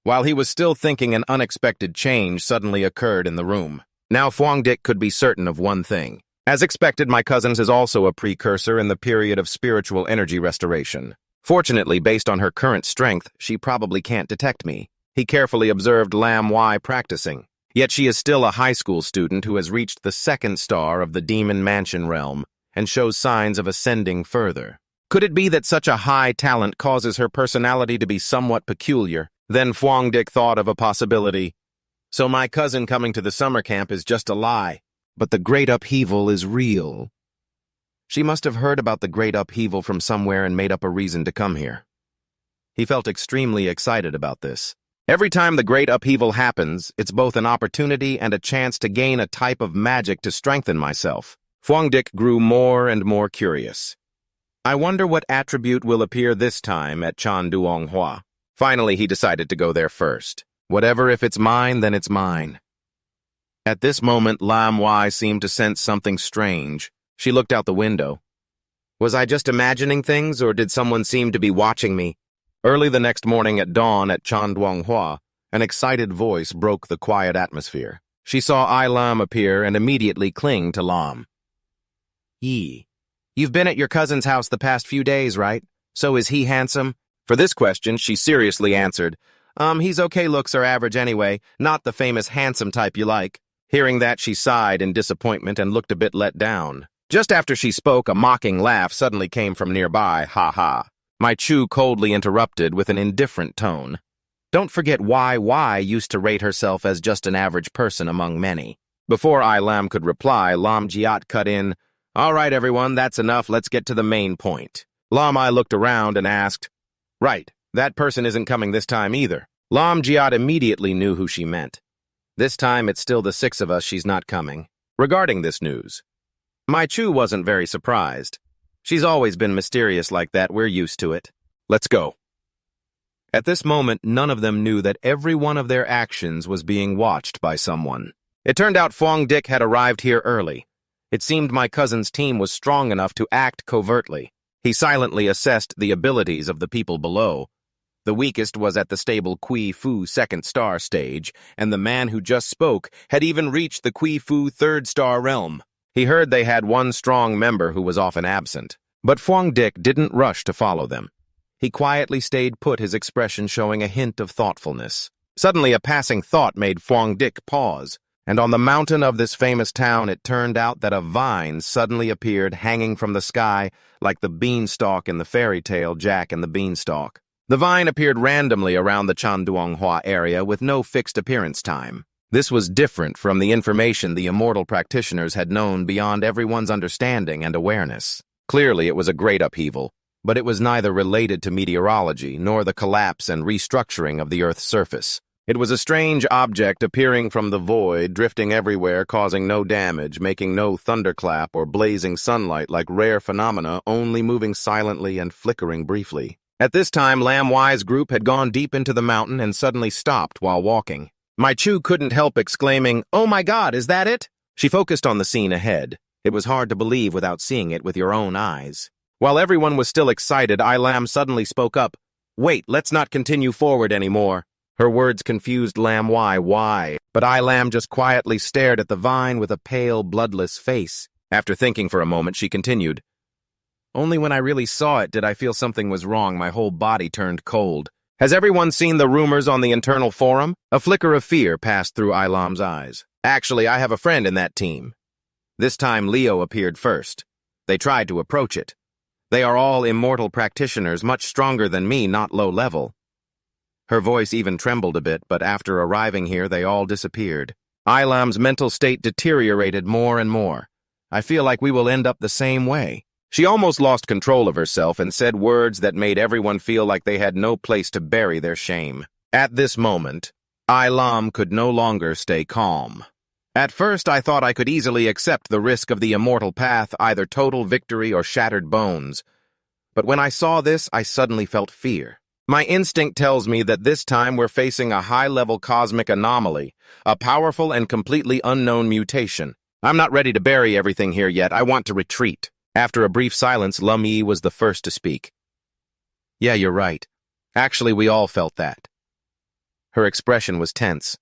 While he was still thinking, an unexpected change suddenly occurred in the room. Now Fuang Dick could be certain of one thing. As expected, my cousin's is also a precursor in the period of spiritual energy restoration. Fortunately, based on her current strength, she probably can't detect me. He carefully observed Lam Y practicing. Yet she is still a high school student who has reached the 2nd star of the Demon Mansion realm and shows signs of ascending further. Could it be that such a high talent causes her personality to be somewhat peculiar? Then Fuang Dick thought of a possibility. So my cousin coming to the summer camp is just a lie, but the great upheaval is real. She must have heard about the great upheaval from somewhere and made up a reason to come here. He felt extremely excited about this. Every time the great upheaval happens, it's both an opportunity and a chance to gain a type of magic to strengthen myself. Fuang Dick grew more and more curious. I wonder what attribute will appear this time at Chanduonghua. Finally, he decided to go there first. Whatever, if it's mine, then it's mine. At this moment, Lam Y seemed to sense something strange. She looked out the window. Was I just imagining things, or did someone seem to be watching me? Early the next morning at dawn at Chanduonghua, an excited voice broke the quiet atmosphere. She saw I Lam appear and immediately cling to Lam. Yi, you've been at your cousin's house the past few days, right? So is he handsome? For this question, she seriously answered, he's okay looks are average anyway, not the famous handsome type you like. Hearing that, she sighed in disappointment and looked a bit let down. Just after she spoke, a mocking laugh suddenly came from nearby, ha ha. My Chu coldly interrupted with an indifferent tone. Don't forget Y used to rate herself as just an average person among many. Before I Lam could reply, Lam Jiat cut in, all right, everyone, that's enough, let's get to the main point. Lam I looked around and asked, right, that person isn't coming this time either. Lam Jiat immediately knew who she meant. This time it's still the 6 of us she's not coming. Regarding this news, my Chu wasn't very surprised. She's always been mysterious like that, we're used to it. Let's go. At this moment, none of them knew that every one of their actions was being watched by someone. It turned out Fuang Dick had arrived here early. It seemed my cousin's team was strong enough to act covertly. He silently assessed the abilities of the people below. The weakest was at the stable Kui Fu 2nd star stage, and the man who just spoke had even reached the Kui Fu 3rd star realm. He heard they had one strong member who was often absent, but Fuang Dick didn't rush to follow them. He quietly stayed put, his expression showing a hint of thoughtfulness. Suddenly, a passing thought made Fuang Dick pause, and on the mountain of this famous town it turned out that a vine suddenly appeared hanging from the sky like the beanstalk in the fairy tale Jack and the Beanstalk. The vine appeared randomly around the Chanduonghua area with no fixed appearance time. This was different from the information the immortal practitioners had known beyond everyone's understanding and awareness. Clearly, it was a great upheaval, but it was neither related to meteorology nor the collapse and restructuring of the Earth's surface. It was a strange object appearing from the void, drifting everywhere, causing no damage, making no thunderclap or blazing sunlight like rare phenomena, only moving silently and flickering briefly. At this time, Lam Y's group had gone deep into the mountain and suddenly stopped while walking. My Chu couldn't help exclaiming, "Oh my God, is that it?" She focused on the scene ahead. It was hard to believe without seeing it with your own eyes. While everyone was still excited, I Lam suddenly spoke up. Wait, let's not continue forward anymore. Her words confused Lam why, but I Lam just quietly stared at the vine with a pale, bloodless face. After thinking for a moment, she continued. Only when I really saw it did I feel something was wrong. My whole body turned cold. Has everyone seen the rumors on the internal forum? A flicker of fear passed through I Lam's eyes. Actually, I have a friend in that team. This time Leo appeared first. They tried to approach it. They are all immortal practitioners, much stronger than me, not low level. Her voice even trembled a bit, but after arriving here, they all disappeared. Ilam's mental state deteriorated more and more. I feel like we will end up the same way. She almost lost control of herself and said words that made everyone feel like they had no place to bury their shame. At this moment, Ilam could no longer stay calm. At first, I thought I could easily accept the risk of the immortal path, either total victory or shattered bones. But when I saw this, I suddenly felt fear. My instinct tells me that this time we're facing a high-level cosmic anomaly, a powerful and completely unknown mutation. I'm not ready to bury everything here yet. I want to retreat. After a brief silence, Lum Yi was the first to speak. Yeah, you're right. Actually, we all felt that. Her expression was tense.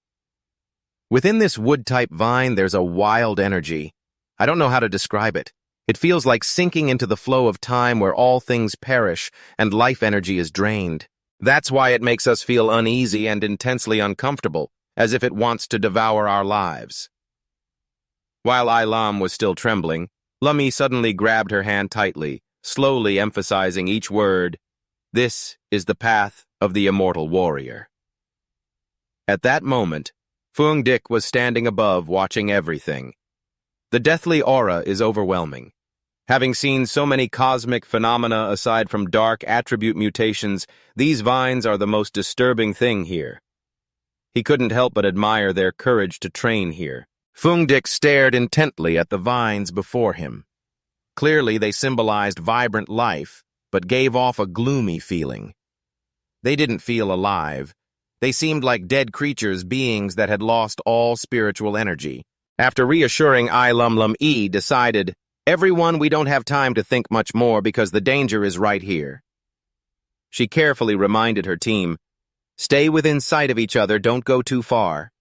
Within this wood-type vine, there's a wild energy. I don't know how to describe it. It feels like sinking into the flow of time where all things perish and life energy is drained. That's why it makes us feel uneasy and intensely uncomfortable, as if it wants to devour our lives. While Ilam was still trembling, Lum Yi suddenly grabbed her hand tightly, slowly emphasizing each word. This is the path of the immortal warrior. At that moment, Fuang Dick was standing above, watching everything. The deathly aura is overwhelming. Having seen so many cosmic phenomena aside from dark attribute mutations, these vines are the most disturbing thing here. He couldn't help but admire their courage to train here. Fuang Dick stared intently at the vines before him. Clearly, they symbolized vibrant life, but gave off a gloomy feeling. They didn't feel alive. They seemed like dead creatures, beings that had lost all spiritual energy. After reassuring Lum Yi decided, "Everyone, we don't have time to think much more because the danger is right here." She carefully reminded her team, "Stay within sight of each other, don't go too far."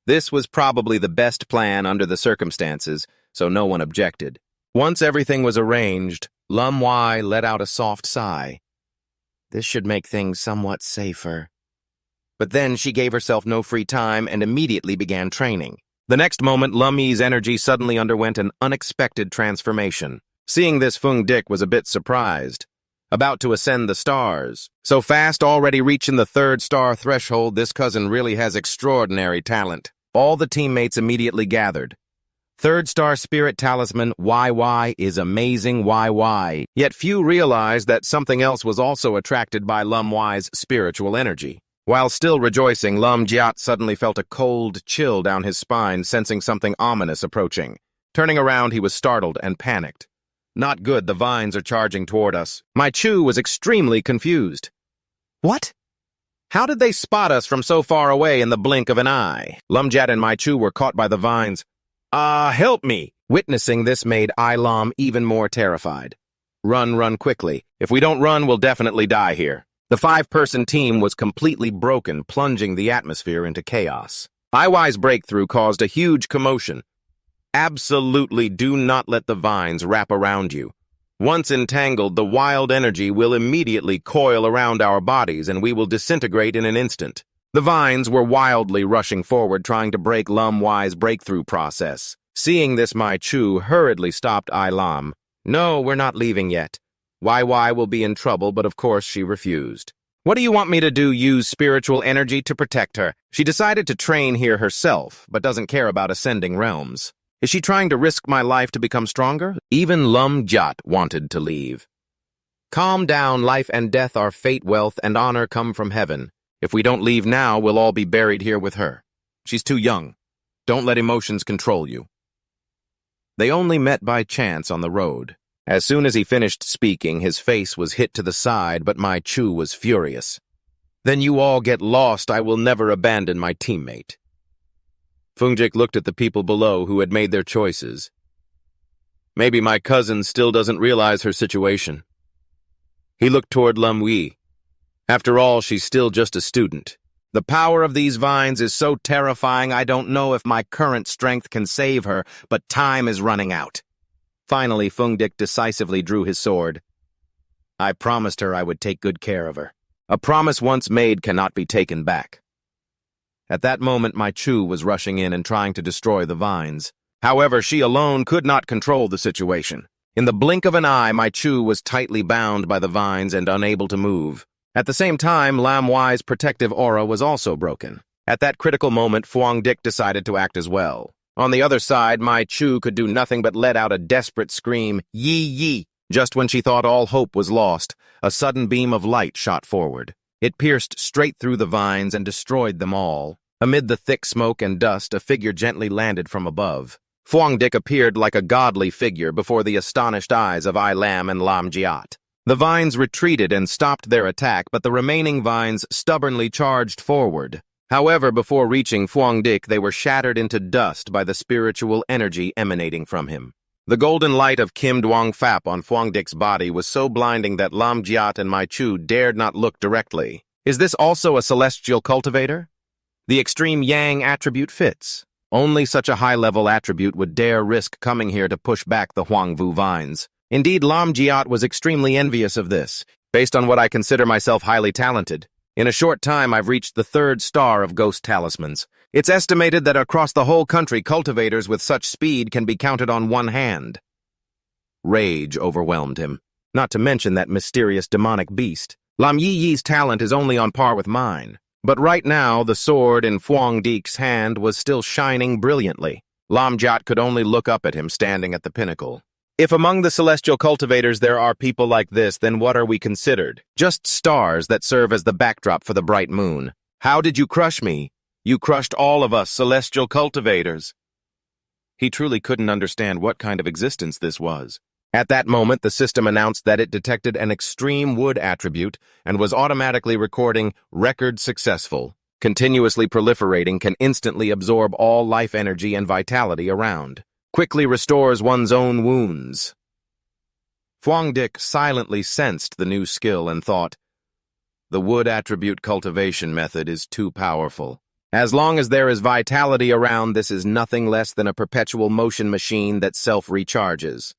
This was probably the best plan under the circumstances, so no one objected. Once everything was arranged, Lum Yi let out a soft sigh. This should make things somewhat safer. But then she gave herself no free time and immediately began training. The next moment, Lum Yi's energy suddenly underwent an unexpected transformation. Seeing this, Fuang Dick was a bit surprised. About to ascend the stars. So fast, already reaching the 3rd star threshold, this cousin really has extraordinary talent. All the teammates immediately gathered. 3rd star spirit talisman YY is amazing YY. Yet few realized that something else was also attracted by Lum Yi's spiritual energy. While still rejoicing, Lum Jiat suddenly felt a cold chill down his spine, sensing something ominous approaching. Turning around, he was startled and panicked. Not good, the vines are charging toward us. My Chu was extremely confused. What? How did they spot us from so far away in the blink of an eye? Lum Jiat and my Chu were caught by the vines. Help me! Witnessing this made Ilam even more terrified. Run quickly. If we don't run, we'll definitely die here. The 5-person team was completely broken, plunging the atmosphere into chaos. IY's breakthrough caused a huge commotion. Absolutely do not let the vines wrap around you. Once entangled, the wild energy will immediately coil around our bodies and we will disintegrate in an instant. The vines were wildly rushing forward, trying to break Lum Yi's breakthrough process. Seeing this, my Chu hurriedly stopped Ilam. No, we're not leaving yet. YY will be in trouble, but of course she refused. What do you want me to do? Use spiritual energy to protect her? She decided to train here herself, but doesn't care about ascending realms. Is she trying to risk my life to become stronger? Even Lum Jiat wanted to leave. Calm down, life and death are fate, wealth and honor come from heaven. If we don't leave now, we'll all be buried here with her. She's too young. Don't let emotions control you. They only met by chance on the road. As soon as he finished speaking, his face was hit to the side, but my Chu was furious. Then you all get lost. I will never abandon my teammate. Fuang Dick looked at the people below who had made their choices. Maybe my cousin still doesn't realize her situation. He looked toward Lum Yi. After all, she's still just a student. The power of these vines is so terrifying, I don't know if my current strength can save her, but time is running out. Finally, Fuang Dick decisively drew his sword. I promised her I would take good care of her. A promise once made cannot be taken back. At that moment, my Chu was rushing in and trying to destroy the vines. However, she alone could not control the situation. In the blink of an eye, my Chu was tightly bound by the vines and unable to move. At the same time, Lam Yi's protective aura was also broken. At that critical moment, Fuang Dick decided to act as well. On the other side, Mai Chu could do nothing but let out a desperate scream, "Yee yee!" Just when she thought all hope was lost, a sudden beam of light shot forward. It pierced straight through the vines and destroyed them all. Amid the thick smoke and dust, a figure gently landed from above. Fuang Dick appeared like a godly figure before the astonished eyes of I Lam and Lam Jiat. The vines retreated and stopped their attack, but the remaining vines stubbornly charged forward. However, before reaching Fuang Dick, they were shattered into dust by the spiritual energy emanating from him. The golden light of Kim Duong Fap on Fuang Dick's body was so blinding that Lam Jiat and Mai Chu dared not look directly. Is this also a celestial cultivator? The extreme yang attribute fits. Only such a high-level attribute would dare risk coming here to push back the Huangvu vines. Indeed, Lam Jiat was extremely envious of this, based on what I consider myself highly talented. In a short time, I've reached the 3rd star of ghost talismans. It's estimated that across the whole country, cultivators with such speed can be counted on one hand. Rage overwhelmed him, not to mention that mysterious demonic beast. Lam Yi-Yi's talent is only on par with mine. But right now, the sword in Fuang Dick's hand was still shining brilliantly. Lam Jiat could only look up at him standing at the pinnacle. If among the celestial cultivators there are people like this, then what are we considered? Just stars that serve as the backdrop for the bright moon. How did you crush me? You crushed all of us celestial cultivators. He truly couldn't understand what kind of existence this was. At that moment, the system announced that it detected an extreme wood attribute and was automatically recording record successful. Continuously proliferating can instantly absorb all life energy and vitality around. Quickly restores one's own wounds. Fuang Dick silently sensed the new skill and thought, the wood attribute cultivation method is too powerful. As long as there is vitality around, this is nothing less than a perpetual motion machine that self-recharges.